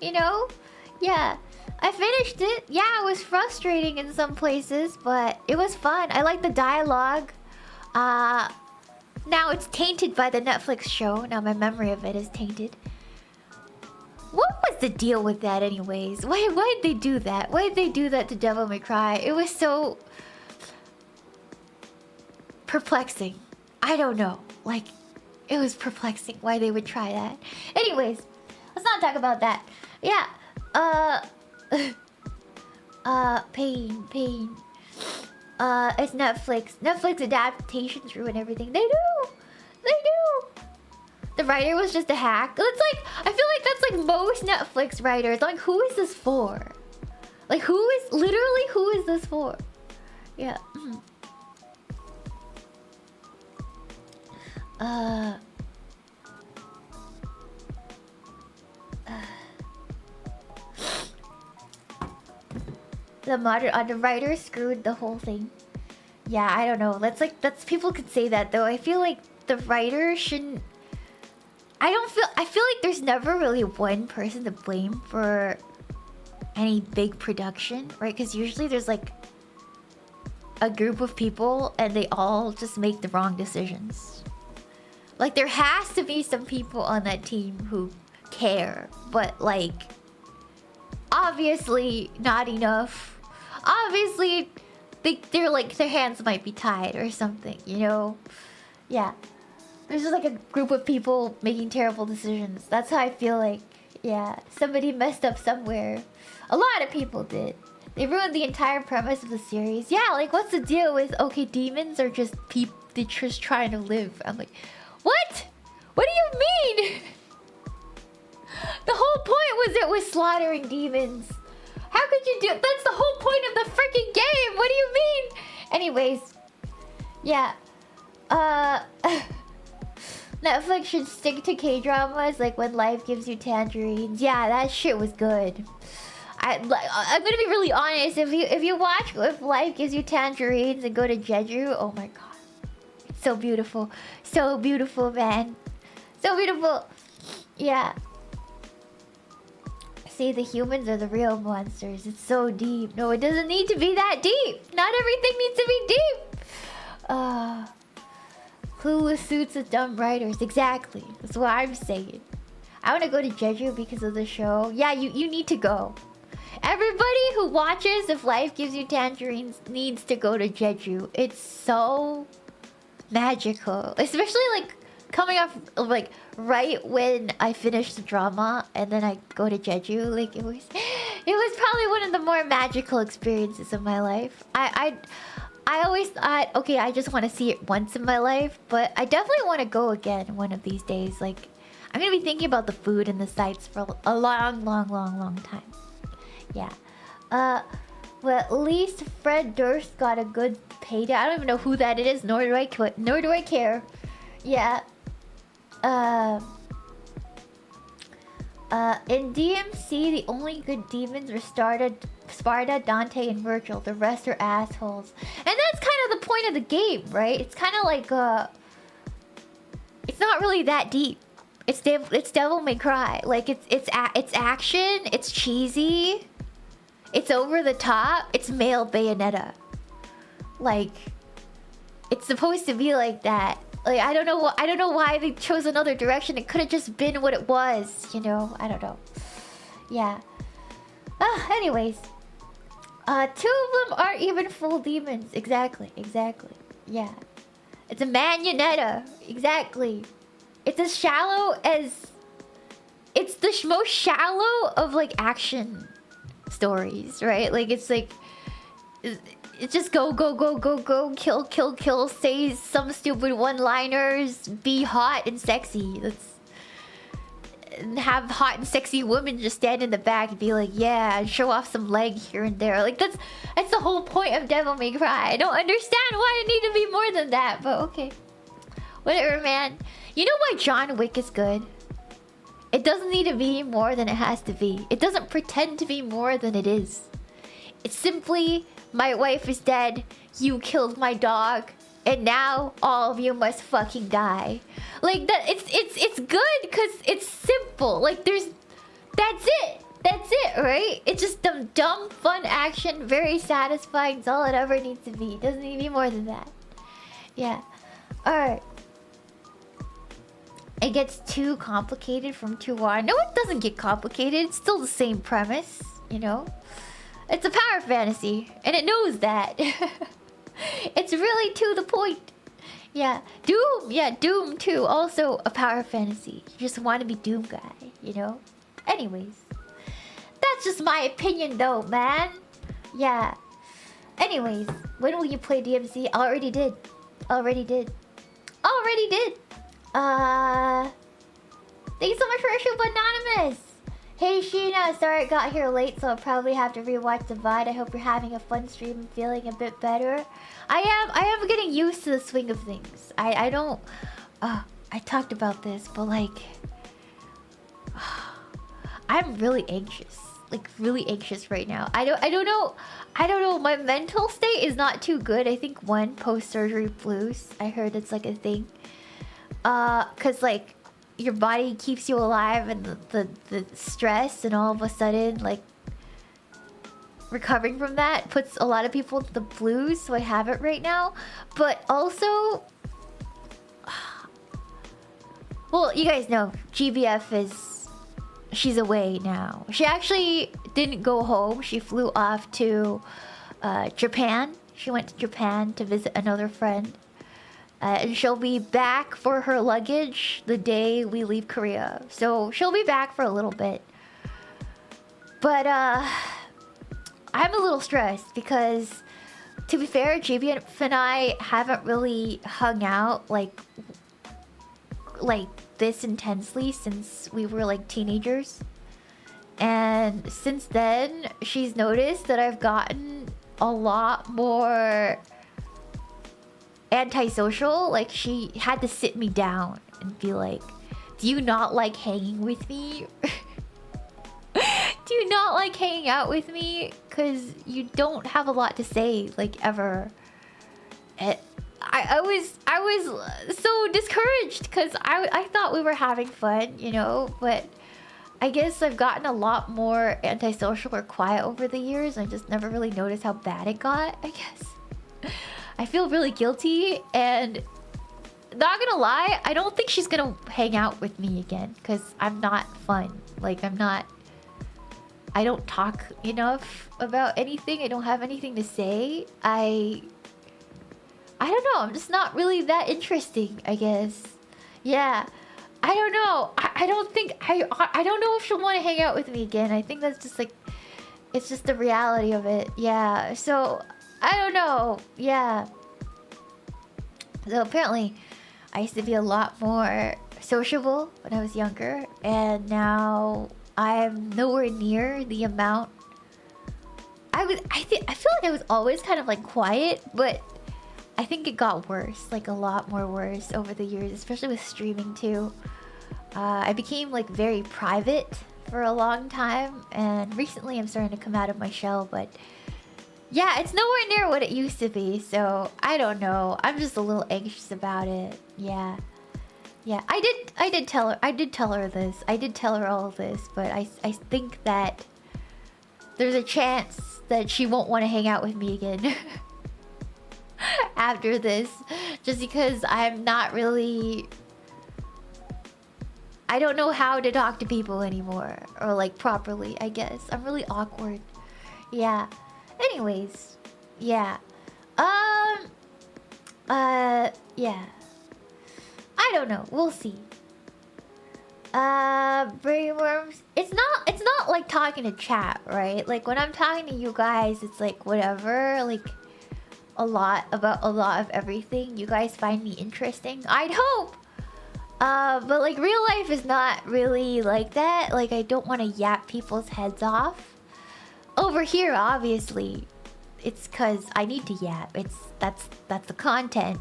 You know? Yeah, I finished it. Yeah, it was frustrating in some places, but it was fun. I like the dialogue. Now it's tainted by the Netflix show. Now my memory of it is tainted. What was the deal with that anyways? Why did they do that? Why did they do that to Devil May Cry? It was so perplexing. I don't know. Like, it was perplexing why they would try that. Anyways, let's not talk about that. Yeah. Pain. It's Netflix. Netflix adaptations ruin everything. They do. The writer was just a hack. It's like, I feel like that's like most Netflix writers. Like, who is this for? Like, who is this for? Yeah. The writer screwed the whole thing. Yeah, I don't know. That's people could say that though. I feel like the writer shouldn't. I feel like there's never really one person to blame for any big production, right? Because usually there's like a group of people and they all just make the wrong decisions. Like there has to be some people on that team who care, but like obviously not enough. Obviously they're like their hands might be tied or something, you know? Yeah. There's just like a group of people making terrible decisions. That's how I feel like. Yeah, somebody messed up somewhere. A lot of people did. They ruined the entire premise of the series. Yeah, like what's the deal with, okay, demons are just people, they're just trying to live. I'm like, what? What do you mean? The whole point was slaughtering demons. How could you do, that's the whole point of the freaking game. What do you mean? Anyways, yeah. Netflix should stick to K-dramas like When Life Gives You Tangerines. Yeah, that shit was good. I'm gonna be really honest. If you watch If Life Gives You Tangerines and go to Jeju, oh my god, it's so beautiful, man, so beautiful. Yeah. See, the humans are the real monsters. It's so deep. No, it doesn't need to be that deep. Not everything needs to be deep. Clueless suits of dumb writers. Exactly. That's what I'm saying. I want to go to Jeju because of the show. Yeah, you need to go. Everybody who watches If Life Gives You Tangerines needs to go to Jeju. It's so magical. Especially like coming off like right when I finished the drama and then I go to Jeju. Like it was probably one of the more magical experiences of my life. I always thought, okay, I just want to see it once in my life, but I definitely want to go again one of these days. Like, I'm gonna be thinking about the food and the sights for a long time. Yeah. Well, at least Fred Durst got a good payday. I don't even know who that is, nor do I care. Yeah. In DMC, the only good demons were Sparta, Dante, and Virgil. The rest are assholes. And that's kind of the point of the game, right? It's kind of like, it's not really that deep. It's Devil May Cry. Like, it's action, it's cheesy, it's over the top, it's male Bayonetta. Like, it's supposed to be like that. Like, I don't know why they chose another direction. It could have just been what it was, you know? I don't know. Yeah. Anyways. Two of them aren't even full demons. Exactly. Yeah. It's a manionetta. Exactly. It's as shallow as... It's the most shallow of, like, action stories, right? Like, it's like... It's just go, kill, say some stupid one-liners, be hot and sexy. And have hot and sexy women just stand in the back and be like, yeah, and show off some leg here and there. Like, that's the whole point of Devil May Cry. I don't understand why it need to be more than that, but okay. Whatever, man. You know why John Wick is good? It doesn't need to be more than it has to be. It doesn't pretend to be more than it is. It's simply... My wife is dead, you killed my dog, and now all of you must fucking die. Like that, it's good because it's simple. Like that's it, right? It's just dumb fun action, very satisfying. It's all it ever needs to be. It doesn't need to be more than that. Yeah. Alright. It gets too complicated from too on. No, it doesn't get complicated. It's still the same premise, you know? It's a power fantasy, and it knows that. It's really to the point. Yeah, Doom. Yeah, Doom too. Also a power fantasy. You just want to be Doom guy, you know? Anyways. That's just my opinion though, man. Yeah. Anyways, when will you play DMC? Already did. Thanks so much for issue Anonymous. Hey Shiina, sorry I got here late, so I'll probably have to rewatch Divide. I hope you're having a fun stream and feeling a bit better. I am getting used to the swing of things. I don't I talked about this, but like, I'm really anxious. Like really anxious right now. I don't know. My mental state is not too good. I think one post-surgery blues. I heard it's like a thing. Cause like your body keeps you alive, and the stress, and all of a sudden like recovering from that puts a lot of people in the blues. So I have it right now. But also, well, you guys know GBF is. She's away now. She actually didn't go home. She flew off to Japan. She went to Japan to visit another friend. And she'll be back for her luggage the day we leave Korea. So she'll be back for a little bit. But I'm a little stressed because, to be fair, GBF and I haven't really hung out like this intensely since we were like teenagers. And since then, she's noticed that I've gotten a lot more antisocial. Like, she had to sit me down and be like, do you not like hanging with me? Do you not like hanging out with me? Because you don't have a lot to say, like, ever. I was so discouraged because I thought we were having fun, you know, but I guess I've gotten a lot more antisocial or quiet over the years. I just never really noticed how bad it got, I guess. I feel really guilty, and not gonna lie, I don't think she's gonna hang out with me again because I'm not fun. Like, I don't talk enough about anything. I don't have anything to say. I don't know. I'm just not really that interesting, I guess. Yeah. I don't know. I don't think... I don't know if she'll want to hang out with me again. I think that's just like... It's just the reality of it. Yeah. So, I don't know. Yeah. So, apparently, I used to be a lot more sociable when I was younger. And now, I'm nowhere near the amount... I feel like I was always kind of like quiet, but... I think it got worse, like a lot more worse over the years, especially with streaming too. I became like very private for a long time, and recently I'm starting to come out of my shell, but yeah, it's nowhere near what it used to be, so I don't know. I'm just a little anxious about it. Yeah. Yeah, I did tell her this. I did tell her all of this, but I think that there's a chance that she won't want to hang out with me again. After this, just because I'm not really... I don't know how to talk to people anymore, or like properly, I guess. I'm really awkward. Yeah. Anyways, yeah. Yeah. I don't know. We'll see. Brainworms. It's not like talking to chat, right? Like when I'm talking to you guys, it's like whatever, like a lot of everything. You guys find me interesting, I'd hope. But like real life is not really like that. Like I don't want to yap people's heads off. Over here, obviously, it's cause I need to yap. That's the content,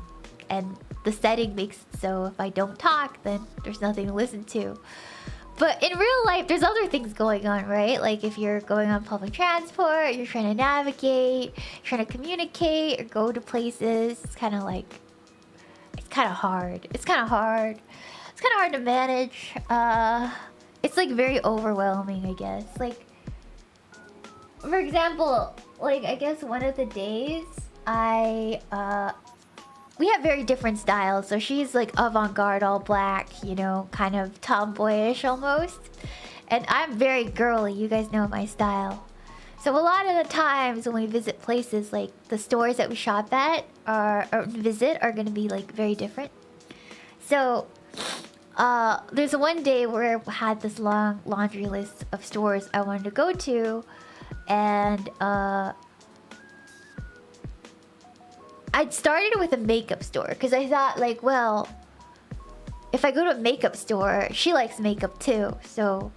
and the setting makes it so if I don't talk, then there's nothing to listen to. But in real life, there's other things going on, right? Like if you're going on public transport, you're trying to navigate, trying to communicate, or go to places. It's kind of like, it's kind of hard. It's kind of hard to manage. It's like very overwhelming, I guess. Like, for example, like I guess one of the days we have very different styles. So she's like avant-garde, all black, you know, kind of tomboyish almost. And I'm very girly. You guys know my style. So a lot of the times when we visit places, like the stores that we shop at or visit are going to be like very different. So there's one day where I had this long laundry list of stores I wanted to go to, and I'd started with a makeup store because I thought like, well, if I go to a makeup store, she likes makeup too. So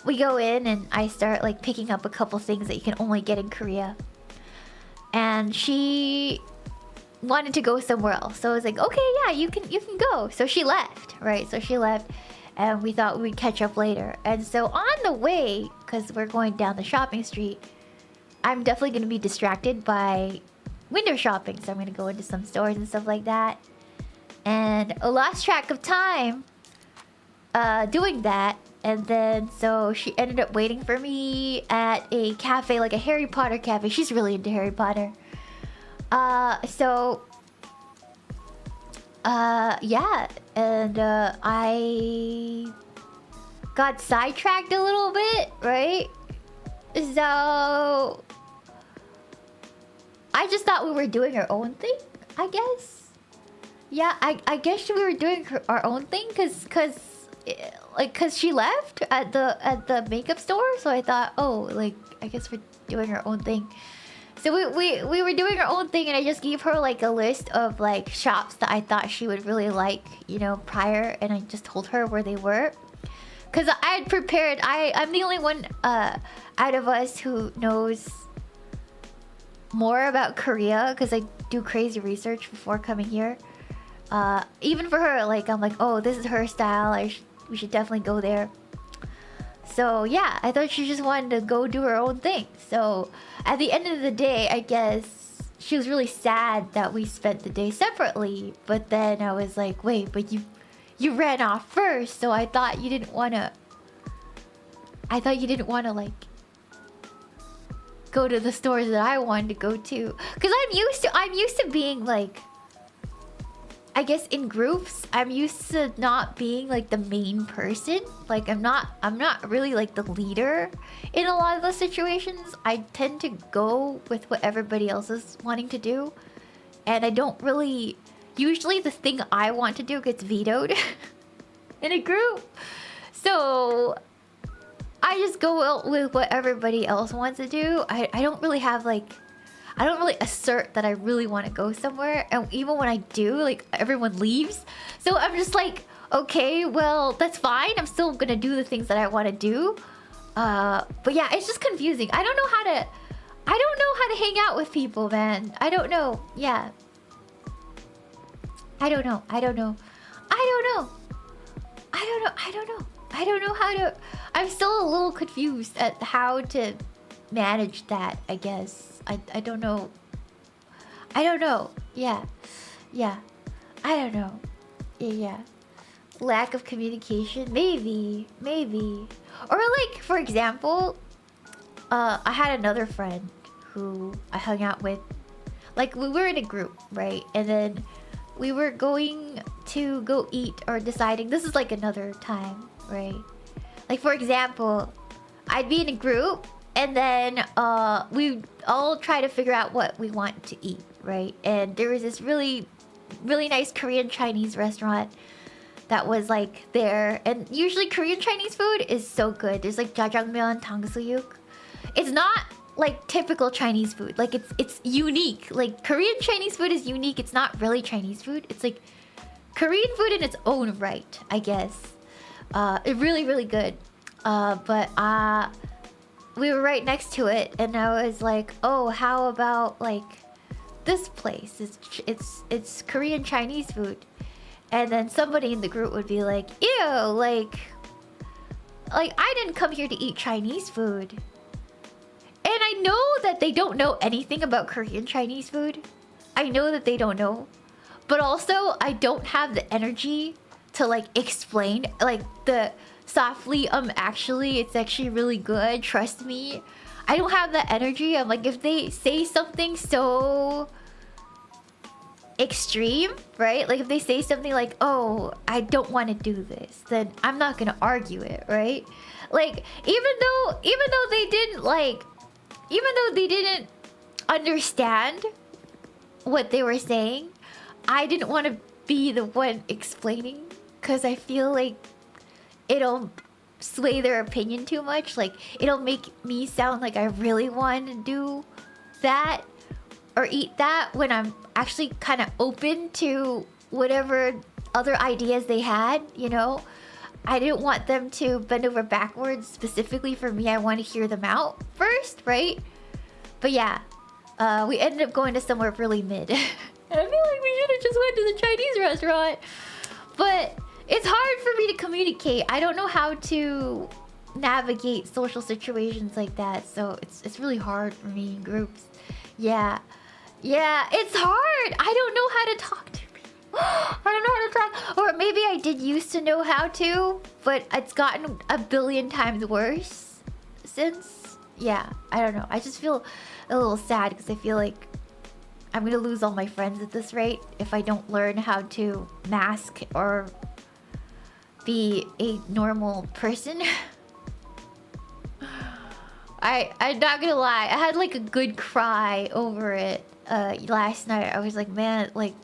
we go in and I start like picking up a couple things that you can only get in Korea. And she wanted to go somewhere else. So I was like, okay, yeah, you can go. So she left, right? So she left, and we thought we'd catch up later. And so on the way, because we're going down the shopping street, I'm definitely going to be distracted by window shopping. So I'm going to go into some stores and stuff like that. And I lost track of time doing that. And then so she ended up waiting for me at a cafe, like a Harry Potter cafe. She's really into Harry Potter. Yeah, and I got sidetracked a little bit, right? So I just thought we were doing our own thing, I guess. Yeah, I guess we were doing our own thing cause she left at the makeup store, so I thought, oh, like I guess we're doing our own thing. So we were doing our own thing, and I just gave her like a list of like shops that I thought she would really like, you know, prior, and I just told her where they were. Cause I had prepared. I'm the only one out of us who knows more about Korea, cause I do crazy research before coming here. Even for her, like I'm like, oh, this is her style. We should definitely go there. So yeah, I thought she just wanted to go do her own thing. So at the end of the day, I guess she was really sad that we spent the day separately. But then I was like, wait, but you ran off first, so I thought you didn't wanna like go to the stores that I wanted to go to. Cause I'm used to being like, I guess in groups, I'm used to not being like the main person. Like I'm not really like the leader in a lot of those situations. I tend to go with what everybody else is wanting to do. And I don't really... Usually the thing I want to do gets vetoed in a group. So I just go with what everybody else wants to do. I don't really have like... I don't really assert that I really want to go somewhere. And even when I do, like, everyone leaves. So I'm just like, okay, well, that's fine. I'm still gonna do the things that I want to do. But yeah, it's just confusing. I don't know how to hang out with people, man. I don't know. Yeah. I don't know how to... I'm still a little confused at how to manage that, I guess. I don't know. Yeah. I don't know. Yeah. Lack of communication, maybe. Or like, for example, I had another friend who I hung out with. Like, we were in a group, right? And then we were going to go eat, or deciding, this is like another time, right? Like, for example, I'd be in a group, and then we all try to figure out what we want to eat, right? And there was this really, really nice Korean Chinese restaurant that was like there. And usually Korean Chinese food is so good. There's like jjajangmyeon, tangsuyuk. It's not like typical Chinese food. Like it's unique. Like Korean Chinese food is unique. It's not really Chinese food. It's like Korean food in its own right, I guess. It's really, really good. But we were right next to it, and I was like, oh, how about like this place? It's Korean Chinese food. And then somebody in the group would be like, ew, like I didn't come here to eat Chinese food. And I know that they don't know anything about Korean Chinese food. I know that they don't know. But also, I don't have the energy to like explain like the softly, actually, it's actually really good, trust me. I don't have that energy. I'm like, if they say something so extreme, right? Like if they say something like, oh, I don't want to do this, then I'm not gonna argue it, right? Like, even though they didn't understand what they were saying, I didn't want to be the one explaining, because I feel like it'll sway their opinion too much. Like, it'll make me sound like I really want to do that or eat that, when I'm actually kind of open to whatever other ideas they had, you know? I didn't want them to bend over backwards specifically for me. I want to hear them out first, right? But yeah, we ended up going to somewhere really mid. And I feel just went to the Chinese restaurant. But it's hard for me to communicate. I don't know how to navigate social situations like that, so it's really hard for me in groups. Yeah, it's hard. I don't know how to talk to people. I don't know how to talk. Or maybe I did used to know how to, but it's gotten a billion times worse since. Yeah, I don't know. I just feel a little sad because I feel like I'm gonna lose all my friends at this rate if I don't learn how to mask or be a normal person. I'm not gonna lie, I had like a good cry over it last night. I was like, man, like,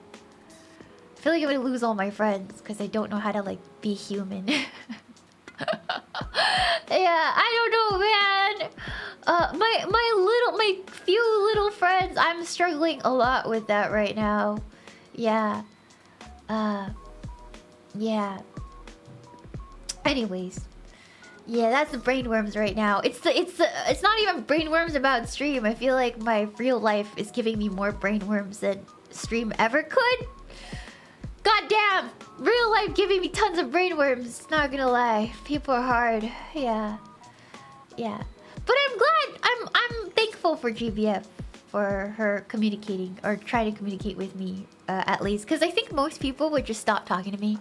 I feel like I'm gonna lose all my friends because I don't know how to like be human. Yeah, I don't know, man. My few little friends, I'm struggling a lot with that right now. Yeah. Yeah. Anyways. Yeah, that's the brainworms right now. It's not even brainworms about stream. I feel like my real life is giving me more brainworms than stream ever could. Goddamn! Real life giving me tons of brainworms, not gonna lie. People are hard. Yeah. Yeah. But I'm glad, I'm thankful for GBF for her communicating or trying to communicate with me at least, because I think most people would just stop talking to me.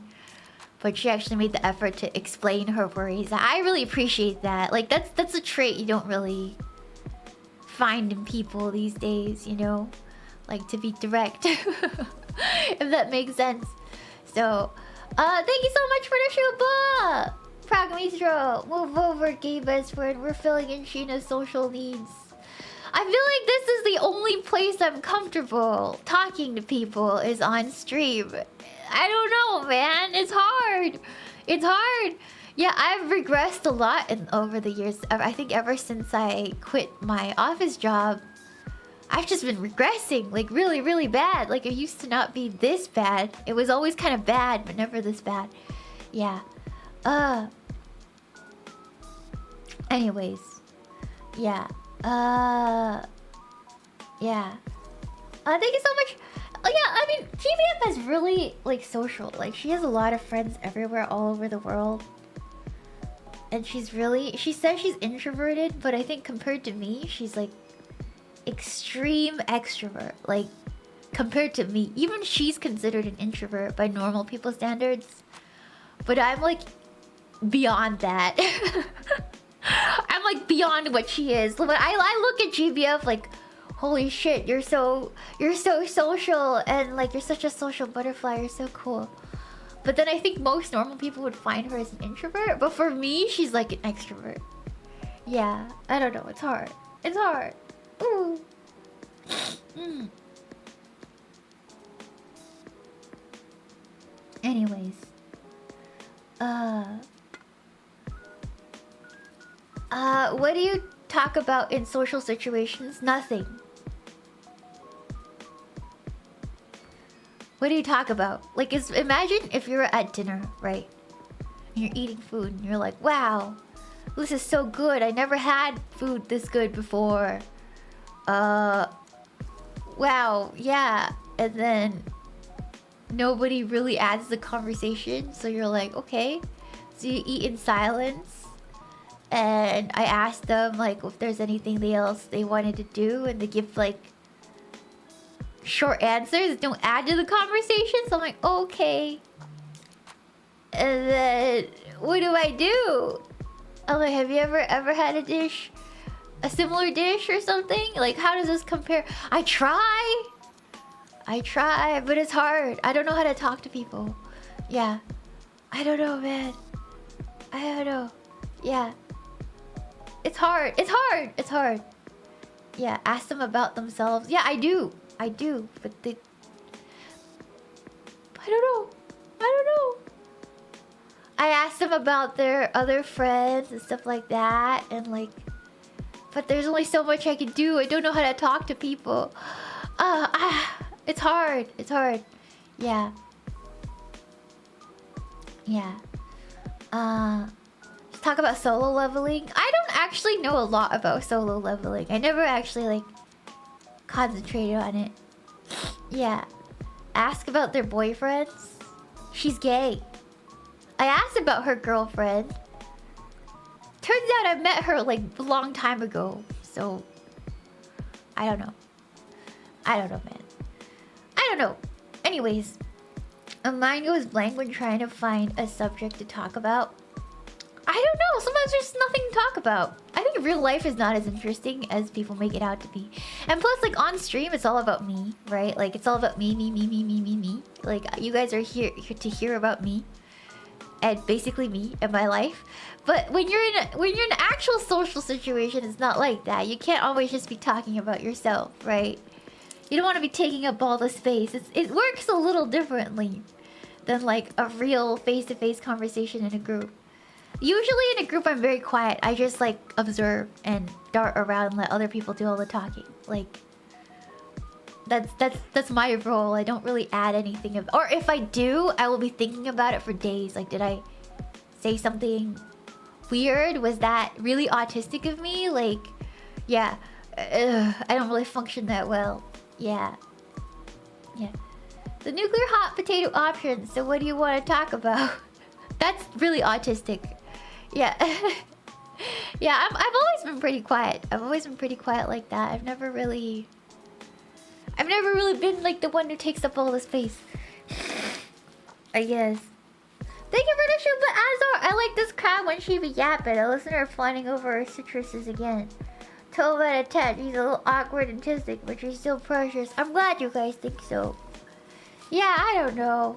But she actually made the effort to explain her worries. I really appreciate that. Like that's a trait you don't really find in people these days, you know? Like to be direct. If that makes sense. So, thank you so much for the Shuba! Pragmistro, move over, gay best friend. We're filling in Sheena's social needs. I feel like this is the only place I'm comfortable talking to people is on stream. I don't know, man. It's hard. It's hard. Yeah, I've regressed a lot over the years. I think ever since I quit my office job, I've just been regressing, like really, really bad. Like it used to not be this bad. It was always kind of bad, but never this bad. Yeah. Anyways. Yeah. Yeah. Thank you so much. Yeah, I mean, GBF is really, like, social. Like, she has a lot of friends everywhere, all over the world. And she's really... She says she's introverted, but I think compared to me, she's, like, extreme extrovert. Like, compared to me. Even she's considered an introvert by normal people's standards. But I'm, like, beyond that. I'm, like, beyond what she is. When I look at GBF, like... Holy shit, you're so social and like you're such a social butterfly, you're so cool. But then I think most normal people would find her as an introvert, but for me, she's like an extrovert. Yeah, I don't know, it's hard. It's hard. Ooh. Anyways. What do you talk about in social situations? Nothing. What do you talk about? Like, imagine if you're at dinner, right? And you're eating food and you're like, wow, this is so good. I never had food this good before. Wow, yeah. And then nobody really adds the conversation. So you're like, okay. So you eat in silence. And I asked them, like, if there's anything else they wanted to do. And they give, like, short answers, don't add to the conversation. So I'm like, okay. And then what do I do? I'm like, have you ever had a dish, a similar dish or something? Like, how does this compare? I try, but it's hard. I don't know how to talk to people. Yeah, I don't know, man. I don't know. Yeah, it's hard. It's hard. Yeah, ask them about themselves. Yeah, I do, but they... I don't know. I asked them about their other friends and stuff like that, and like... But there's only so much I can do. I don't know how to talk to people. It's hard. Yeah. Just talk about solo leveling. I don't actually know a lot about solo leveling. I never actually, like, concentrated on it. Yeah. ask about their boyfriends. She's gay. I asked about her girlfriend. Turns out I met her like a long time ago. So I don't know. I don't know, man. I don't know. Anyways, my mind goes blank when trying to find a subject to talk about. I don't know. Sometimes there's nothing to talk about. I think real life is not as interesting as people make it out to be. And plus, like on stream, it's all about me, right? Like it's all about me. Like you guys are here to hear about me, and basically me and my life. But when you're in an actual social situation, it's not like that. You can't always just be talking about yourself, right? You don't want to be taking up all the space. It works a little differently than like a real face-to-face conversation in a group. Usually in a group, I'm very quiet. I just like observe and dart around and let other people do all the talking. Like that's my role. I don't really add anything of, or if I do, I will be thinking about it for days. Like, did I say something weird? Was that really autistic of me? Like, yeah, I don't really function that well. Yeah. The nuclear hot potato option. So what do you want to talk about? That's really autistic. Yeah. Yeah, I've always been pretty quiet. I've always been pretty quiet like that. I've never really been like the one who takes up all the space, I guess. Thank you for the show, but Azor, I like this crab when she be yapping. I listen to her flying over her citruses again. 12 out of 10. She's a little awkward and autistic, but she's still precious. I'm glad you guys think so. Yeah, I don't know.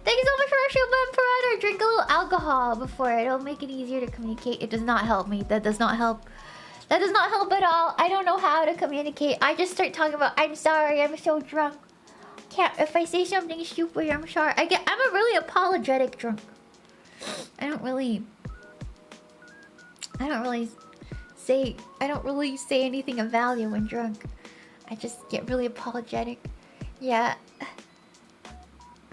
Thank you so much for the show, but Imperator. Drink a little alcohol before it. It'll make it easier to communicate. It does not help me. That does not help. That does not help at all. I don't know how to communicate. I just start talking about, I'm sorry, I'm so drunk. Can't, if I say something stupid, I'm sorry. I'm a really apologetic drunk. I don't really say anything of value when drunk. I just get really apologetic. Yeah.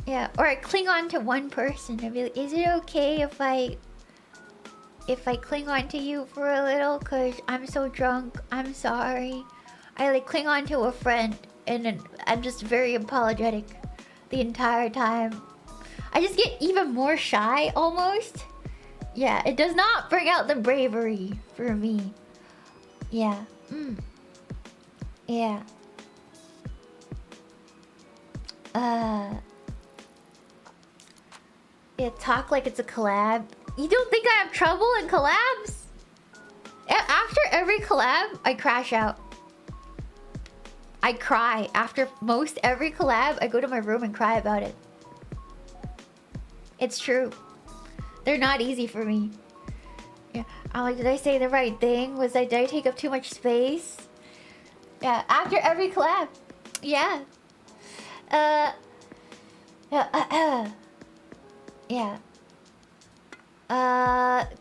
Yeah, or I cling on to one person. I'd be like, is it okay if I cling on to you for a little? Cause I'm so drunk. I'm sorry. I like cling on to a friend and then I'm just very apologetic the entire time. I just get even more shy almost. Yeah, it does not bring out the bravery for me. Yeah. Yeah. Yeah, talk like it's a collab. You don't think I have trouble in collabs? After every collab, I crash out. I cry. After most every collab, I go to my room and cry about it. It's true. They're not easy for me. Yeah, I'm like, did I say the right thing? Did I take up too much space? Yeah, after every collab. Yeah. Yeah.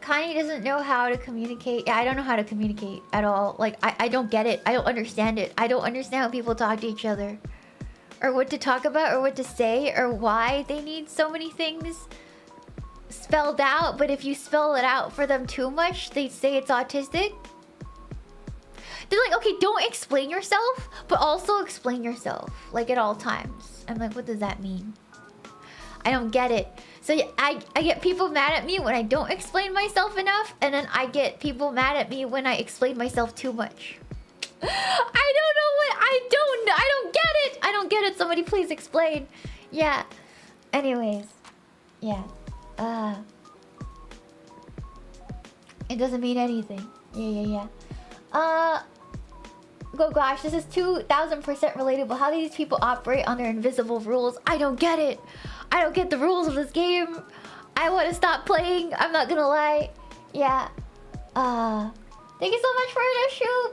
Connie doesn't know how to communicate. Yeah, I don't know how to communicate at all. Like, I don't get it. I don't understand it. I don't understand how people talk to each other. Or what to talk about, or what to say, or why they need so many things spelled out. But if you spell it out for them too much, they say it's autistic. They're like, okay, don't explain yourself, but also explain yourself. Like, at all times. I'm like, what does that mean? I don't get it. So yeah, I get people mad at me when I don't explain myself enough, and then I get people mad at me when I explain myself too much. I don't know what I don't get it. I don't get it. Somebody please explain. Yeah. Anyways. Yeah. It doesn't mean anything. Yeah. Go gosh, this is 2000% relatable. How these people operate on their invisible rules. I don't get it. I don't get the rules of this game. I want to stop playing. I'm not gonna lie. Yeah. Thank you so much for the shoot.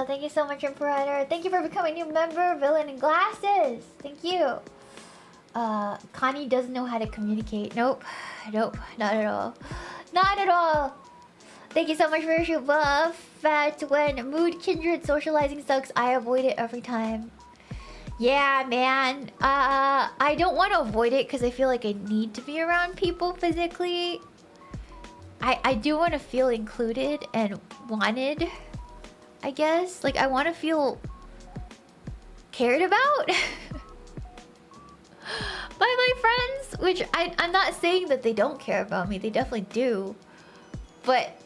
Thank you so much, Imperator. Thank you for becoming a new member, Villain in Glasses. Thank you. Connie doesn't know how to communicate. Nope, not at all. Not at all. Thank you so much for your shoot, Buff. That's when mood kindred socializing sucks. I avoid it every time. Yeah, man. I don't want to avoid it because I feel like I need to be around people physically. I do want to feel included and wanted, I guess. Like, I want to feel cared about by my friends, which I'm not saying that they don't care about me, they definitely do, but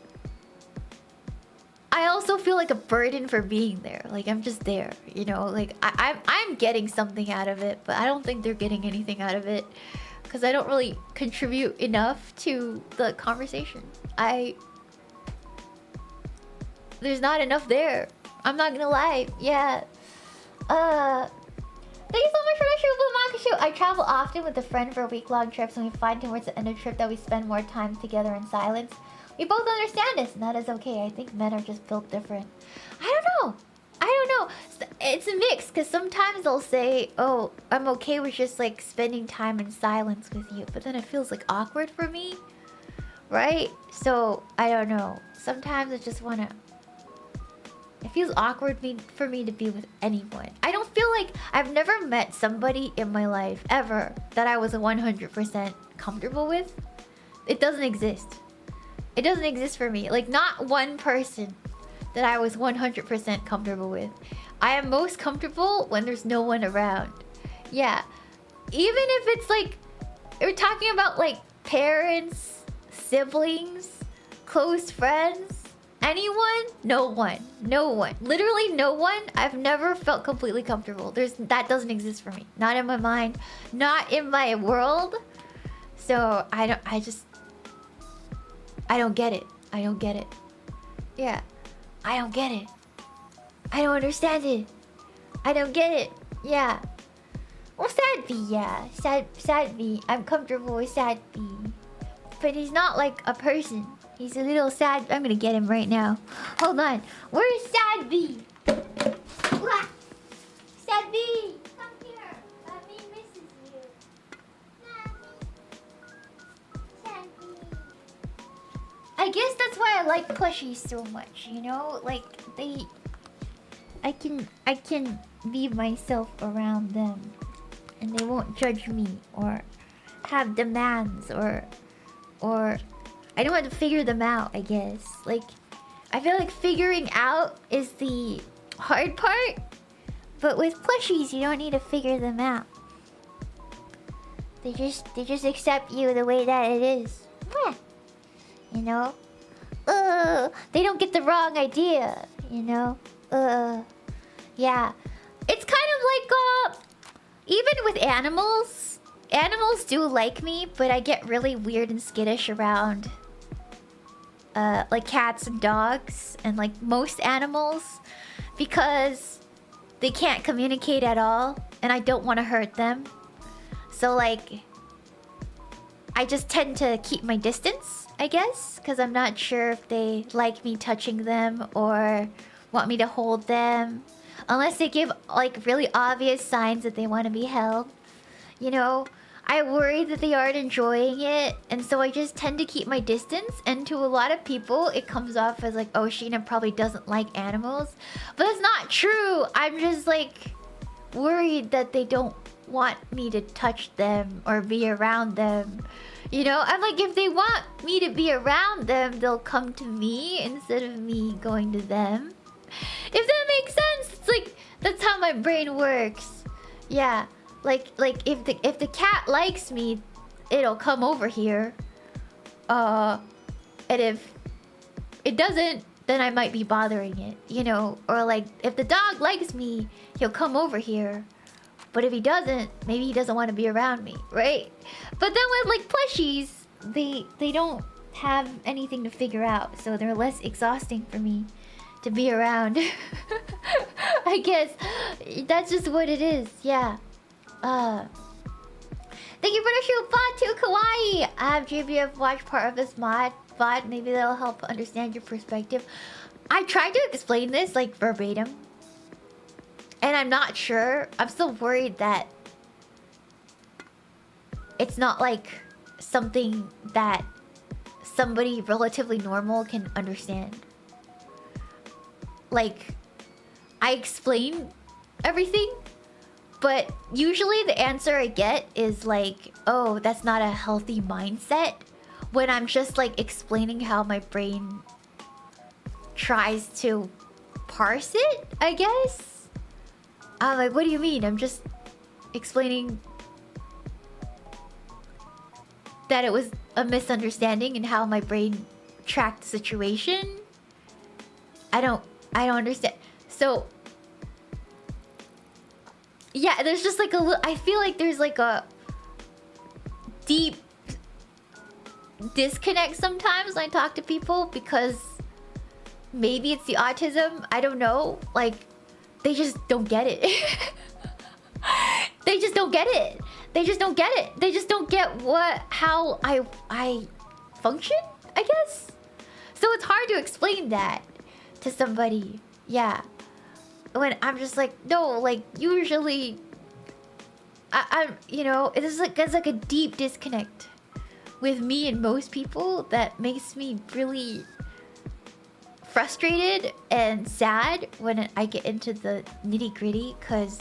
I also feel like a burden for being there. Like, I'm just there, you know? Like, I'm getting something out of it, but I don't think they're getting anything out of it because I don't really contribute enough to the conversation. There's not enough there. I'm not gonna lie. Yeah. Thank you so much for the show, Blue Maca Show. I travel often with a friend for week-long trips, and we find towards the end of the trip that we spend more time together in silence. We both understand this, and that is okay. I think men are just built different. I don't know. It's a mix, because sometimes they'll say, oh, I'm okay with just like spending time in silence with you, but then it feels like awkward for me, right? So I don't know. Sometimes I just want to... It feels awkward for me to be with anyone. I don't feel like... I've never met somebody in my life, ever, that I was 100% comfortable with. It doesn't exist. It doesn't exist for me. Like, not one person that I was 100% comfortable with. I am most comfortable when there's no one around. Yeah. Even if it's like... We're talking about like parents, siblings, close friends... Anyone? No one. No one. Literally no one. I've never felt completely comfortable. That doesn't exist for me. Not in my mind. Not in my world. So I don't get it. I don't get it. Yeah. I don't get it. I don't understand it. I don't get it. Yeah. Well, Sad B, yeah. Sad B. I'm comfortable with Sad B. But he's not like a person. He's a little sad. I'm gonna get him right now. Hold on. Where's Sad B? Sad B! Come here. Mommy misses you. Sad B. I guess that's why I like plushies so much, you know? Like, I can be myself around them. And they won't judge me or have demands or I don't have to figure them out, I guess. Like, I feel like figuring out is the hard part. But with plushies, you don't need to figure them out. They just accept you the way that it is. Yeah. You know? They don't get the wrong idea, you know? Yeah. It's kind of like, even with animals, animals do like me, but I get really weird and skittish around like cats and dogs and like most animals because they can't communicate at all and I don't want to hurt them. So like I just tend to keep my distance, I guess, because I'm not sure if they like me touching them or want me to hold them unless they give like really obvious signs that they want to be held, you know. I worry that they aren't enjoying it, and so I just tend to keep my distance. And to a lot of people, it comes off as like, oh, Shiina probably doesn't like animals. But that's not true. I'm just like worried that they don't want me to touch them or be around them. You know, I'm like, if they want me to be around them, they'll come to me instead of me going to them. If that makes sense, it's like, that's how my brain works. Yeah. Like if the cat likes me, it'll come over here. And if it doesn't, then I might be bothering it, you know? Or like if the dog likes me, he'll come over here. But if he doesn't, maybe he doesn't want to be around me, right? But then with like plushies, they don't have anything to figure out, so they're less exhausting for me to be around. I guess that's just what it is. Yeah. Thank you for the show, VOD to Kawaii. I have JBF watched part of this VOD. Maybe that'll help understand your perspective. I tried to explain this like verbatim, and I'm not sure. I'm still worried that it's not like something that somebody relatively normal can understand. Like, I explain everything, but usually the answer I get is like, oh, that's not a healthy mindset, when I'm just like explaining how my brain tries to parse it, I guess. I'm like, what do you mean? I'm just explaining that it was a misunderstanding and how my brain tracked the situation. I don't understand. So yeah, there's just like I feel like there's like a deep disconnect sometimes when I talk to people, because maybe it's the autism, I don't know. Like, they just don't get it. They just don't get it. They just don't get it. They just don't get how I function, I guess. So it's hard to explain that to somebody. Yeah. When I'm just like, no, like usually I'm you know, it's like a deep disconnect with me and most people that makes me really frustrated and sad when I get into the nitty-gritty, because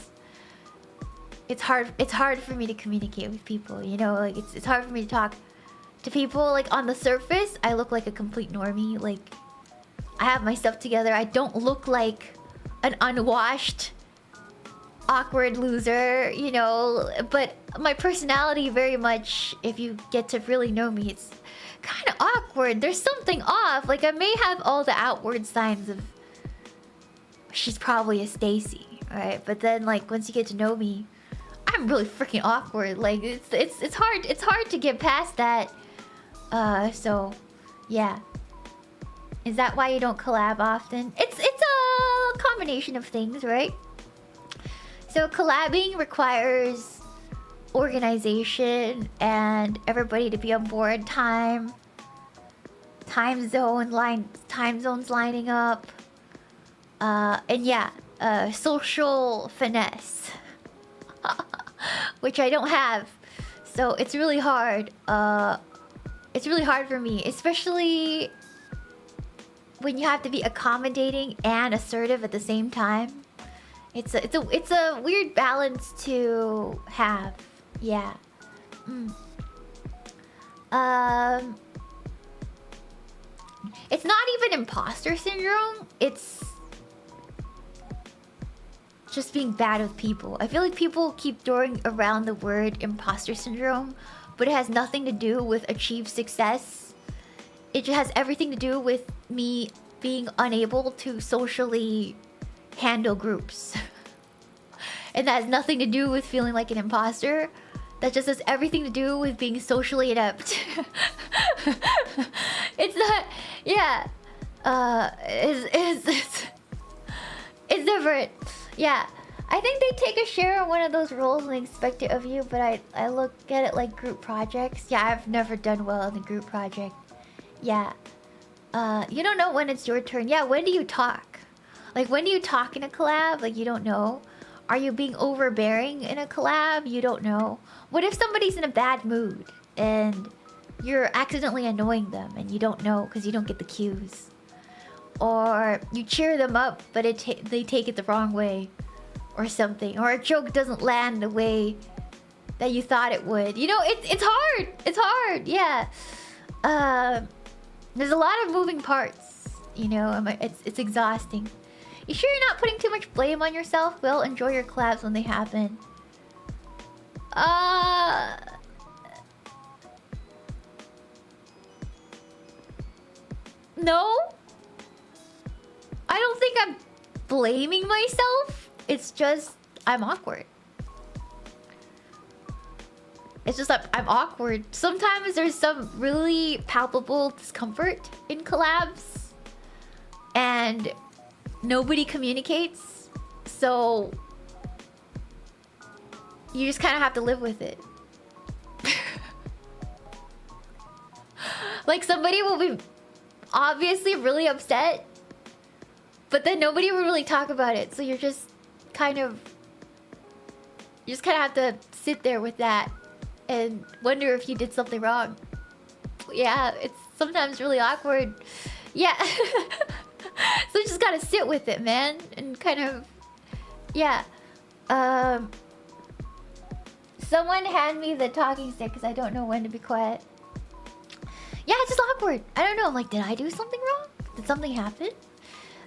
it's hard for me to communicate with people, you know. Like it's hard for me to talk to people. Like on the surface I look like a complete normie, like I have my stuff together, I don't look like an unwashed awkward loser, you know, but my personality very much, if you get to really know me, it's kind of awkward. There's something off. Like I may have all the outward signs of she's probably a Stacy, right? But then like once you get to know me, I'm really freaking awkward. Like it's hard to get past that. So yeah. Is that why you don't collab often? It's a combination of things, right? So collabing requires organization and everybody to be on board, time zones lining up, and yeah, social finesse, which I don't have. So it's really hard. It's really hard for me, especially when you have to be accommodating and assertive at the same time. It's a weird balance to have. Yeah. It's not even imposter syndrome. It's just being bad with people. I feel like people keep throwing around the word imposter syndrome, but it has nothing to do with achieved success. It just has everything to do with me being unable to socially handle groups. And that has nothing to do with feeling like an imposter. That just has everything to do with being socially inept. It's not, yeah. It's different. Yeah. I think they take a share of one of those roles and they expect it of you, but I look at it like group projects. Yeah, I've never done well in a group project. Yeah. You don't know when it's your turn. Yeah, when do you talk? Like, when do you talk in a collab? Like, you don't know. Are you being overbearing in a collab? You don't know. What if somebody's in a bad mood and you're accidentally annoying them and you don't know because you don't get the cues? Or you cheer them up, but they take it the wrong way or something. Or a joke doesn't land the way that you thought it would. You know, it's hard. It's hard, yeah. There's a lot of moving parts, you know. It's exhausting. You sure you're not putting too much blame on yourself? Well, enjoy your collabs when they happen. No. I don't think I'm blaming myself. It's just I'm awkward. It's just that I'm awkward. Sometimes there's some really palpable discomfort in collabs. And nobody communicates, so you just kind of have to live with it. Like somebody will be obviously really upset, but then nobody will really talk about it, so you just kind of have to sit there with that and wonder if you did something wrong. Yeah, it's sometimes really awkward. Yeah. So you just gotta sit with it, man, and kind of, yeah. Someone hand me the talking stick because I don't know when to be quiet. Yeah, it's just awkward. I don't know. I'm like, did I do something wrong? Did something happen?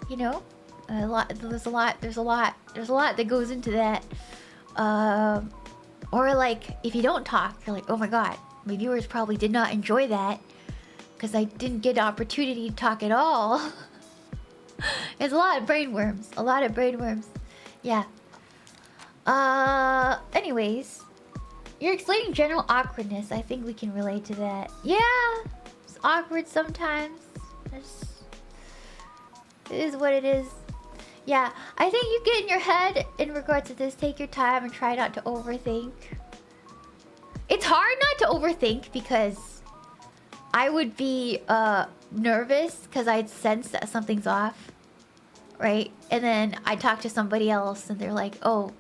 You know? A lot. There's a lot. There's a lot. There's a lot that goes into that. Or like, if you don't talk, you're like, oh my god, my viewers probably did not enjoy that because I didn't get an opportunity to talk at all. There's a lot of brainworms. A lot of brainworms. Yeah. Anyways, you're explaining general awkwardness. I think we can relate to that. Yeah, it's awkward sometimes. It is what it is. Yeah, I think you get in your head in regards to this. Take your time and try not to overthink. It's hard not to overthink because I would be nervous because I'd sense that something's off, right? And then I talk to somebody else and they're like, "Oh,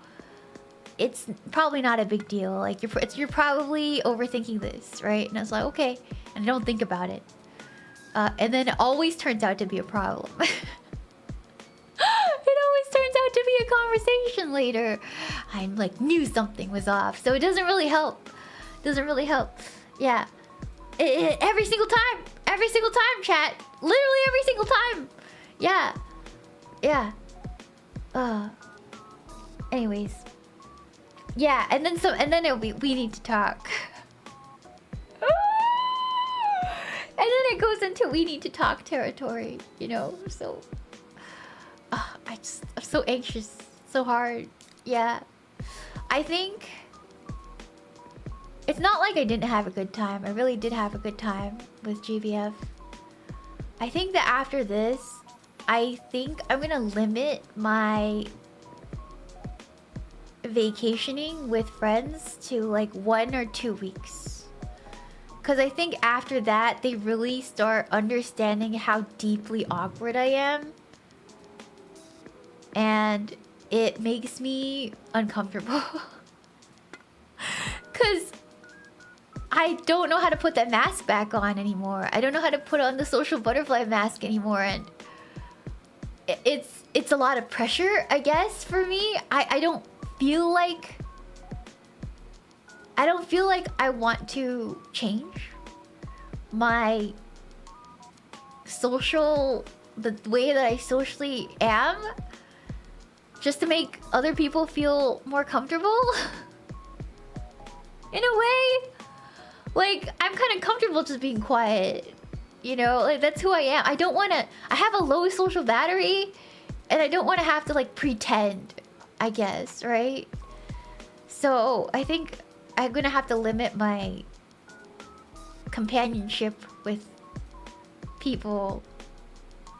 it's probably not a big deal. Like you're probably overthinking this, right?" And I was like, "Okay," and I don't think about it. And then it always turns out to be a problem. It always turns out to be a conversation later. I like knew something was off, so it doesn't really help. Doesn't really help. Yeah. Every single time. Every single time, chat. Literally every single time. Yeah. Yeah. Anyways. Yeah, and then we need to talk. And then it goes into we need to talk territory, you know? So I'm so anxious, so hard. Yeah. I think it's not like I didn't have a good time. I really did have a good time with GVF. I think that after this, I think I'm gonna limit my vacationing with friends to like 1 or 2 weeks. Because I think after that, they really start understanding how deeply awkward I am. And it makes me uncomfortable. Because I don't know how to put that mask back on anymore. I don't know how to put on the social butterfly mask anymore. And it's a lot of pressure, I guess, for me. I don't feel like I want to change my the way that I socially am just to make other people feel more comfortable. In a way, like I'm kind of comfortable just being quiet, you know, like that's who I am. I have a low social battery and I don't want to have to like pretend, I guess, right? So I think I'm gonna have to limit my companionship with people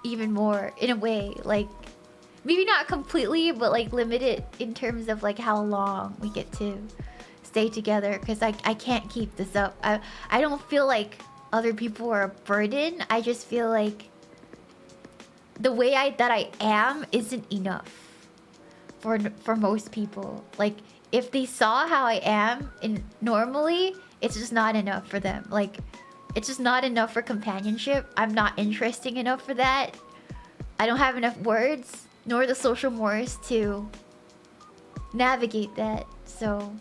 even more in a way, like maybe not completely, but like limit it in terms of like how long we get to stay together, because I can't keep this up. I don't feel like other people are a burden. I just feel like the way that I am isn't enough for most people. Like if they saw how I am normally, it's just not enough for them. Like it's just not enough for companionship. I'm not interesting enough for that. I don't have enough words nor the social mores to navigate that. So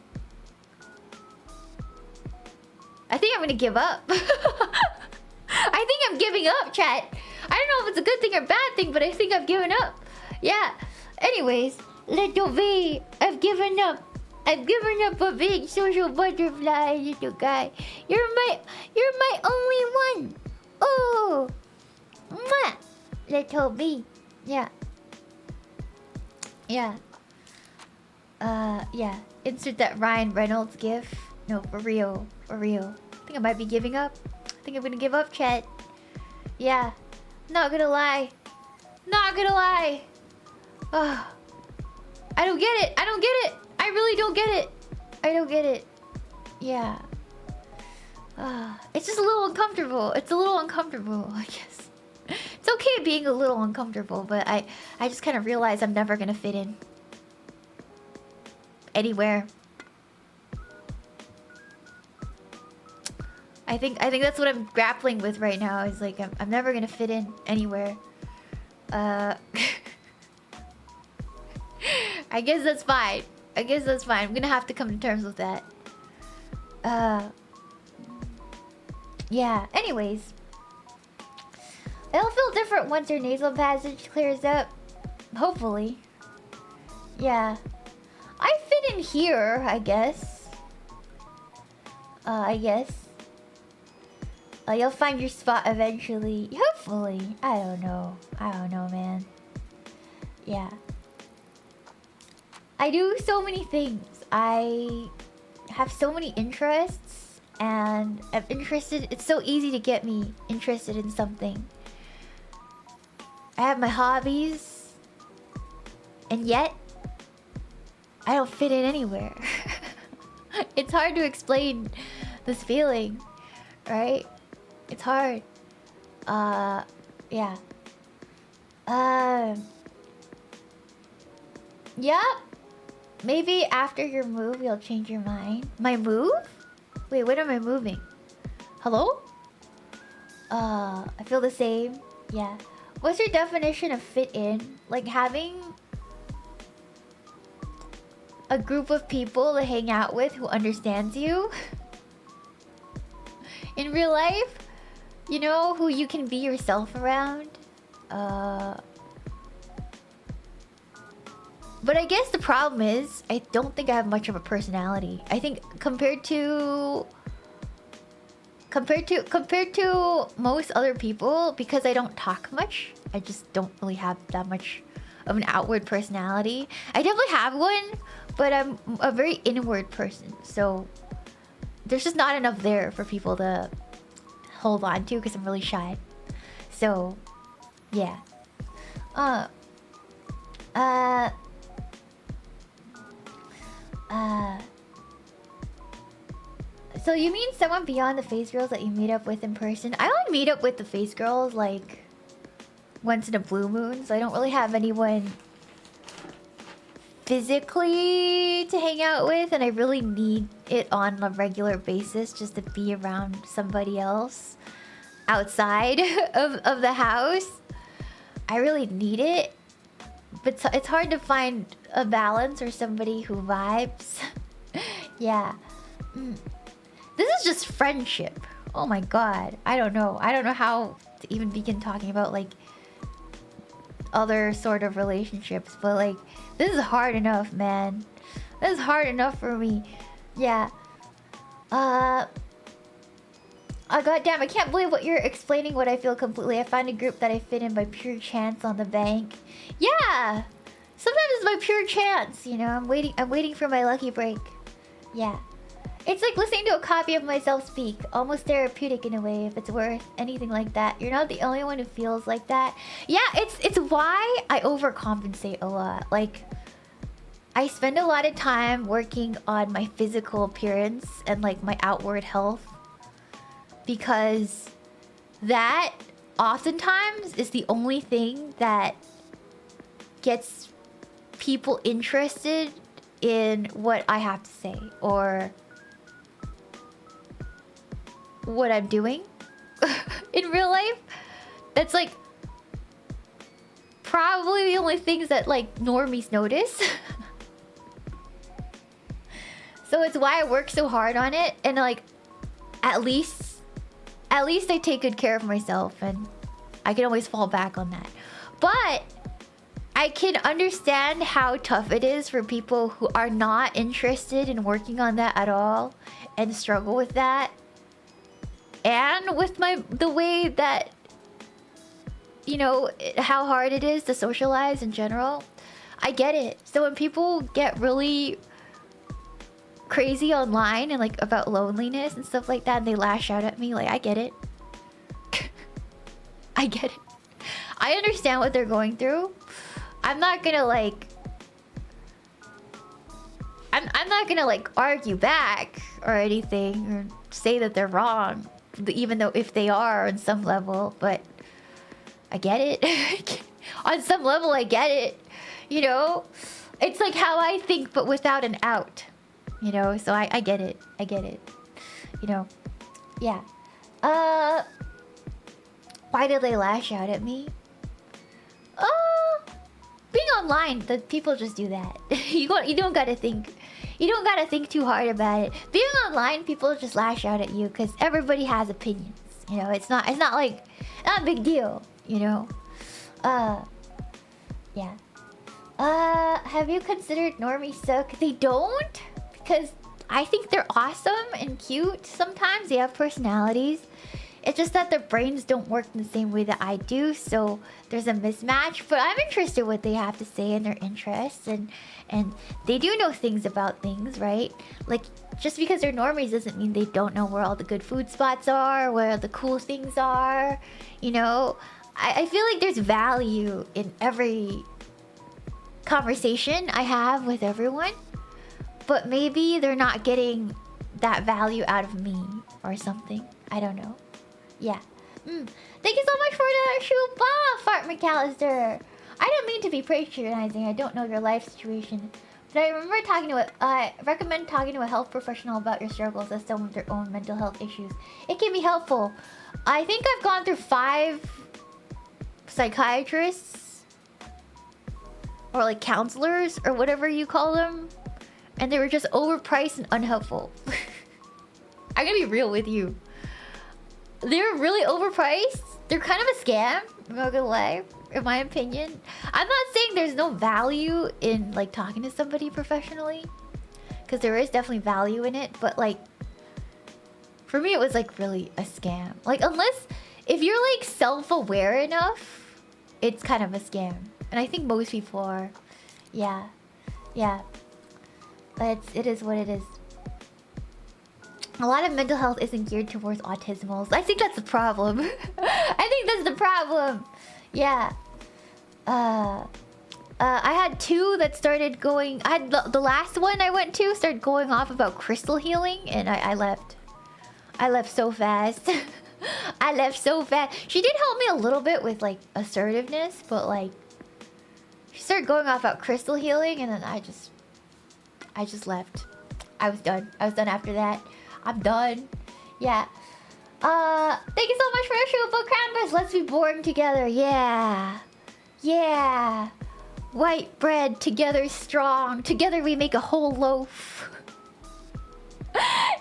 I think I'm gonna give up. I think I'm giving up, chat. I don't know if it's a good thing or bad thing, but I think I've given up. Yeah. Anyways, little V, I've given up. I've given up a big social butterfly, little guy. You're my only one. Oh, mwah, little V. Yeah. Yeah. Yeah. Insert that Ryan Reynolds gif. No, for real. For real. I think I might be giving up. I think I'm gonna give up, chat. Yeah. Not gonna lie. Not gonna lie. Oh. I don't get it. I don't get it. I really don't get it. I don't get it. Yeah. It's just a little uncomfortable. It's a little uncomfortable, I guess. It's okay being a little uncomfortable, but I just kind of realized I'm never gonna fit in anywhere. I think that's what I'm grappling with right now. Is like I'm never gonna fit in anywhere. I guess that's fine. I guess that's fine. I'm gonna have to come to terms with that. Yeah. Anyways, it'll feel different once your nasal passage clears up. Hopefully. Yeah. I fit in here, I guess. You'll find your spot eventually. Hopefully. I don't know, man. Yeah. I do so many things. I have so many interests, and I'm interested. It's so easy to get me interested in something. I have my hobbies, and yet I don't fit in anywhere. It's hard to explain this feeling, right? It's hard. Yeah. Yep. Maybe after your move, you'll change your mind. My move? Wait, when am I moving? Hello? I feel the same. Yeah. What's your definition of fit in? Like having a group of people to hang out with who understands you? In real life? You know, who you can be yourself around? But I guess the problem is, I don't think I have much of a personality. I think compared to most other people, because I don't talk much, I just don't really have that much of an outward personality. I definitely have one, but I'm a very inward person, so there's just not enough there for people to hold on to because I'm really shy. So, yeah. So you mean someone beyond the face girls that you meet up with in person? I only meet up with the face girls like once in a blue moon, so I don't really have anyone physically to hang out with, and I really need it on a regular basis just to be around somebody else outside of the house. I really need it, but it's hard to find a balance or somebody who vibes. Yeah. This is just friendship. Oh my god. I don't know how to even begin talking about like other sort of relationships, but like this is hard enough, man. This is hard enough for me. Yeah. Oh goddamn, I can't believe what you're explaining what I feel completely. I find a group that I fit in by pure chance on the bank. Yeah. Sometimes it's by pure chance, you know. I'm waiting for my lucky break. Yeah. It's like listening to a copy of myself speak. Almost therapeutic in a way, if it's worth anything like that. You're not the only one who feels like that. Yeah, it's why I overcompensate a lot. Like, I spend a lot of time working on my physical appearance and like my outward health, because that oftentimes is the only thing that gets people interested in what I have to say or what I'm doing in real life. That's like probably the only things that like normies notice. So it's why I work so hard on it, and like at least I take good care of myself, and I can always fall back on that. But I can understand how tough it is for people who are not interested in working on that at all and struggle with that. And with the way that, you know, how hard it is to socialize in general. I get it. So when people get really crazy online and like about loneliness and stuff like that, and they lash out at me, like, I get it. I get it. I understand what they're going through. I'm not gonna like I'm not gonna like argue back or anything or say that they're wrong, even though if they are on some level, but I get it. On some level I get it, you know. It's like how I think but without an out, you know. So I get it, you know. Yeah. Why did they lash out at me? Being online, the people just do that. You don't gotta think. You don't gotta think too hard about it. Being online, people just lash out at you because everybody has opinions. You know, it's not like not a big deal. You know, yeah. Have you considered normies suck? They don't, because I think they're awesome and cute. Sometimes they have personalities. It's just that their brains don't work in the same way that I do, so there's a mismatch. But I'm interested in what they have to say and their interests, and they do know things about things, right? Like, just because they're normies doesn't mean they don't know where all the good food spots are, where the cool things are. You know, I feel like there's value in every conversation I have with everyone, but maybe they're not getting that value out of me or something. I don't know. Yeah. Thank you so much for the shoe Fart McAllister. I don't mean to be patronizing. I don't know your life situation, but I remember recommend talking to a health professional about your struggles as someone with their own mental health issues. It can be helpful. I think I've gone through 5 psychiatrists or like counselors or whatever you call them, and they were just overpriced and unhelpful. I'm gonna be real with you. They're really overpriced. They're kind of a scam, I'm not gonna lie, in my opinion. I'm not saying there's no value in like talking to somebody professionally, because there is definitely value in it, but like for me it was like really a scam. Like, unless if you're like self-aware enough, it's kind of a scam. And I think most people are. Yeah. Yeah. But it is what it is. A lot of mental health isn't geared towards autismals. I think that's the problem. I think that's the problem. Yeah. I had 2 that started going... I had the last one I went to started going off about crystal healing, and I left. I left so fast. I left so fast. She did help me a little bit with like assertiveness, but like she started going off about crystal healing, and then I just left. I was done. I was done after that. I'm done. Yeah. Thank you so much for the show, Book Krampus. Let's be born together. Yeah. Yeah. White bread, together strong. Together we make a whole loaf.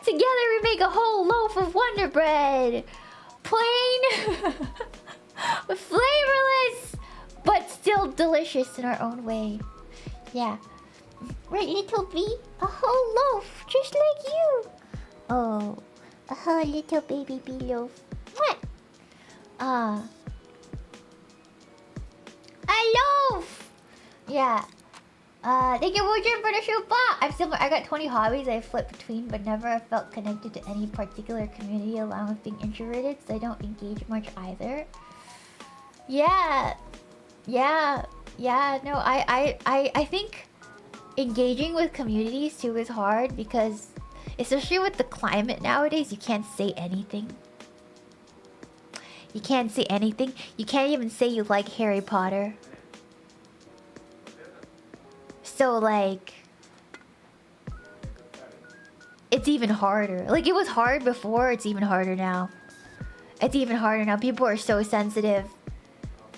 Together we make a whole loaf of Wonder Bread. Plain, flavorless, but still delicious in our own way. Yeah. Right, little bee? A whole loaf, just like you. Oh, a whole little baby bee loaf. What? A loaf! Yeah. Thank you, Woojin, for the shoe bot. I got 20 hobbies I flip between, but never have felt connected to any particular community along with being introverted, so I don't engage much either. Yeah. Yeah. Yeah, no, I think engaging with communities too is hard because, especially with the climate nowadays, you can't say anything. You can't say anything. You can't even say you like Harry Potter. So like, it's even harder. Like, it was hard before, it's even harder now. It's even harder now. People are so sensitive.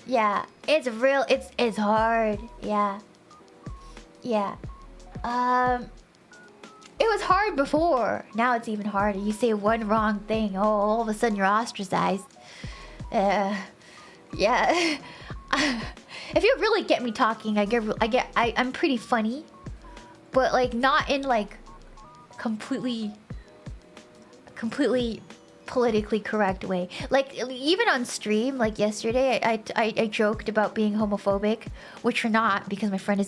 Yeah, it's real. It's hard. Yeah. Yeah. It was hard before. Now it's even harder. You say one wrong thing, oh, all of a sudden you're ostracized. Yeah. If you really get me talking, I'm pretty funny, but like not in like completely politically correct way. Like, even on stream, like yesterday, I joked about being homophobic, which you're not, because my friend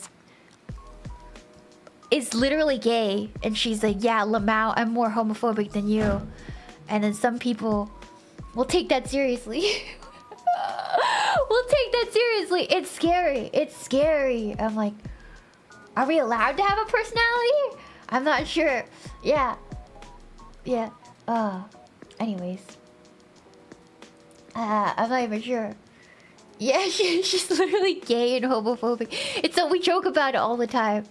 is literally gay, and she's like, yeah, Lamau, I'm more homophobic than you. And then some people will take that seriously. We'll take that seriously. It's scary. It's scary. I'm like, are we allowed to have a personality? I'm not sure. Yeah. Yeah. Anyways. I'm not even sure. Yeah, she's literally gay and homophobic. It's so we joke about it all the time.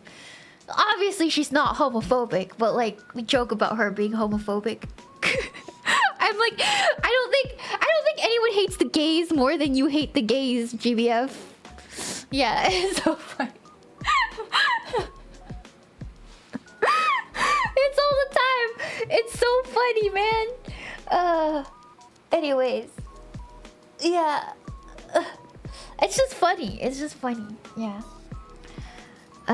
Obviously, she's not homophobic, but like, we joke about her being homophobic. I'm like, I don't think anyone hates the gays more than you hate the gays, GBF. Yeah, it's so funny. It's all the time. It's so funny, man. Anyways. Yeah. It's just funny. It's just funny. Yeah.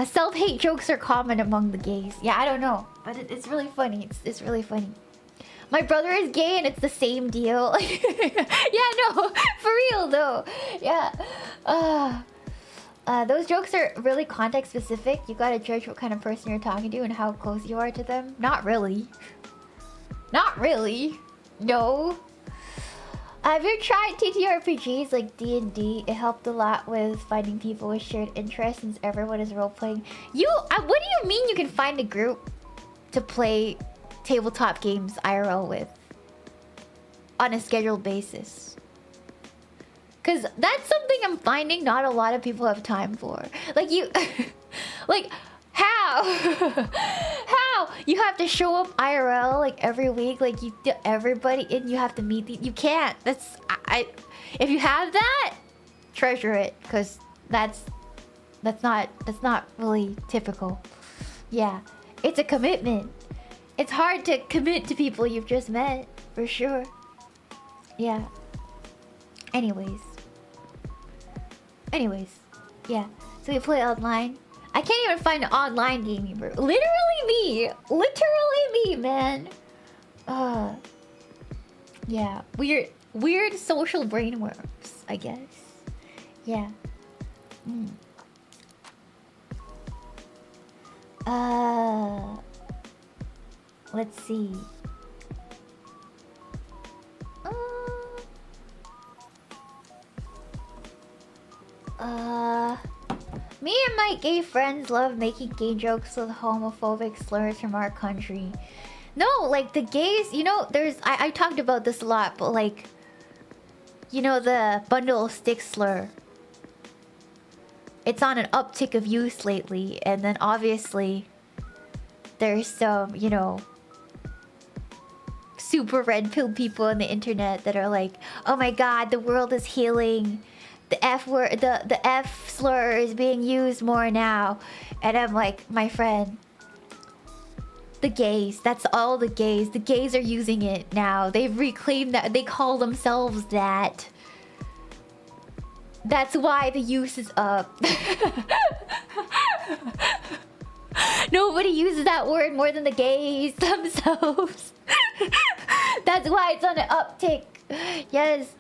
Self-hate jokes are common among the gays. Yeah, I don't know, but it's really funny. It's really funny. My brother is gay and it's the same deal. Yeah, no, for real though. Yeah. Those jokes are really context specific. You gotta judge what kind of person you're talking to and how close you are to them. Not really. Not really. No. Have you tried TTRPGs like D&D? It helped a lot with finding people with shared interests since everyone is role-playing. What do you mean you can find a group to play tabletop games IRL with on a scheduled basis? Because that's something I'm finding not a lot of people have time for. Like you... like, how? How? You have to show up IRL like every week, like everybody, and you have to meet you can't. That's... if you have that, treasure it, because that's not really typical. Yeah. It's a commitment. It's hard to commit to people you've just met, for sure. Yeah. Anyways, yeah. So we play online. I can't even find an online gaming group. Literally me, man. Yeah. Weird social brainworms, I guess. Yeah. Let's see. Me and my gay friends love making gay jokes with homophobic slurs from our country. No, like the gays, you know, I talked about this a lot, but like, you know, the bundle of sticks slur. It's on an uptick of use lately, and then obviously there's some, you know, super red pill people on the internet that are like, oh my god, the world is healing. The F word, the F slur is being used more now. And I'm like, my friend, the gays, that's all the gays. The gays are using it now. They've reclaimed that. They call themselves that. That's why the use is up. Nobody uses that word more than the gays themselves. That's why it's on an uptick. Yes.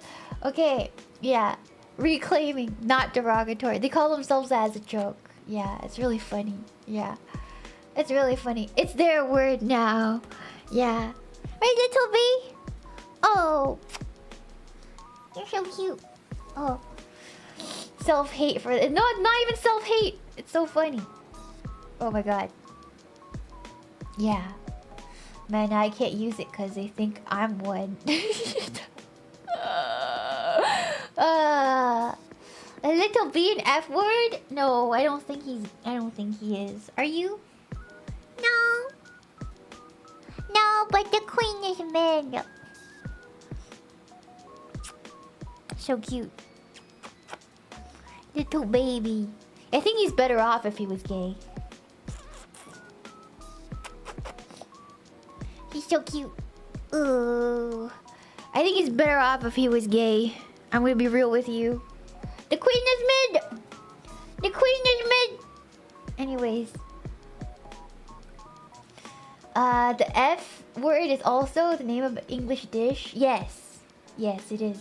Okay. Yeah. Reclaiming, not derogatory. They call themselves as a joke. Yeah, it's really funny. Yeah. It's really funny. It's their word now. Yeah. Right, little bee? Oh. You're so cute. Oh. Self-hate for... No, it's not even self-hate. It's so funny. Oh my god. Yeah. Man, I can't use it because they think I'm one. A little bee an F word? No, I don't think he is. Are you? No. No, but the queen is mad. So cute. Little baby. I think he's better off if he was gay. He's so cute. Ooh. I think he's better off if he was gay. I'm gonna be real with you. The queen is mid! The queen is mid! Anyways. The F word is also the name of an English dish. Yes. Yes, it is.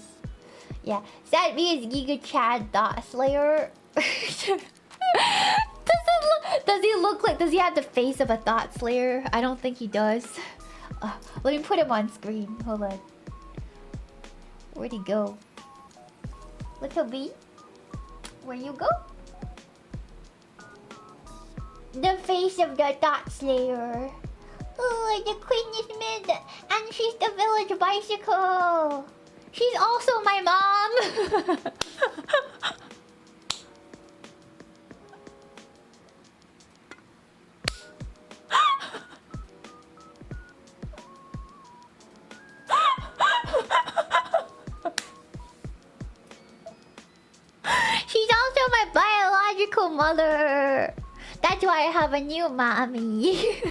Yeah. Sad me is Giga Chad Dot Slayer. Does he look like... Does he have the face of a Thought Slayer? I don't think he does. Let me put him on screen. Hold on. Where'd he go? Little bee? Where you go? The face of the Thought Slayer. Oh, the queen is mid. And she's the village bicycle. She's also my mom. She's also my biological mother. That's why I have a new mommy.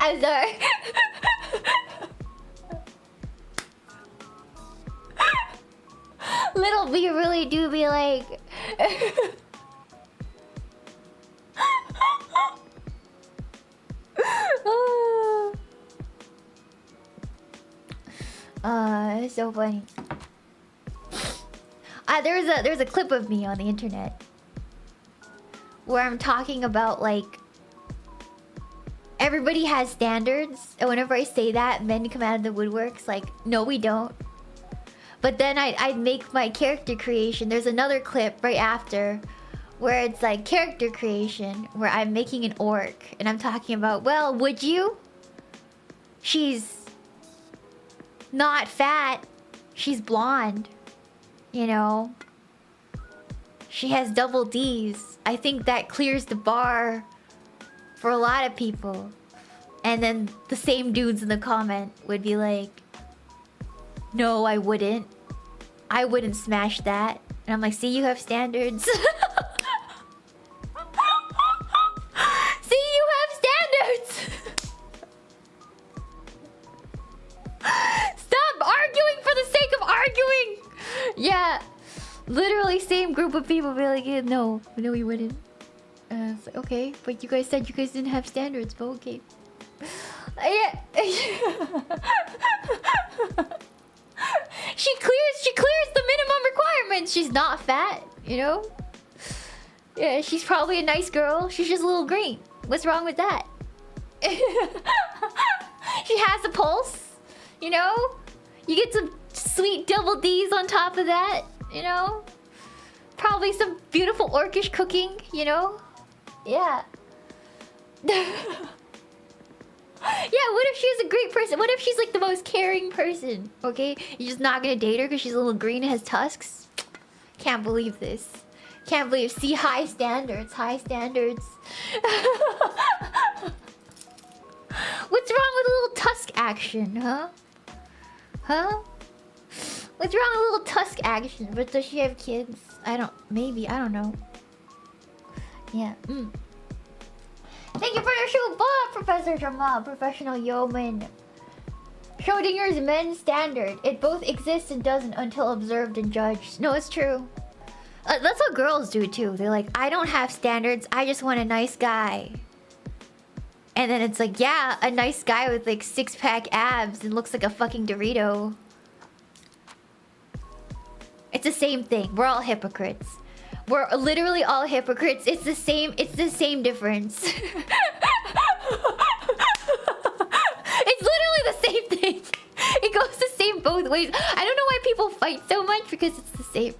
I'm sorry. Little B really do be like. It's so funny. There's a clip of me on the internet where I'm talking about like everybody has standards, and whenever I say that, men come out of the woodworks like, no, we don't. But then I'd make my character creation. There's another clip right after where it's like character creation, where I'm making an orc and I'm talking about, well, would you? She's not fat. She's blonde. You know? She has double D's. I think that clears the bar for a lot of people. And then the same dudes in the comment would be like, no, I wouldn't. I wouldn't smash that. And I'm like, see, you have standards. See, you have standards. Stop arguing for the sake of arguing. Yeah. Literally same group of people be like, yeah, no, we wouldn't. It's like, okay, but you guys said you guys didn't have standards, but okay. Yeah. She clears the minimum requirements. She's not fat, you know? Yeah, she's probably a nice girl. She's just a little green. What's wrong with that? She has a pulse, you know? You get some sweet double D's on top of that, you know? Probably some beautiful orcish cooking, you know? Yeah. Yeah, what if she's a great person? What if she's like the most caring person? Okay? You're just not gonna date her because she's a little green and has tusks? Can't believe this. Can't believe. See, high standards. High standards. What's wrong with a little tusk action, huh? Huh? What's wrong with a little tusk action? But does she have kids? Maybe, I don't know. Yeah. Thank you for your shoe, Professor Jamal, Professional Yeoman. Schrodinger's men's standard. It both exists and doesn't until observed and judged. No, it's true. That's what girls do too. They're like, I don't have standards. I just want a nice guy. And then it's like, yeah, a nice guy with like 6-pack abs and looks like a fucking Dorito. It's the same thing. We're all hypocrites. We're literally all hypocrites. It's the same difference. It's literally the same thing. It goes the same both ways. I don't know why people fight so much because it's the same.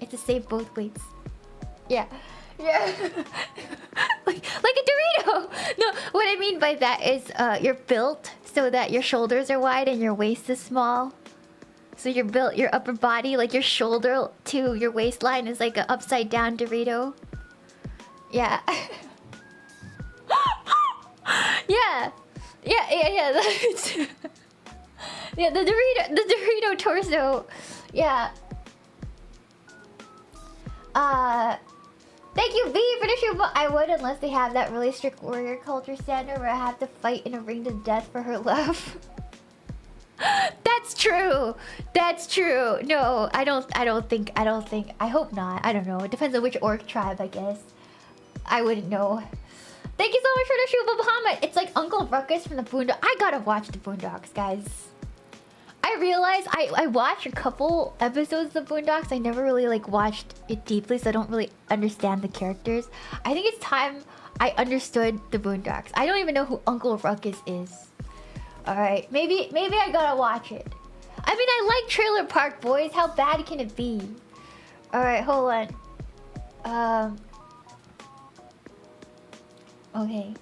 It's the same both ways. Yeah. Yeah. like a Dorito. No, what I mean by that is you're built so that your shoulders are wide and your waist is small. So you're built, your upper body, like your shoulder to your waistline is like an upside down Dorito. Yeah. Yeah. Yeah. Yeah, the Dorito torso. Yeah. Thank you, V, for the shoe. But I would, unless they have that really strict warrior culture standard where I have to fight in a ring to death for her love. That's true. That's true. No, I don't think. I hope not. I don't know. It depends on which orc tribe, I guess. I wouldn't know. Thank you so much for the shoe, Bahamut. It's like Uncle Ruckus from the Boondocks. I gotta watch the Boondocks, guys. I realized I watched a couple episodes of the Boondocks. I never really like watched it deeply, so I don't really understand the characters. I think it's time I understood the Boondocks. I don't even know who Uncle Ruckus is. Alright, maybe I gotta watch it. I mean, I like Trailer Park Boys. How bad can it be? Alright, hold on. Okay.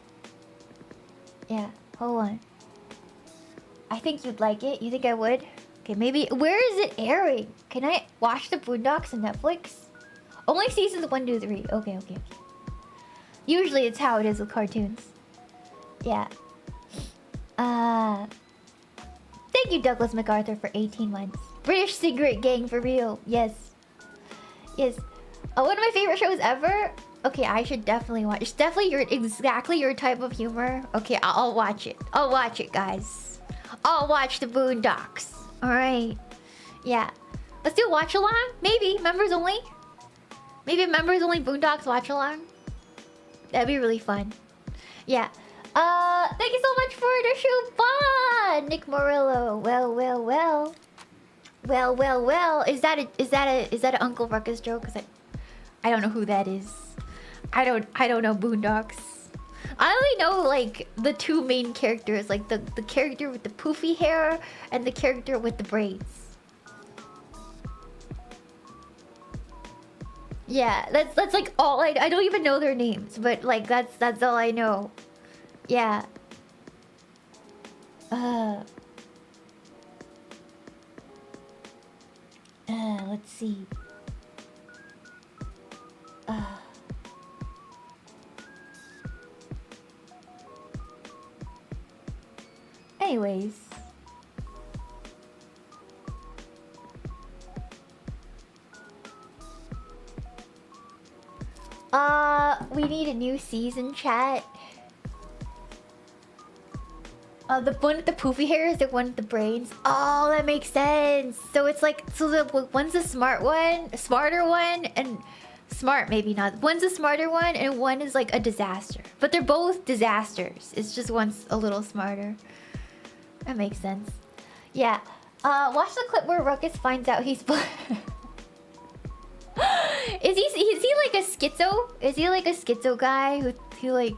Yeah, hold on. I think you'd like it. You think I would? Okay, maybe. Where is it airing? Can I watch the Boondocks on Netflix? Only seasons 1, 2, 3. Okay. Usually it's how it is with cartoons. Yeah. Thank you, Douglas MacArthur, for 18 months. British cigarette gang for real. Yes. One of my favorite shows ever. Okay, I should definitely watch. It's definitely exactly your type of humor. Okay, I'll watch it. I'll watch it, guys. I'll watch the Boondocks. All right. Yeah. Let's do watch along. Maybe members only. Maybe members only Boondocks watch along. That'd be really fun. Yeah. Thank you so much for the shoe bond, Nick Morillo. Well. Is that an Uncle Ruckus joke? Cause I don't know who that is. I don't know Boondocks. I only know like the two main characters, like the character with the poofy hair and the character with the braids. Yeah, that's like all I don't even know their names, but like that's all I know. Yeah. Let's see. Anyways. We need a new season, chat. The one with the poofy hair is the one with the brains. Oh, that makes sense. So it's like, so the one's the smarter one, and smart maybe not. One's a smarter one, and one is like a disaster. But they're both disasters. It's just one's a little smarter. That makes sense. Yeah. Watch the clip where Ruckus finds out he's Is he like a schizo? Is he like a schizo guy who like?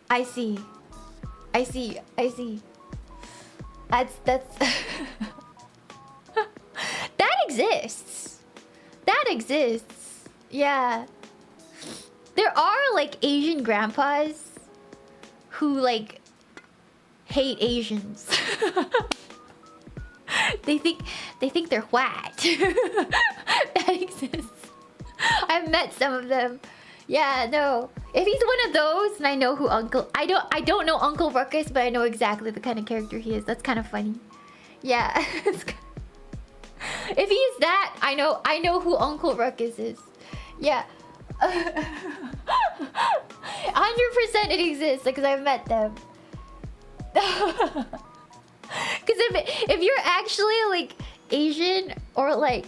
I see. That's that exists. That exists. Yeah. There are like Asian grandpas who like hate Asians. They think they're white. That exists. I've met some of them. Yeah, no. If he's one of those, and I know who I don't know Uncle Ruckus, but I know exactly the kind of character he is. That's kind of funny. Yeah. If he's that, I know who Uncle Ruckus is. Yeah. 100% it exists because I've met them. Because if you're actually like Asian or like,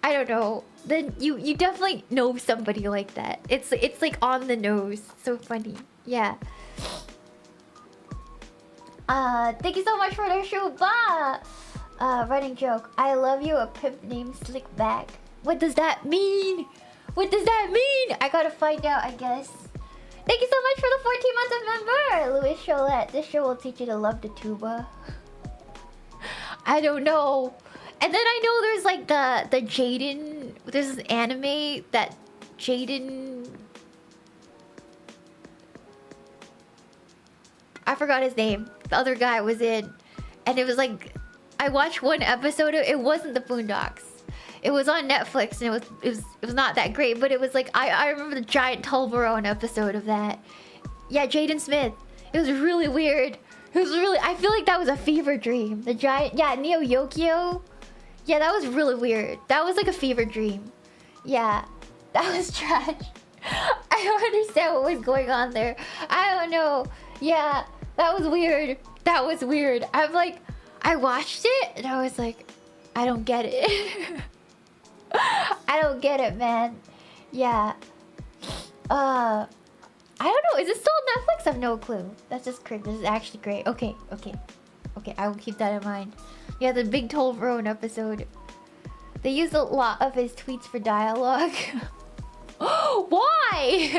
I don't know, then you definitely know somebody like that. It's like on the nose. So funny. Yeah. Thank you so much for the show. Running joke. I love you, a pimp named Slickback. What does that mean? What does that mean? I gotta find out, I guess. Thank you so much for the 14 months of member, Louis Cholette. This show will teach you to love the tuba. I don't know. And then I know there's like the Jaden. There's this anime that Jaden. I forgot his name. The other guy was in, and it was like, I watched one episode of it. Wasn't the Boondocks. It was on Netflix, and it was not that great. But it was like I remember the giant Toblerone episode of that. Yeah, Jaden Smith. It was really weird. It was really. I feel like that was a fever dream. The giant. Yeah, Neo Yokio. Yeah, that was really weird. That was like a fever dream. Yeah, that was trash. I don't understand what was going on there. I don't know. Yeah, that was weird. That was weird. I'm like, I watched it and I was like, I don't get it. I don't get it, man. Yeah. I don't know. Is it still on Netflix? I have no clue. That's just cringe. This is actually great. Okay. I will keep that in mind. Yeah, the Big Toblerone episode. They use a lot of his tweets for dialogue. Why?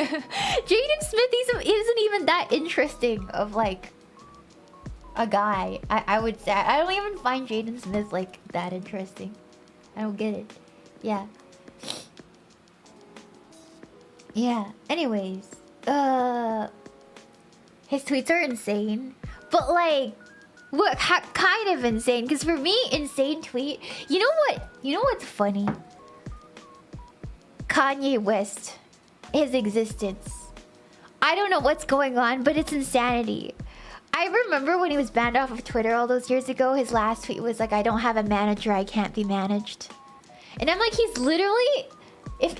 Jaden Smith isn't even that interesting of like a guy. I would say I don't even find Jaden Smith like that interesting. I don't get it. Yeah. Yeah. Anyways, his tweets are insane, but like, what kind of insane? Because for me, insane tweet. You know what? You know what's funny? Kanye West, his existence. I don't know what's going on, but it's insanity. I remember when he was banned off of Twitter all those years ago, his last tweet was like, I don't have a manager, I can't be managed. And I'm like, he's literally... If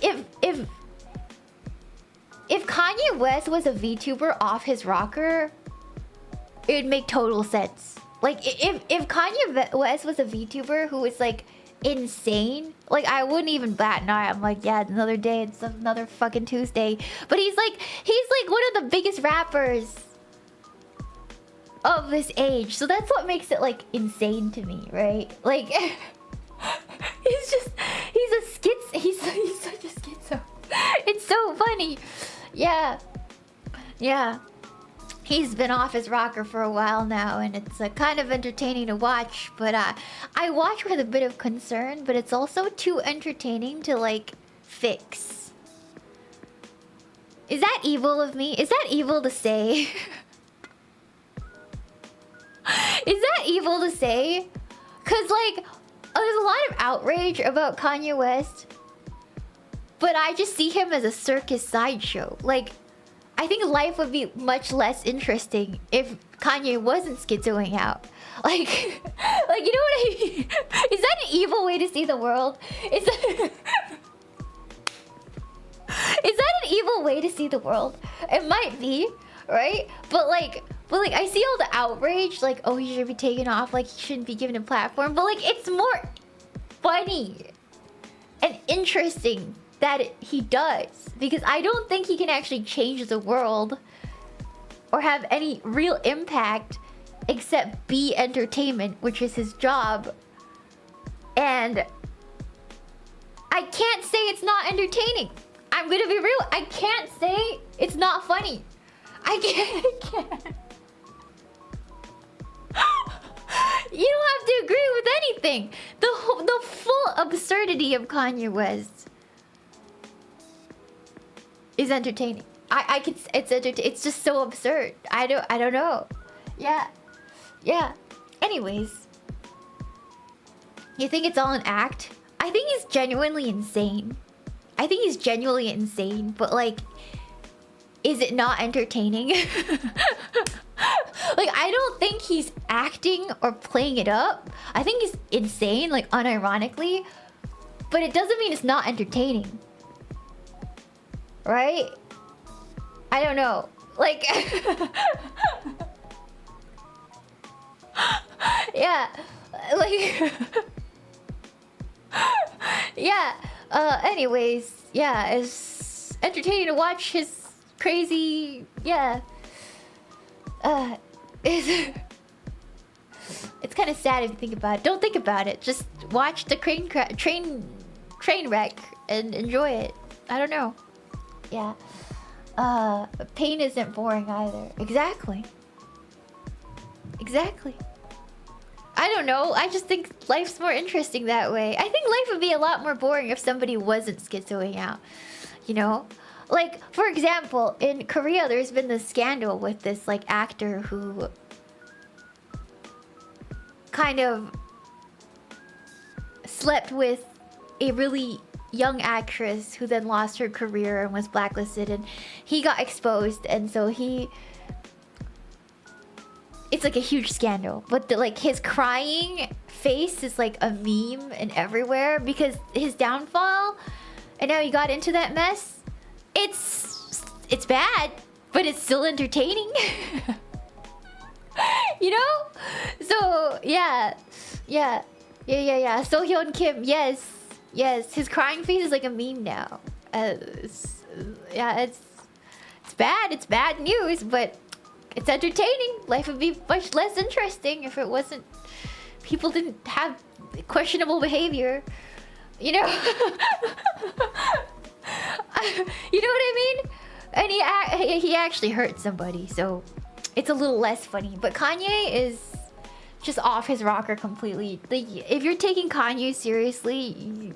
Kanye West was a VTuber off his rocker, it would make total sense. Like if Kanye West was a VTuber who was like insane, like I wouldn't even bat an eye. I'm like, yeah, another day, it's another fucking Tuesday. But he's like one of the biggest rappers of this age, so that's what makes it like insane to me, right? Like he's such a schizo. It's so funny. Yeah. He's been off his rocker for a while now, and it's kind of entertaining to watch. But I watch with a bit of concern, but it's also too entertaining to like fix. Is that evil of me? Is that evil to say? Is that evil to say? Cause like there's a lot of outrage about Kanye West, but I just see him as a circus sideshow. Like, I think life would be much less interesting if Kanye wasn't schizoing out. Like, you know what I mean? Is that an evil way to see the world? Is that an evil way to see the world? It might be, right? But like I see all the outrage, like, oh, he should be taken off, like he shouldn't be given a platform. But like, it's more funny and interesting that he does, because I don't think he can actually change the world or have any real impact except be entertainment, which is his job. And I can't say it's not entertaining. I'm gonna be real. I can't say it's not funny. I can't. You don't have to agree with anything. The full absurdity of Kanye West is entertaining. It's just so absurd. I don't know. Yeah. Anyways, you think it's all an act? I think he's genuinely insane. But like, is it not entertaining? Like, I don't think he's acting or playing it up. I think he's insane, like unironically. But it doesn't mean it's not entertaining. Right? I don't know. Like yeah. Like yeah. Anyways, yeah, it's entertaining to watch his crazy, yeah. It's kind of sad if you think about it. Don't think about it. Just watch the train wreck and enjoy it. I don't know. Yeah. Pain isn't boring either. Exactly. I don't know. I just think life's more interesting that way. I think life would be a lot more boring if somebody wasn't schizoing out. You know? Like, for example, in Korea, there's been this scandal with this, like, actor who kind of slept with a really young actress who then lost her career and was blacklisted, and he got exposed, and so it's like a huge scandal. But like his crying face is like a meme and everywhere because his downfall, and now he got into that mess. It's bad, but it's still entertaining. You know? So yeah. So Hyun Kim, yes. His crying face is like a meme now. It's bad. It's bad news, but it's entertaining. Life would be much less interesting if it wasn't. People didn't have questionable behavior. You know? You know what I mean? And he actually hurt somebody, so it's a little less funny. But Kanye is just off his rocker completely. Like, if you're taking Kanye seriously,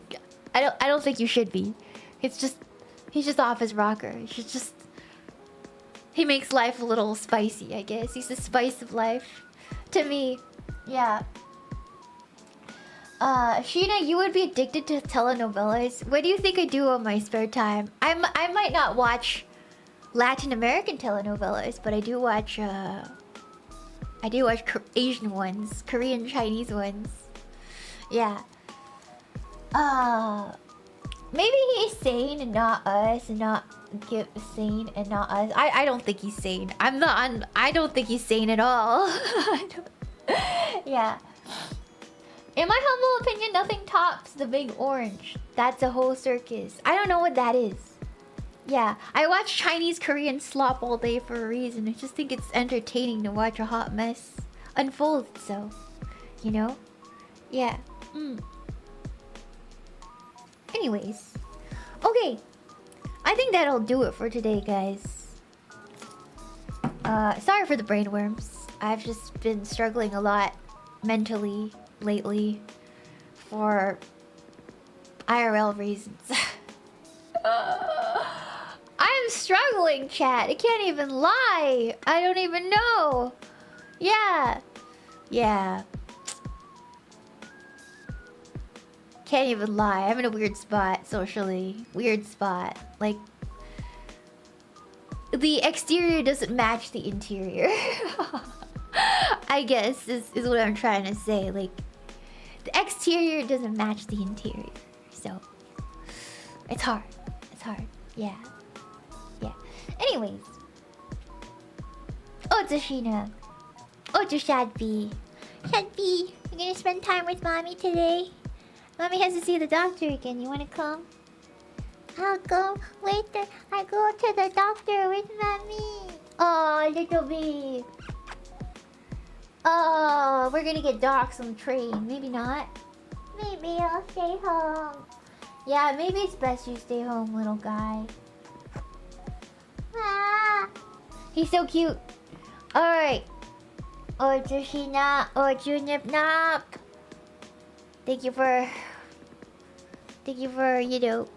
I don't think you should be. He's just off his rocker. He makes life a little spicy, I guess. He's the spice of life to me. Yeah. Shiina, you would be addicted to telenovelas. What do you think I do on my spare time? I might not watch Latin American telenovelas, but I do watch Asian ones, Korean, Chinese ones. Yeah. Maybe he's sane and not us, and not sane and not us. I don't think he's sane. I don't think he's sane at all. Yeah. In my humble opinion, nothing tops the big orange. That's a whole circus. I don't know what that is. Yeah, I watch Chinese Korean slop all day for a reason. I just think it's entertaining to watch a hot mess unfold itself. You know? Yeah. Anyways. Okay. I think that'll do it for today, guys. Sorry for the brainworms. I've just been struggling a lot mentally lately for IRL reasons. I'm struggling, chat. I can't even lie. I don't even know. Yeah. Yeah. Can't even lie. I'm in a weird spot socially. Weird spot. Like, the exterior doesn't match the interior. I guess is what I'm trying to say. Like, the exterior doesn't match the interior. So, it's hard. It's hard. Yeah. Yeah. Anyways. Ojo Shiina. Ojo Shadby. Shadby, you're gonna spend time with mommy today? Mommy has to see the doctor again. You wanna come? I'll go later. I go to the doctor with mommy. Oh, little babe. Oh, we're gonna get docs on the train. Maybe not. Maybe I'll stay home. Yeah, maybe it's best you stay home, little guy. Ah, he's so cute. Alright. Ojo Shiina, Ojo Nip Nop. Thank you for, you know,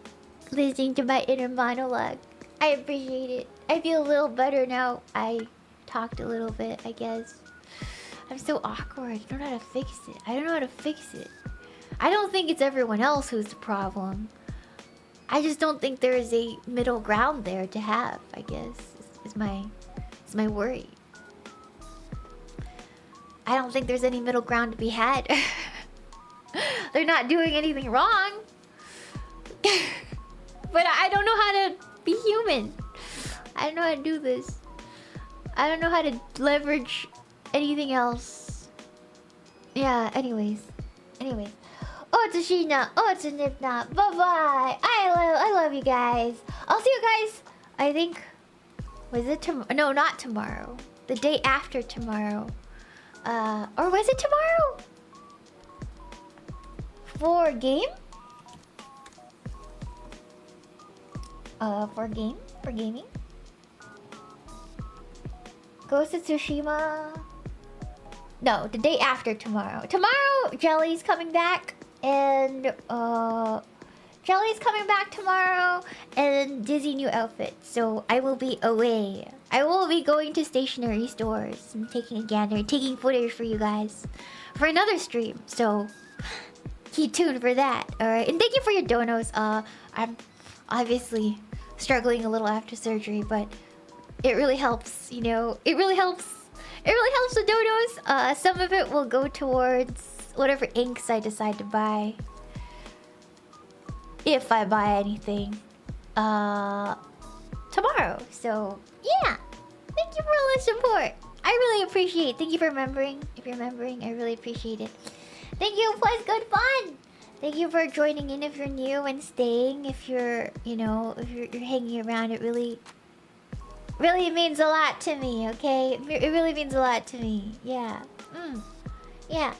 listening to my inner monologue. I appreciate it. I feel a little better now. I talked a little bit, I guess. I'm so awkward. I don't know how to fix it. I don't know how to fix it. I don't think it's everyone else who's the problem. I just don't think there is a middle ground there to have, I guess. Is my worry. I don't think there's any middle ground to be had. They're not doing anything wrong. But I don't know how to be human. I don't know how to do this. I don't know how to leverage anything else. Yeah, anyways. Ojo Shiina, Ojo Nipna. Bye-bye. I love you guys. I'll see you guys, I think... Was it tomorrow? No, not tomorrow. The day after tomorrow. Or was it tomorrow? For game? For gaming? Ghost of Tsushima? No, the day after tomorrow. Tomorrow, Jelly's coming back, and Jelly's coming back tomorrow, and Dizzy new outfit. So I will be away. I will be going to stationery stores and taking a gander, taking footage for you guys for another stream. So keep tuned for that. All right, and thank you for your donos. I'm obviously struggling a little after surgery, but it really helps. You know, it really helps. It really helps with donos. Some of it will go towards whatever inks I decide to buy. If I buy anything. Tomorrow. So, yeah. Thank you for all the support. I really appreciate it. Thank you for remembering. If you're remembering, I really appreciate it. Thank you. Plus, good fun. Thank you for joining in if you're new and staying. If you're, you know, if you're hanging around, it really means a lot to me, okay? It really means a lot to me. Yeah. Yeah.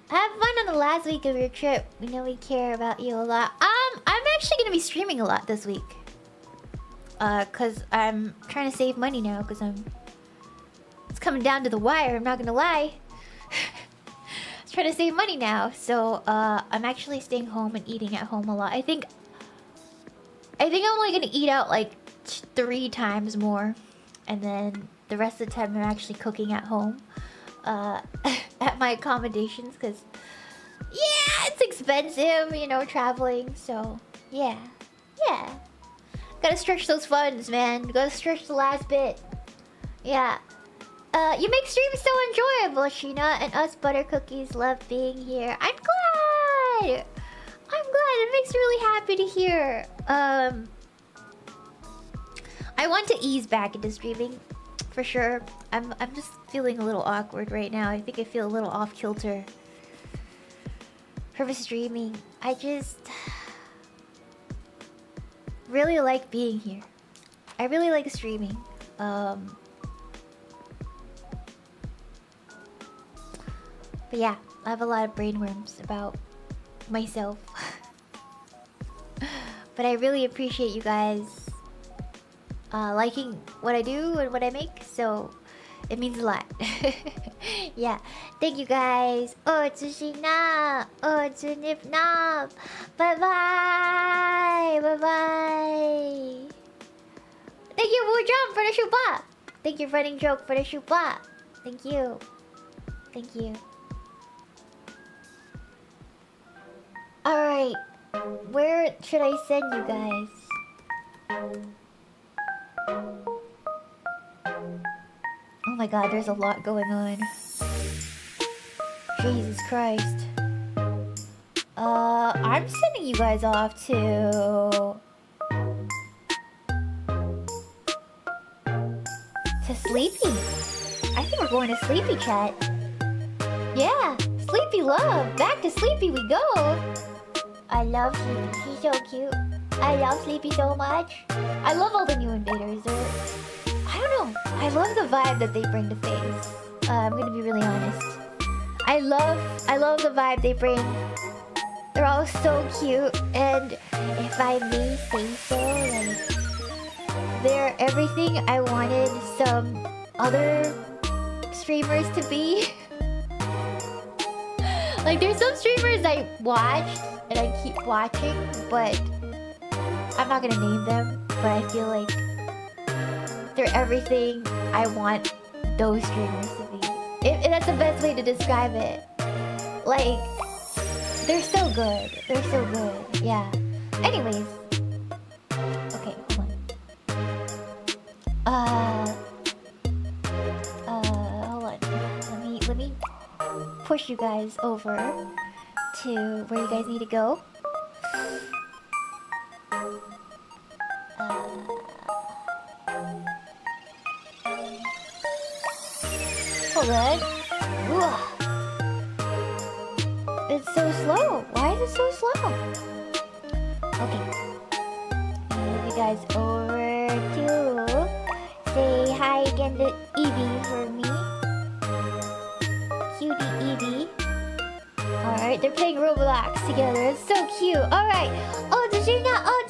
Have fun on the last week of your trip. We know we care about you a lot. I'm actually gonna be streaming a lot this week. Cause I'm trying to save money now, cause it's coming down to the wire, I'm not gonna lie. I'm trying to save money now, so I'm actually staying home and eating at home a lot. I think I'm only gonna eat out like 3 times more, and then the rest of the time I'm actually cooking at home. At my accommodations, because yeah, it's expensive, you know, traveling. So yeah, gotta stretch those funds, man. Gotta stretch the last bit. Yeah. You make streams so enjoyable, Shiina, and us butter cookies love being here. I'm glad. glad. It makes me really happy to hear. I want to ease back into streaming, for sure. I'm just feeling a little awkward right now. I think I feel a little off kilter for streaming. I just really like being here. I really like streaming. But yeah, I have a lot of brainworms about myself. But I really appreciate you guys liking what I do and what I make, so it means a lot. Yeah, thank you guys. Oh, Tsushina. Oh, Tsunipnop. Bye bye. Bye bye. Thank you, Wujum, for the shupa. Thank you, Running Joke, for the shupa. Thank you. Thank you. Alright. Where should I send you guys? Oh my god, there's a lot going on. Jesus Christ. I'm sending you guys off to Sleepy. I think we're going to Sleepy, chat. Yeah, Sleepy love. Back to Sleepy we go. I love Sleepy. He's so cute. I love Sleepy so much. I love all the new invaders. I don't know. I love the vibe that they bring to FaZe. I'm gonna be really honest. I love the vibe they bring. They're all so cute, and if I may say so, like, they're everything I wanted some other streamers to be. Like, there's some streamers I watched and I keep watching, but I'm not gonna name them, but I feel like they're everything I want those streamers to be. If that's the best way to describe it. Like, they're so good. They're so good. Yeah. Anyways. Okay, hold on. Hold on. Let me push you guys over to where you guys need to go. Hold on. Ugh. It's so slow. Why is it so slow? Okay. Move you guys over to say hi again to Evie for me. Cutie Evie. Alright, they're playing Roblox together. It's so cute. Alright. Oh, Tsushina. Oh,